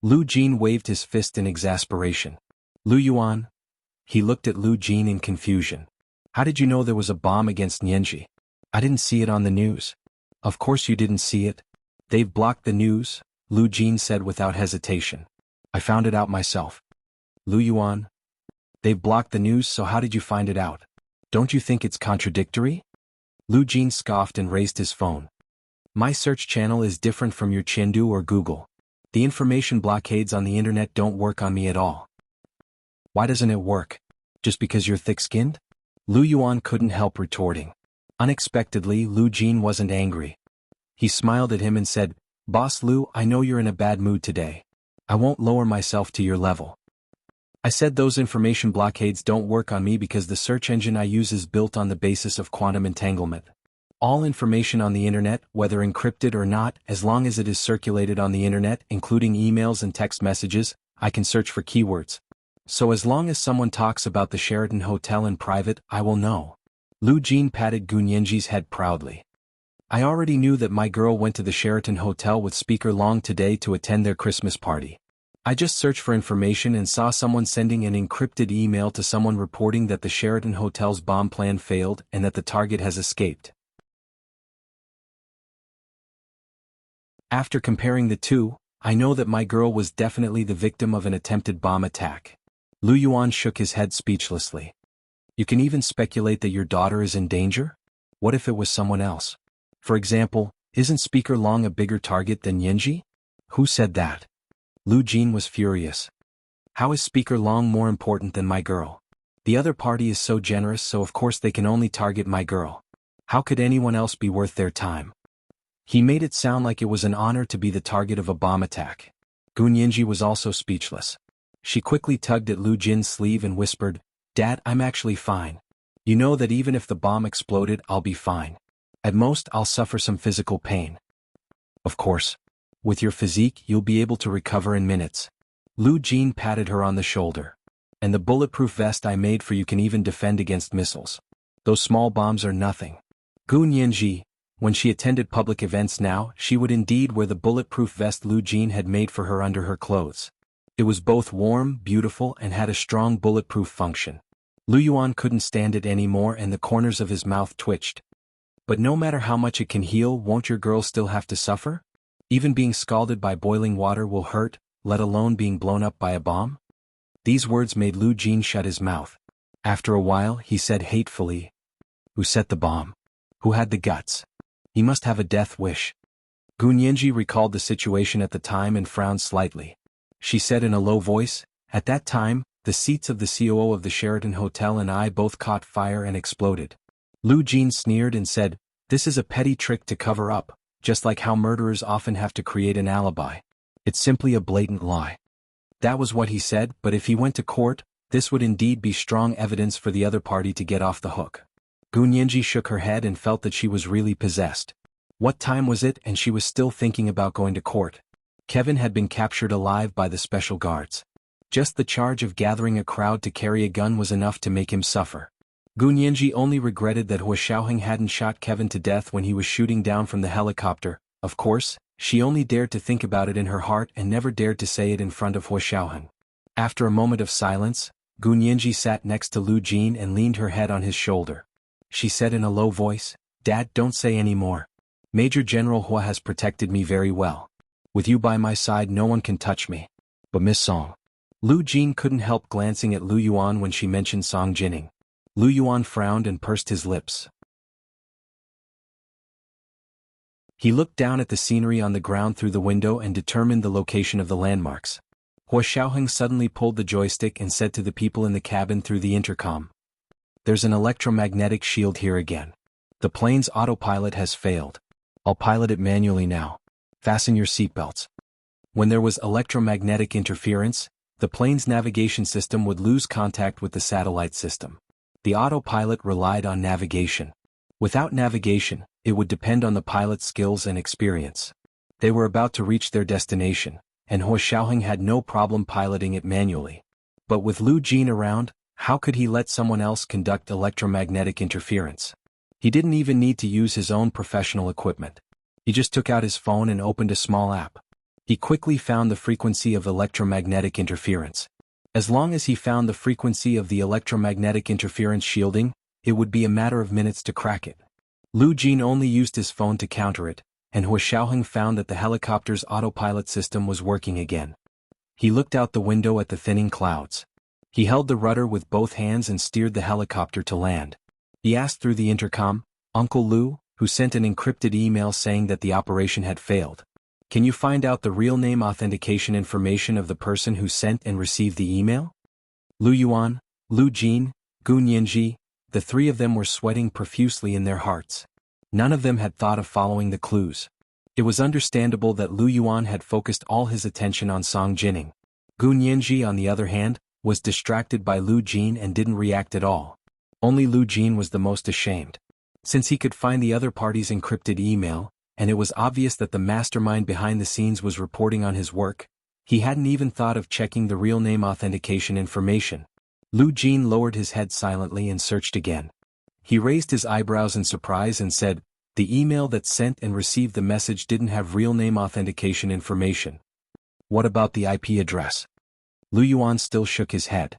Lu Jin waved his fist in exasperation. Lu Yuan? He looked at Lu Jin in confusion. How did you know there was a bomb against Nianji? I didn't see it on the news. Of course you didn't see it. They've blocked the news, Lu Jin said without hesitation. I found it out myself. Lu Yuan? They've blocked the news, so how did you find it out? Don't you think it's contradictory? Lu Jin scoffed and raised his phone. My search channel is different from your Chengdu or Google. The information blockades on the internet don't work on me at all. Why doesn't it work? Just because you're thick-skinned? Lu Yuan couldn't help retorting. Unexpectedly, Lu Jin wasn't angry. He smiled at him and said, Boss Lu, I know you're in a bad mood today. I won't lower myself to your level. I said those information blockades don't work on me because the search engine I use is built on the basis of quantum entanglement. All information on the internet, whether encrypted or not, as long as it is circulated on the internet, including emails and text messages, I can search for keywords. So as long as someone talks about the Sheraton Hotel in private, I will know. Lu Jin patted Gu Nianji's head proudly. I already knew that my girl went to the Sheraton Hotel with Speaker Long today to attend their Christmas party. I just searched for information and saw someone sending an encrypted email to someone reporting that the Sheraton Hotel's bomb plan failed and that the target has escaped. After comparing the two, I know that my girl was definitely the victim of an attempted bomb attack. Lu Yuan shook his head speechlessly. You can even speculate that your daughter is in danger? What if it was someone else? For example, isn't Speaker Long a bigger target than Nianji? Who said that? Lu Jin was furious. How is Speaker Long more important than my girl? The other party is so generous, so of course they can only target my girl. How could anyone else be worth their time? He made it sound like it was an honor to be the target of a bomb attack. Gu Nianji was also speechless. She quickly tugged at Lu Jin's sleeve and whispered, Dad, I'm actually fine. You know that even if the bomb exploded, I'll be fine. At most, I'll suffer some physical pain. Of course. With your physique, you'll be able to recover in minutes. Lu Jin patted her on the shoulder. And the bulletproof vest I made for you can even defend against missiles. Those small bombs are nothing. Gu Nianji, when she attended public events now, she would indeed wear the bulletproof vest Lu Jin had made for her under her clothes. It was both warm, beautiful, and had a strong bulletproof function. Lu Yuan couldn't stand it anymore and the corners of his mouth twitched. But no matter how much it can heal, won't your girl still have to suffer? Even being scalded by boiling water will hurt, let alone being blown up by a bomb? These words made Lu Jin shut his mouth. After a while, he said hatefully, "Who set the bomb? Who had the guts? He must have a death wish." Gu Nianji recalled the situation at the time and frowned slightly. She said in a low voice, "At that time, the seats of the COO of the Sheraton Hotel and I both caught fire and exploded." Lu Jin sneered and said, "This is a petty trick to cover up, just like how murderers often have to create an alibi. It's simply a blatant lie." That was what he said, but if he went to court, this would indeed be strong evidence for the other party to get off the hook. Gu Nianji shook her head and felt that she was really possessed. What time was it and she was still thinking about going to court? Kevin had been captured alive by the special guards. Just the charge of gathering a crowd to carry a gun was enough to make him suffer. Gu Nianji only regretted that Hua Xiaoheng hadn't shot Kevin to death when he was shooting down from the helicopter. Of course, she only dared to think about it in her heart and never dared to say it in front of Hua Xiaoheng. After a moment of silence, Gu Nianji sat next to Lu Jin and leaned her head on his shoulder. She said in a low voice, "Dad, don't say any more. Major General Hua has protected me very well. With you by my side no one can touch me. But Miss Song." Lu Jin couldn't help glancing at Lu Yuan when she mentioned Song Jining. Lu Yuan frowned and pursed his lips. He looked down at the scenery on the ground through the window and determined the location of the landmarks. Hua Xiaoheng suddenly pulled the joystick and said to the people in the cabin through the intercom, "There's an electromagnetic shield here again. The plane's autopilot has failed. I'll pilot it manually now. Fasten your seatbelts." When there was electromagnetic interference, the plane's navigation system would lose contact with the satellite system. The autopilot relied on navigation. Without navigation, it would depend on the pilot's skills and experience. They were about to reach their destination, and Hua Xiaoheng had no problem piloting it manually. But with Lu Jin around, how could he let someone else conduct electromagnetic interference? He didn't even need to use his own professional equipment. He just took out his phone and opened a small app. He quickly found the frequency of electromagnetic interference. As long as he found the frequency of the electromagnetic interference shielding, it would be a matter of minutes to crack it. Lu Jin only used his phone to counter it, and Hua Xiaoheng found that the helicopter's autopilot system was working again. He looked out the window at the thinning clouds. He held the rudder with both hands and steered the helicopter to land. He asked through the intercom, "Uncle Lu," who sent an encrypted email saying that the operation had failed, "Can you find out the real name authentication information of the person who sent and received the email?" Lu Yuan, Lu Jin, Gu Nianji, the three of them were sweating profusely in their hearts. None of them had thought of following the clues. It was understandable that Lu Yuan had focused all his attention on Song Jining. Gu Nianji, on the other hand, was distracted by Lu Jin and didn't react at all. Only Lu Jin was the most ashamed. Since he could find the other party's encrypted email, and it was obvious that the mastermind behind the scenes was reporting on his work, he hadn't even thought of checking the real name authentication information. Lu Jin lowered his head silently and searched again. He raised his eyebrows in surprise and said, "The email that sent and received the message didn't have real name authentication information. What about the IP address?" Lu Yuan still shook his head.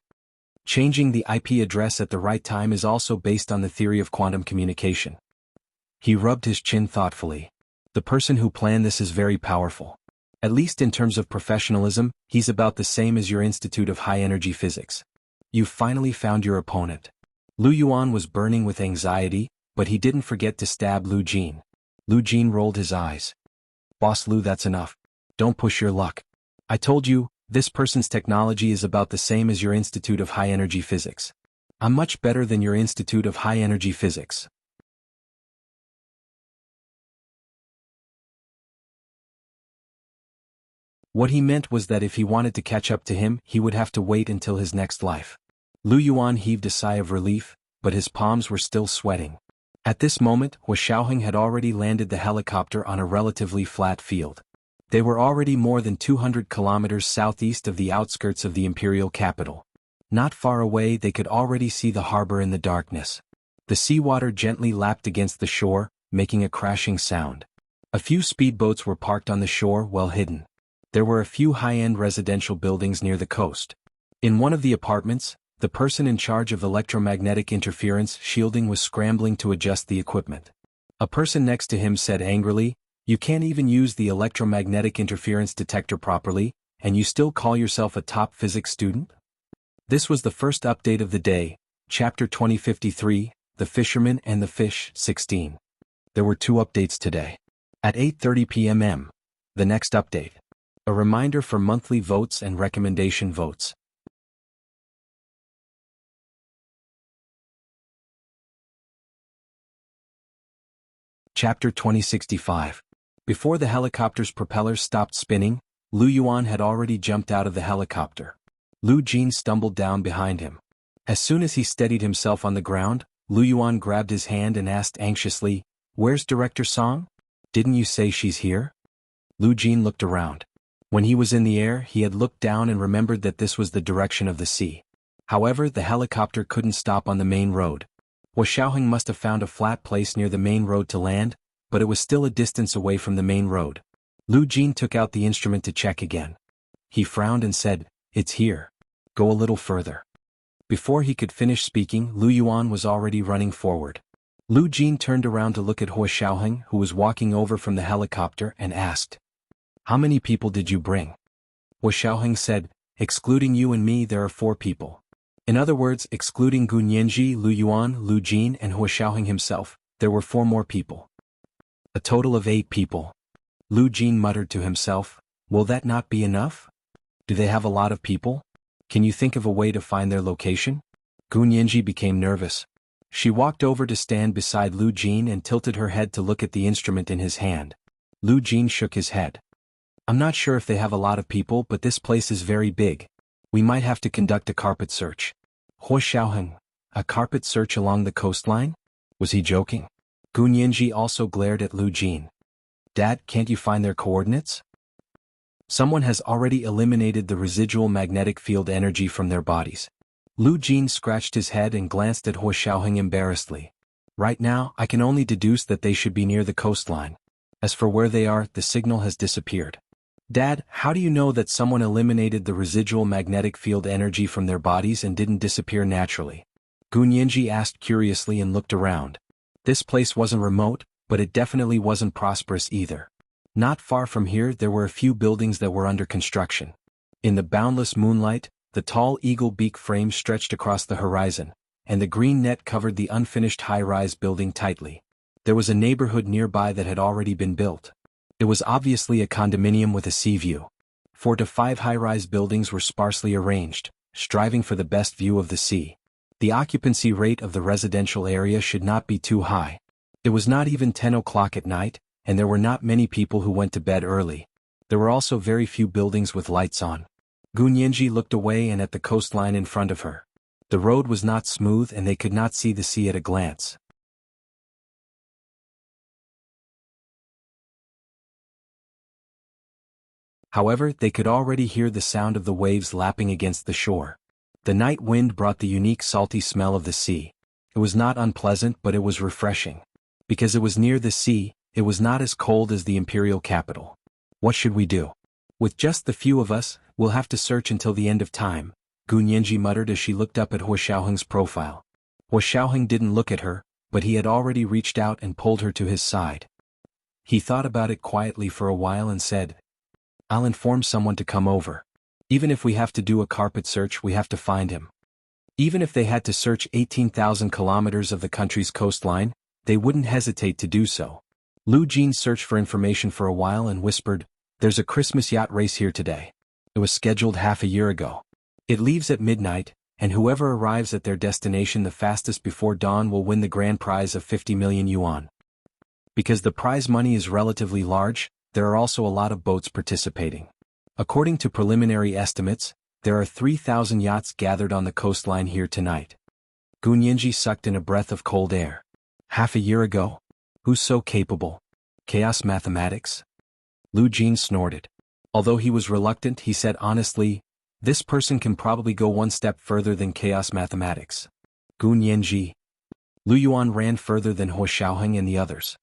Changing the IP address at the right time is also based on the theory of quantum communication. He rubbed his chin thoughtfully. The person who planned this is very powerful. At least in terms of professionalism, he's about the same as your Institute of High Energy Physics. You've finally found your opponent. Lu Yuan was burning with anxiety, but he didn't forget to stab Lu Jin. Lu Jin rolled his eyes. "Boss Lu, that's enough. Don't push your luck. I told you, this person's technology is about the same as your Institute of High Energy Physics. I'm much better than your Institute of High Energy Physics." What he meant was that if he wanted to catch up to him, he would have to wait until his next life. Lu Yuan heaved a sigh of relief, but his palms were still sweating. At this moment, Hua Xiaoheng had already landed the helicopter on a relatively flat field. They were already more than 200 kilometers southeast of the outskirts of the imperial capital. Not far away they could already see the harbor in the darkness. The seawater gently lapped against the shore, making a crashing sound. A few speedboats were parked on the shore, well hidden. There were a few high-end residential buildings near the coast. In one of the apartments, the person in charge of electromagnetic interference shielding was scrambling to adjust the equipment. A person next to him said angrily, "You can't even use the electromagnetic interference detector properly, and you still call yourself a top physics student?" This was the first update of the day, Chapter 2053, The Fisherman and the Fish, 16. There were 2 updates today. At 8:30 p.m. The next update. A reminder for monthly votes and recommendation votes. Chapter 2065. Before the helicopter's propellers stopped spinning, Lu Yuan had already jumped out of the helicopter. Lu Jin stumbled down behind him. As soon as he steadied himself on the ground, Lu Yuan grabbed his hand and asked anxiously, "Where's Director Song? Didn't you say she's here?" Lu Jin looked around. When he was in the air, he had looked down and remembered that this was the direction of the sea. However, the helicopter couldn't stop on the main road. Xiaoheng must have found a flat place near the main road to land, but it was still a distance away from the main road. Lu Jin took out the instrument to check again. He frowned and said, "It's here. Go a little further." Before he could finish speaking, Lu Yuan was already running forward. Lu Jin turned around to look at Xiaoheng, who was walking over from the helicopter, and asked, "How many people did you bring?" Xiaoheng said, "Excluding you and me, there are 4 people. In other words, excluding Gu Nianji, Lu Yuan, Lu Jin, and Xiaoheng himself, there were 4 more people. A total of 8 people." Lu Jin muttered to himself, "Will that not be enough? Do they have a lot of people? Can you think of a way to find their location?" Gu Nianji became nervous. She walked over to stand beside Lu Jin and tilted her head to look at the instrument in his hand. Lu Jin shook his head. "I'm not sure if they have a lot of people, but this place is very big. We might have to conduct a carpet search." Xiaoheng, a carpet search along the coastline? Was he joking? Gu Nianji also glared at Lu Jin. "Dad, can't you find their coordinates?" "Someone has already eliminated the residual magnetic field energy from their bodies." Lu Jin scratched his head and glanced at Xiaoheng embarrassedly. "Right now, I can only deduce that they should be near the coastline. As for where they are, the signal has disappeared." "Dad, how do you know that someone eliminated the residual magnetic field energy from their bodies and didn't disappear naturally?" Gu Nianji asked curiously and looked around. This place wasn't remote, but it definitely wasn't prosperous either. Not far from here there were a few buildings that were under construction. In the boundless moonlight, the tall eagle beak frame stretched across the horizon, and the green net covered the unfinished high-rise building tightly. There was a neighborhood nearby that had already been built. It was obviously a condominium with a sea view. 4 to 5 high-rise buildings were sparsely arranged, striving for the best view of the sea. The occupancy rate of the residential area should not be too high. It was not even 10 o'clock at night, and there were not many people who went to bed early. There were also very few buildings with lights on. Gu Nianji looked away and at the coastline in front of her. The road was not smooth and they could not see the sea at a glance. However, they could already hear the sound of the waves lapping against the shore. The night wind brought the unique salty smell of the sea. It was not unpleasant, but it was refreshing. Because it was near the sea, it was not as cold as the imperial capital. "What should we do? With just the few of us, we'll have to search until the end of time," Gu Nianji muttered as she looked up at Xiaoheng's profile. Xiaoheng didn't look at her, but he had already reached out and pulled her to his side. He thought about it quietly for a while and said, "I'll inform someone to come over. Even if we have to do a carpet search, we have to find him." Even if they had to search 18,000 kilometers of the country's coastline, they wouldn't hesitate to do so. Lu Jin searched for information for a while and whispered, "There's a Christmas yacht race here today. It was scheduled half a year ago. It leaves at midnight, and whoever arrives at their destination the fastest before dawn will win the grand prize of 50 million yuan. Because the prize money is relatively large, there are also a lot of boats participating. According to preliminary estimates, there are 3,000 yachts gathered on the coastline here tonight." Gu Nianji sucked in a breath of cold air. Half a year ago? Who's so capable? Chaos mathematics? Lu Jin snorted. Although he was reluctant, he said honestly, This person can probably go one step further than chaos mathematics. Gun Yanji. Lu Yuan ran further than He Xiaoheng and the others.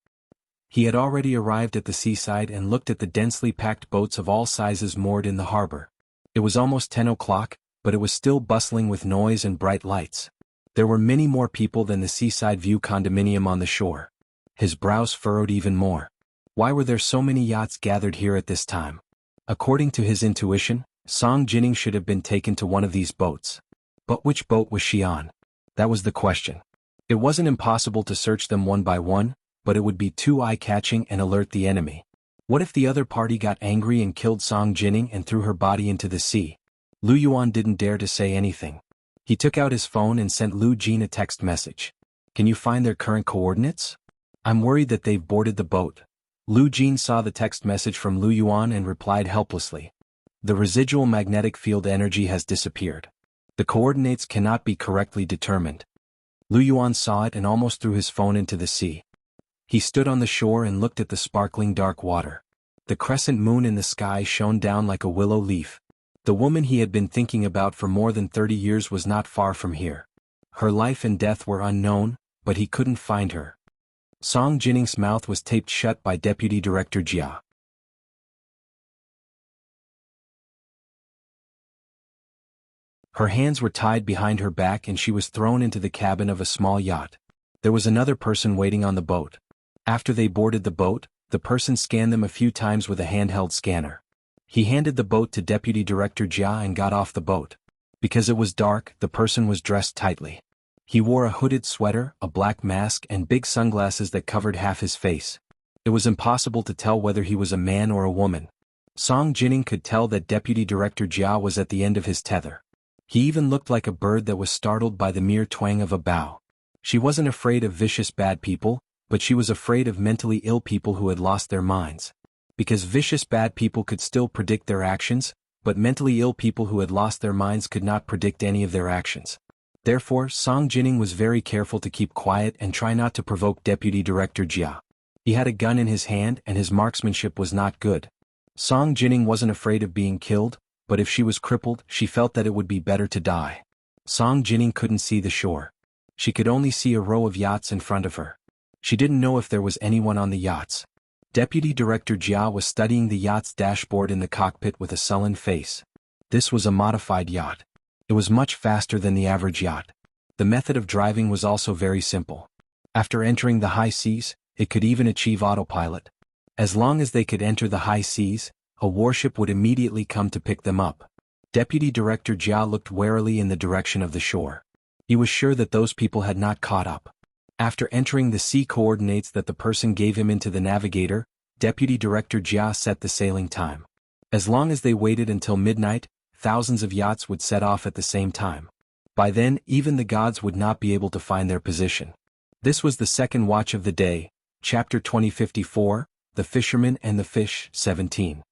He had already arrived at the seaside and looked at the densely packed boats of all sizes moored in the harbor. It was almost 10 o'clock, but it was still bustling with noise and bright lights. There were many more people than the Seaside View condominium on the shore. His brows furrowed even more. Why were there so many yachts gathered here at this time? According to his intuition, Song Jining should have been taken to one of these boats. But which boat was she on? That was the question. It wasn't impossible to search them one by one, but it would be too eye-catching and alert the enemy. What if the other party got angry and killed Song Jining and threw her body into the sea? Lu Yuan didn't dare to say anything. He took out his phone and sent Lu Jin a text message. Can you find their current coordinates? I'm worried that they've boarded the boat. Lu Jin saw the text message from Lu Yuan and replied helplessly. The residual magnetic field energy has disappeared. The coordinates cannot be correctly determined. Lu Yuan saw it and almost threw his phone into the sea. He stood on the shore and looked at the sparkling dark water. The crescent moon in the sky shone down like a willow leaf. The woman he had been thinking about for more than 30 years was not far from here. Her life and death were unknown, but he couldn't find her. Song Jining's mouth was taped shut by Deputy Director Jia. Her hands were tied behind her back and she was thrown into the cabin of a small yacht. There was another person waiting on the boat. After they boarded the boat, the person scanned them a few times with a handheld scanner. He handed the boat to Deputy Director Jia and got off the boat. Because it was dark, the person was dressed tightly. He wore a hooded sweater, a black mask and big sunglasses that covered half his face. It was impossible to tell whether he was a man or a woman. Song Jining could tell that Deputy Director Jia was at the end of his tether. He even looked like a bird that was startled by the mere twang of a bow. She wasn't afraid of vicious bad people, but she was afraid of mentally ill people who had lost their minds. Because vicious bad people could still predict their actions, but mentally ill people who had lost their minds could not predict any of their actions. Therefore, Song Jining was very careful to keep quiet and try not to provoke Deputy Director Jia. He had a gun in his hand and his marksmanship was not good. Song Jining wasn't afraid of being killed, but if she was crippled, she felt that it would be better to die. Song Jining couldn't see the shore. She could only see a row of yachts in front of her. She didn't know if there was anyone on the yachts. Deputy Director Jia was studying the yacht's dashboard in the cockpit with a sullen face. This was a modified yacht. It was much faster than the average yacht. The method of driving was also very simple. After entering the high seas, it could even achieve autopilot. As long as they could enter the high seas, a warship would immediately come to pick them up. Deputy Director Jia looked warily in the direction of the shore. He was sure that those people had not caught up. After entering the sea coordinates that the person gave him into the navigator, Deputy Director Jia set the sailing time. As long as they waited until midnight, thousands of yachts would set off at the same time. By then, even the gods would not be able to find their position. This was the second watch of the day, Chapter 2054, The Fisherman and the Fish, 17.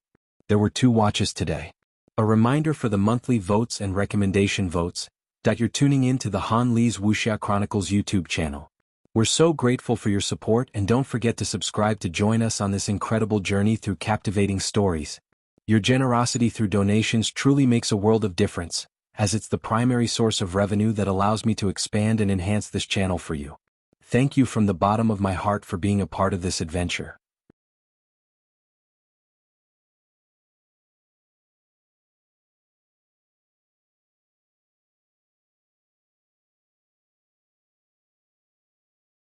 There were 2 watches today. A reminder for the monthly votes and recommendation votes, that you're tuning in to the Han Li's Wuxia Chronicles YouTube channel. We're so grateful for your support and don't forget to subscribe to join us on this incredible journey through captivating stories. Your generosity through donations truly makes a world of difference, as it's the primary source of revenue that allows me to expand and enhance this channel for you. Thank you from the bottom of my heart for being a part of this adventure.